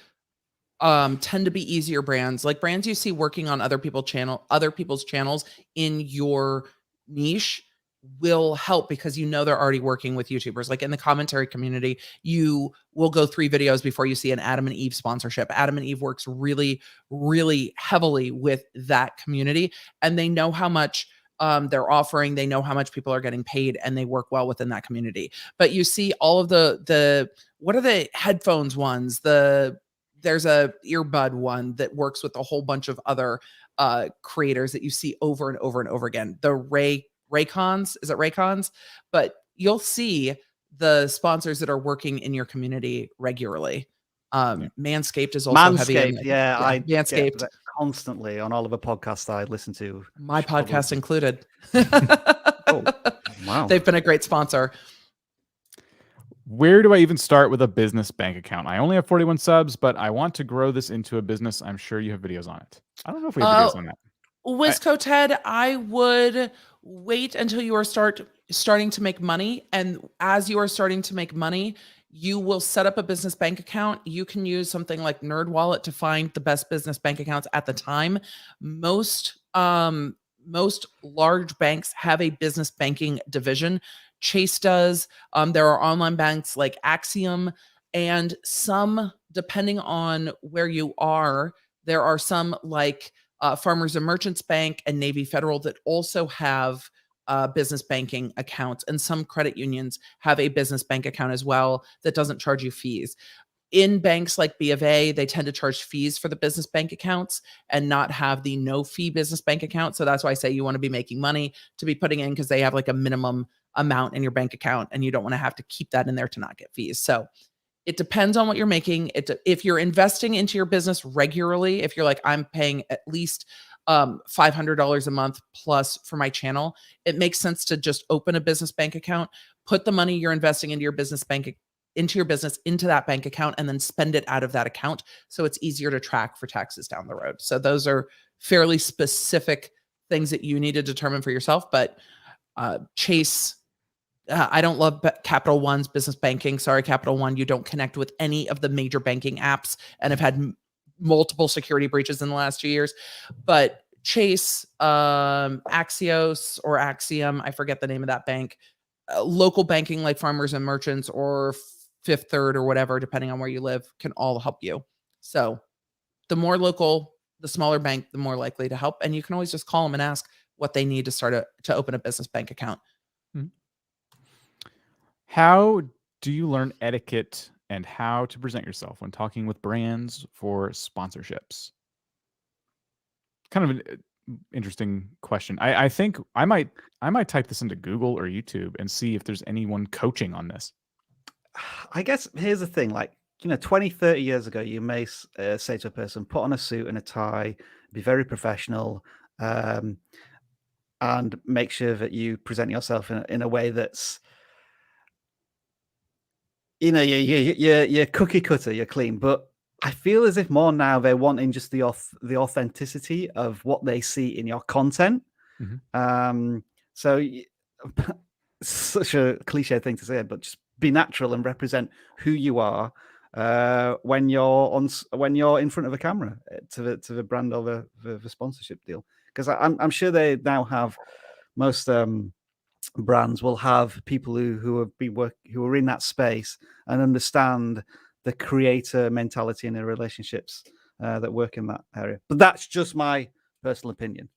tend to be easier brands, like brands you see working on other people's channels in your niche will help because you know they're already working with YouTubers. Like in the commentary community, you will go 3 videos before you see an Adam and Eve sponsorship. Adam and Eve works really, really heavily with that community, and they know how much they're offering. They know how much people are getting paid, and they work well within that community. But you see all of the what are the headphones ones? There's a earbud one that works with a whole bunch of other creators that you see over and over and over again. The Raycons, is it Raycons? But you'll see the sponsors that are working in your community regularly. Manscaped is also heavy. I Manscaped get constantly on all of the podcasts I listen to. My podcast included. Oh, wow. They've been a great sponsor. Where do I even start with a business bank account? I only have 41 subs, but I want to grow this into a business. I'm sure you have videos on it. I don't know if we have videos on that. Wisco Ted, I would wait until you are starting to make money. And as you are starting to make money, you will set up a business bank account. You can use something like NerdWallet to find the best business bank accounts at the time. Most large banks have a business banking division. Chase does. There are online banks like Axiom, and some, depending on where you are, there are some like Farmers and Merchants Bank and Navy Federal that also have business banking accounts, and some credit unions have a business bank account as well that doesn't charge you fees. In banks like B of A, they tend to charge fees for the business bank accounts and not have the no fee business bank account. So that's why I say you want to be making money to be putting in, because they have like a minimum amount in your bank account and you don't want to have to keep that in there to not get fees. So It depends on what you're making. If you're investing into your business regularly, if you're like, I'm paying at least $500 a month plus for my channel, it makes sense to just open a business bank account, put the money you're investing into your business into that bank account, and then spend it out of that account. So it's easier to track for taxes down the road. So those are fairly specific things that you need to determine for yourself. But Chase, I don't love Capital One's business banking. Sorry, Capital One, you don't connect with any of the major banking apps and have had multiple security breaches in the last 2 years. But Chase, Axios or Axiom, I forget the name of that bank, local banking like Farmers and Merchants or Fifth Third or whatever, depending on where you live, can all help you. So the more local, the smaller bank, the more likely to help. And you can always just call them and ask what they need to open a business bank account. How do you learn etiquette and how to present yourself when talking with brands for sponsorships? Kind of an interesting question. I think I might type this into Google or YouTube and see if there's anyone coaching on this. I guess here's the thing, like, 20, 30 years ago, you may say to a person, put on a suit and a tie, be very professional, and make sure that you present yourself in a way that's, you're cookie cutter, you're clean. But I feel as if more now they're wanting just the authenticity of what they see in your content. So such a cliche thing to say, but just be natural and represent who you are when you're in front of a camera to the brand or the sponsorship deal. Because I'm sure they now have most brands will have people who are in that space and understand the creator mentality in their relationships that work in that area. But that's just my personal opinion.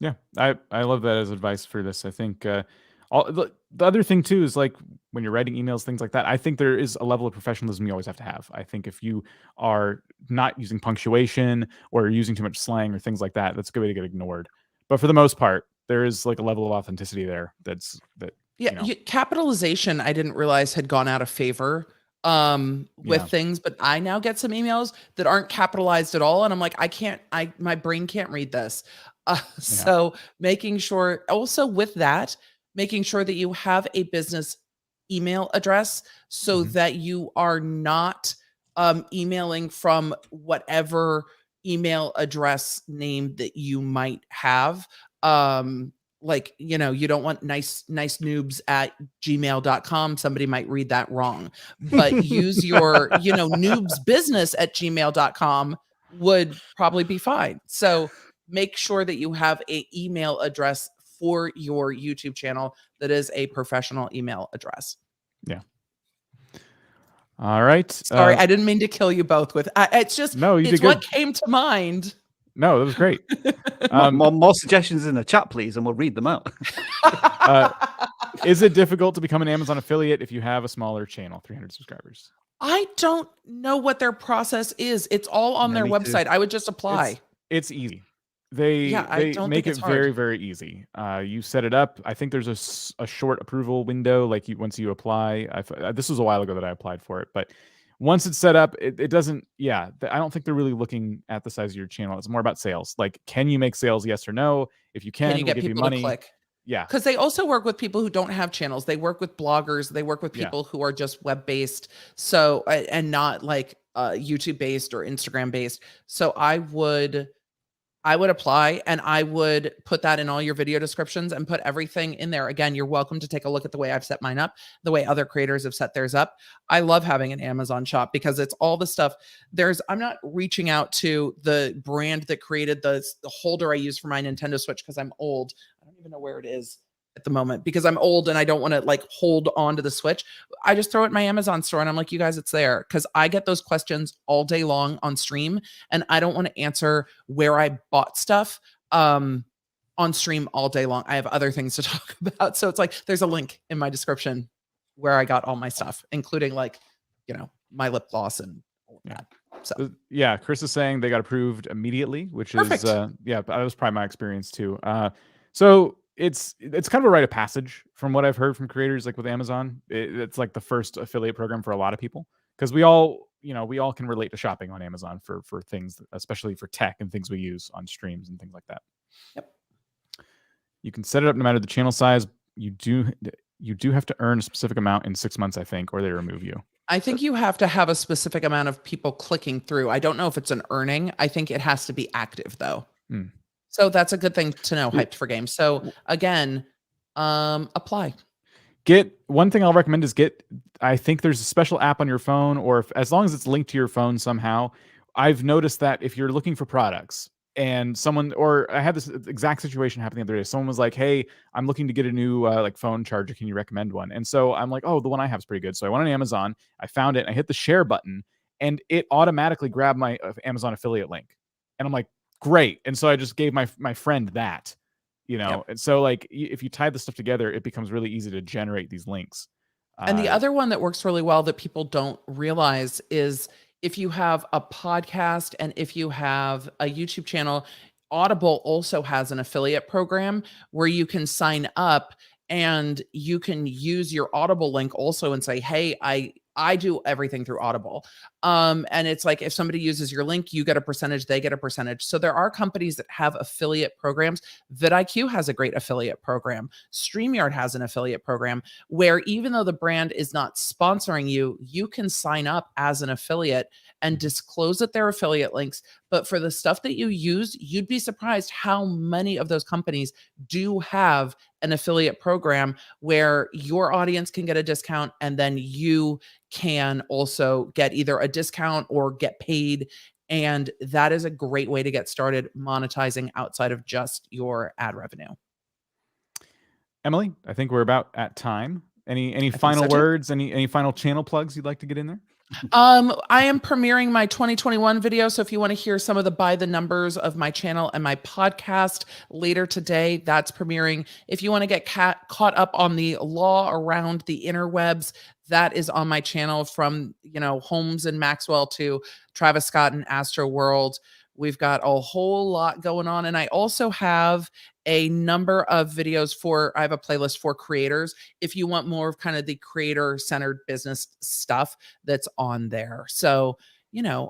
Yeah, I love that as advice for this. I think the other thing too is like when you're writing emails, things like that, I think there is a level of professionalism you always have to have. I think if you are not using punctuation or using too much slang or things like that, that's a good way to get ignored. But for the most part, there is like a level of authenticity there. Capitalization, I didn't realize had gone out of favor with things, but I now get some emails that aren't capitalized at all. And I'm like, my brain can't read this. So making sure also with that, making sure that you have a business email address so that you are not emailing from whatever email address name that you might have. Like, you don't want nice noobs at gmail.com. Somebody might read that wrong, but use your, noobsbusiness at gmail.com would probably be fine. So make sure that you have an email address for your YouTube channel that is a professional email address. Yeah. All right. Sorry, I didn't mean to kill you both with. It's just it's what came to mind. No, that was great. More suggestions in the chat, please, and we'll read them out. Is it difficult to become an Amazon affiliate if you have a smaller channel, 300 subscribers? I don't know what their process is. It's all on their website. I would just apply. It's easy. They make it very, very easy. You set it up. I think there's a short approval window. Like once you apply, this was a while ago that I applied for it, but once it's set up, it doesn't. Yeah, I don't think they're really looking at the size of your channel. It's more about sales. Like, can you make sales? Yes or no. If you can, you get people money. To click? Yeah, because they also work with people who don't have channels. They work with bloggers. They work with people who are just web based. So and not like YouTube based or Instagram based. So I would apply and I would put that in all your video descriptions and put everything in there. Again, you're welcome to take a look at the way I've set mine up, the way other creators have set theirs up. I love having an Amazon shop because it's all the stuff. I'm not reaching out to the brand that created the holder I use for my Nintendo Switch because I'm old. I don't even know where it is at the moment because I'm old and I don't want to like hold on to the Switch. I just throw it in my Amazon store and I'm like, you guys, it's there. Because I get those questions all day long on stream and I don't want to answer where I bought stuff on stream all day long. I have other things to talk about. So it's like, there's a link in my description where I got all my stuff, including like, my lip gloss and all of that. So yeah, Chris is saying they got approved immediately, which Perfect. Is, that was probably my experience too. So it's kind of a rite of passage from what I've heard from creators, like with Amazon. It's like the first affiliate program for a lot of people, because we all can relate to shopping on Amazon for things, especially for tech and things we use on streams and things like that. Yep. You can set it up no matter the channel size. You do have to earn a specific amount in 6 months, I think, or they remove you. I think you have to have a specific amount of people clicking through. I don't know if it's an earning. I think it has to be active though. So that's a good thing to know. Hyped for games. So again, apply. One thing I'll recommend is I think there's a special app on your phone, or as long as it's linked to your phone somehow. I've noticed that if you're looking for products and I had this exact situation happen the other day. Someone was like, "Hey, I'm looking to get a new like phone charger. Can you recommend one?" And so I'm like, "Oh, the one I have is pretty good." So I went on Amazon, I found it, and I hit the share button, and it automatically grabbed my Amazon affiliate link. And I'm like, "Great!" And so I just gave my friend that, Yep. And so like if you tie this stuff together, it becomes really easy to generate these links. And the other one that works really well that people don't realize is if you have a podcast and if you have a YouTube channel, Audible also has an affiliate program where you can sign up and you can use your Audible link also and say, "Hey, I do everything through Audible." And it's like if somebody uses your link, you get a percentage, they get a percentage. So there are companies that have affiliate programs. vidIQ has a great affiliate program. StreamYard has an affiliate program where even though the brand is not sponsoring you, you can sign up as an affiliate and disclose that they're affiliate links. But for the stuff that you use, you'd be surprised how many of those companies do have an affiliate program where your audience can get a discount and then you can also get either a discount or get paid. And that is a great way to get started monetizing outside of just your ad revenue. Emily, I think we're about at time. Any final words? Any final channel plugs you'd like to get in there? I am premiering my 2021 video. So if you want to hear some of the by the numbers of my channel and my podcast later today, that's premiering. If you want to get caught up on the law around the interwebs, that is on my channel, from, Holmes and Maxwell to Travis Scott and Astro World. We've got a whole lot going on. And I also have a number of videos I have a playlist for creators. If you want more of kind of the creator-centered business stuff, that's on there. So,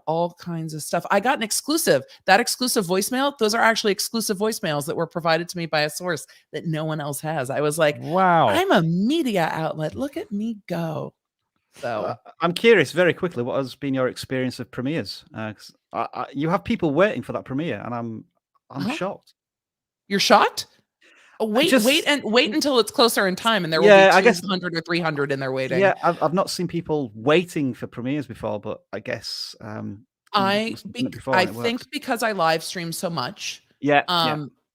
all kinds of stuff. I got an exclusive. That exclusive voicemail, those are actually exclusive voicemails that were provided to me by a source that no one else has. I was like, wow, I'm a media outlet. Look at me go. So I'm curious, very quickly, what has been your experience of premieres? You have people waiting for that premiere, and I'm shocked. You're shocked? Wait until it's closer in time, and there will be 200 or 300 in there waiting. Yeah, I've not seen people waiting for premieres before, but I guess I think because I live stream so much.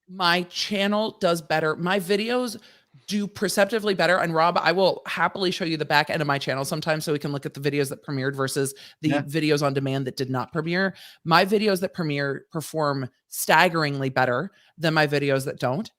My channel does better. My videos do perceptively better. And Rob, I will happily show you the back end of my channel sometimes so we can look at the videos that premiered versus the videos on demand that did not premiere. My videos that premiere perform staggeringly better than my videos that don't.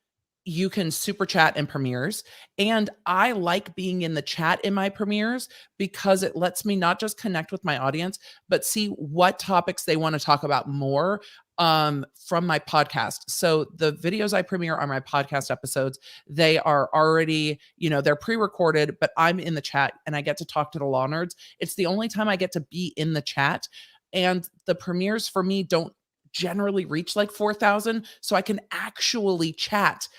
You can super chat in premieres. And I like being in the chat in my premieres because it lets me not just connect with my audience, but see what topics they want to talk about more from my podcast. So the videos I premiere are my podcast episodes. They are already, they're pre-recorded, but I'm in the chat and I get to talk to the law nerds. It's the only time I get to be in the chat. And the premieres for me don't generally reach like 4,000. So I can actually chat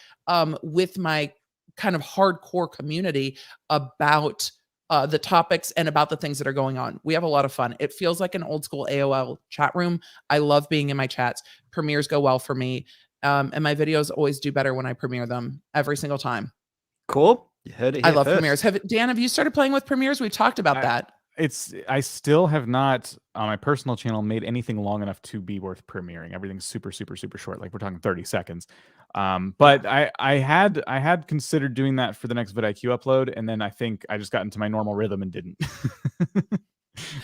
with my kind of hardcore community about the topics and about the things that are going on. We have a lot of fun. It feels like an old school AOL chat room. I love being in my chats. Premieres go well for me. And my videos always do better when I premiere them every single time. Cool. You heard it here I love first. premieres. Dan, have you started playing with premieres? We've talked about that. I still have not on my personal channel made anything long enough to be worth premiering. Everything's super, super, super short. Like we're talking 30 seconds. But I had considered doing that for the next vidIQ upload, and then I think I just got into my normal rhythm and didn't.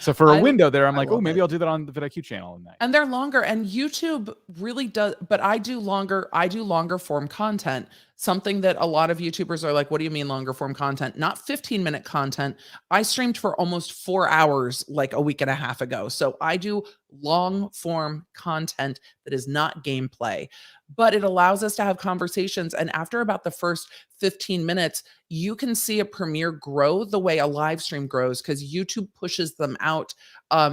So for a window there, I'm like, oh, maybe I'll do that on the vidIQ channel. And they're longer, and YouTube really does, but I do longer form content. something that a lot of YouTubers are like, what do you mean longer form content? Not 15-minute content. I streamed for almost 4 hours like a week and a half ago. So I do long form content that is not gameplay, but it allows us to have conversations. And after about the first 15 minutes, you can see a premiere grow the way a live stream grows because YouTube pushes them out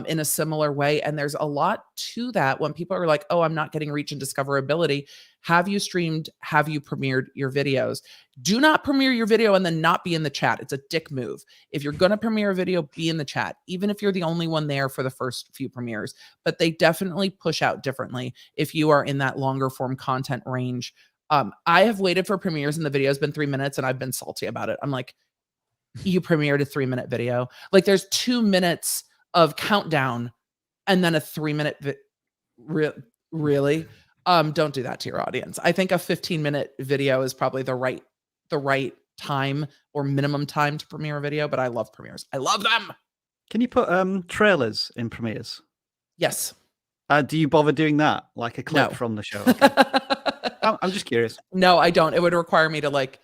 in a similar way. And there's a lot to that when people are like, oh, I'm not getting reach and discoverability. Have you streamed? Have you premiered your videos? Do not premiere your video and then not be in the chat. It's a dick move. If you're going to premiere a video, be in the chat, even if you're the only one there for the first few premieres. But they definitely push out differently if you are in that longer form content range. I have waited for premieres and the video has been 3 minutes and I've been salty about it. I'm like, you premiered a 3-minute video. Like there's 2 minutes of countdown and then a 3-minute really? Don't do that to your audience. I think a 15-minute video is probably the right time or minimum time to premiere a video, but I love premieres. I love them. Can you put trailers in premieres? Yes. Do you bother doing that? Like a clip from the show? Okay. I'm just curious. No, I don't. It would require me to like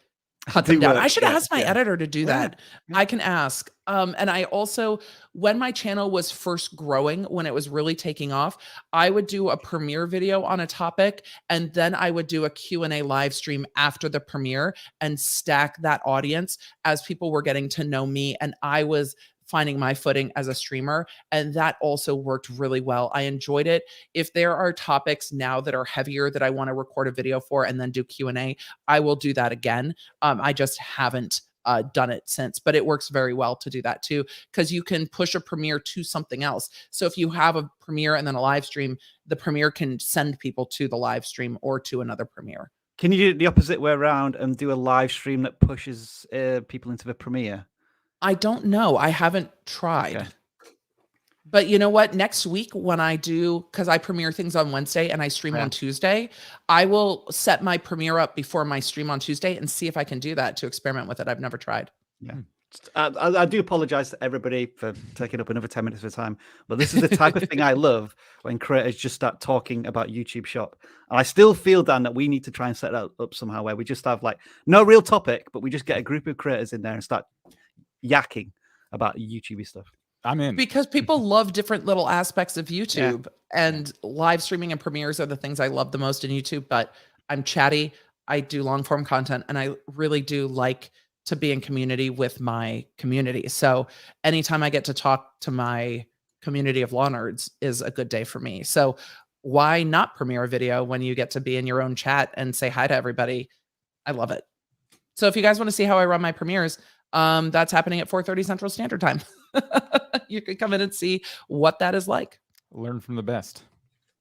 cut them down. I should ask my yeah. editor to do that. Yeah. I can ask. And I also, when my channel was first growing, when it was really taking off, I would do a premiere video on a topic, and then I would do a Q&A live stream after the premiere and stack that audience as people were getting to know me. And I was finding my footing as a streamer. And that also worked really well. I enjoyed it. If there are topics now that are heavier that I want to record a video for and then do Q&A, I will do that again. I just haven't done it since, but it works very well to do that too, because you can push a premiere to something else. So if you have a premiere and then a live stream, the premiere can send people to the live stream or to another premiere. Can you do the opposite way around and do a live stream that pushes people into the premiere? I don't know. I haven't tried. Okay. But you know what? Next week when I do, because I premiere things on Wednesday and I stream on Tuesday, I will set my premiere up before my stream on Tuesday and see if I can do that to experiment with it. I've never tried. Yeah. I do apologize to everybody for taking up another 10 minutes of time, but this is the type of thing I love when creators just start talking about YouTube Shop. And I still feel, Dan, that we need to try and set that up somehow where we just have like no real topic, but we just get a group of creators in there and start yakking about YouTube stuff. I'm in. Because people love different little aspects of YouTube, and live streaming and premieres are the things I love the most in YouTube. But I'm chatty. I do long form content, and I really do like to be in community with my community. So anytime I get to talk to my community of law nerds is a good day for me. So why not premiere a video when you get to be in your own chat and say hi to everybody? I love it. So if you guys want to see how I run my premieres, that's happening at 4:30 Central Standard Time. You can come in and see what that is like. Learn from the best.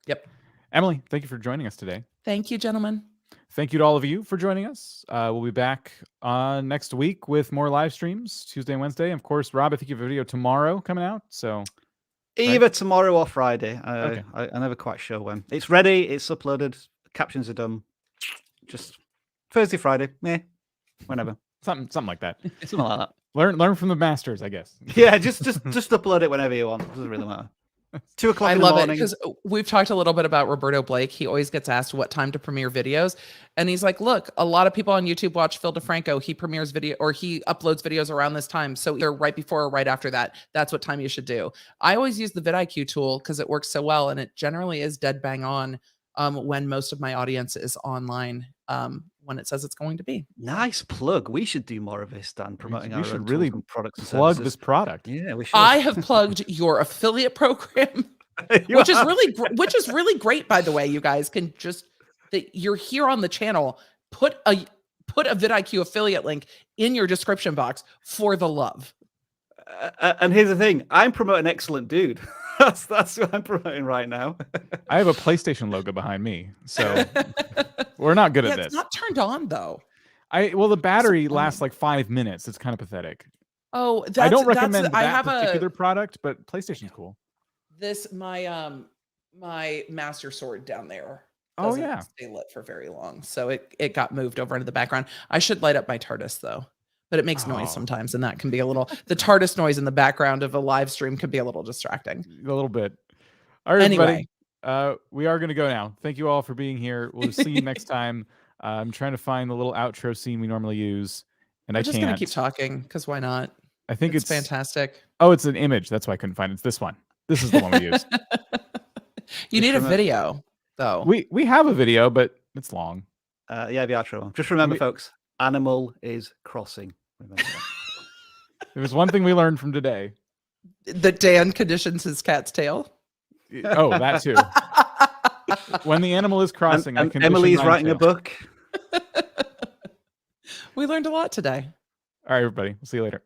Yep. Emily, thank you for joining us today. Thank you, gentlemen. Thank you to all of you for joining us. We'll be back next week with more live streams, Tuesday and Wednesday. Of course, Rob, I think you have a video tomorrow coming out. So either tomorrow or Friday. Okay. I'm never quite sure when. It's ready. It's uploaded. Captions are done. Just Thursday, Friday. Whenever. Something like that. Something like that. Learn from the masters, I guess. Yeah, just upload it whenever you want. It doesn't really matter. 2 o'clock I in the love it morning. because we've talked a little bit about Roberto Blake. He always gets asked what time to premiere videos. And he's like, look, a lot of people on YouTube watch Phil DeFranco. He premieres video or he uploads videos around this time. So either right before or right after that, that's what time you should do. I always use the vidIQ tool because it works so well. And it generally is dead bang on when most of my audience is online when it says it's going to be. Nice plug. We should do more of this, Dan, promoting our own really tools and products and plug services. this product. Yeah, we should. I have plugged your affiliate program. Which is really great, by the way. You guys can just that you're here on the channel. Put a vidIQ affiliate link in your description box for the love. And here's the thing: I'm promoting Excellent Dude. That's what I'm promoting right now. I have a PlayStation logo behind me, so we're not good at this. It's not turned on though. Well, the battery lasts like 5 minutes. It's kind of pathetic. Oh, I don't recommend that particular product, but PlayStation's cool. This my Master Sword down there. Oh yeah, stay lit for very long, so it got moved over into the background. I should light up my TARDIS though, but it makes noise sometimes, and that can be a little. The TARDIS noise in the background of a live stream can be a little distracting. A little bit. All right, anyway, everybody, we are going to go now. Thank you all for being here. We'll see you next time. I'm trying to find the little outro scene we normally use, and I'm just can't. gonna keep talking because why not? I think it's fantastic. Oh, it's an image. That's why I couldn't find it. It's this one. This is the one we use. You need a video, though. We have a video, but it's long. Yeah, the outro one. Just remember, folks, animal is crossing. Remember that. There was one thing we learned from today. That Dan conditions his cat's tail. Oh, that too. When the animal is crossing, I condition Emily's my writing tail. a book. We learned a lot today. All right, everybody. We'll see you later.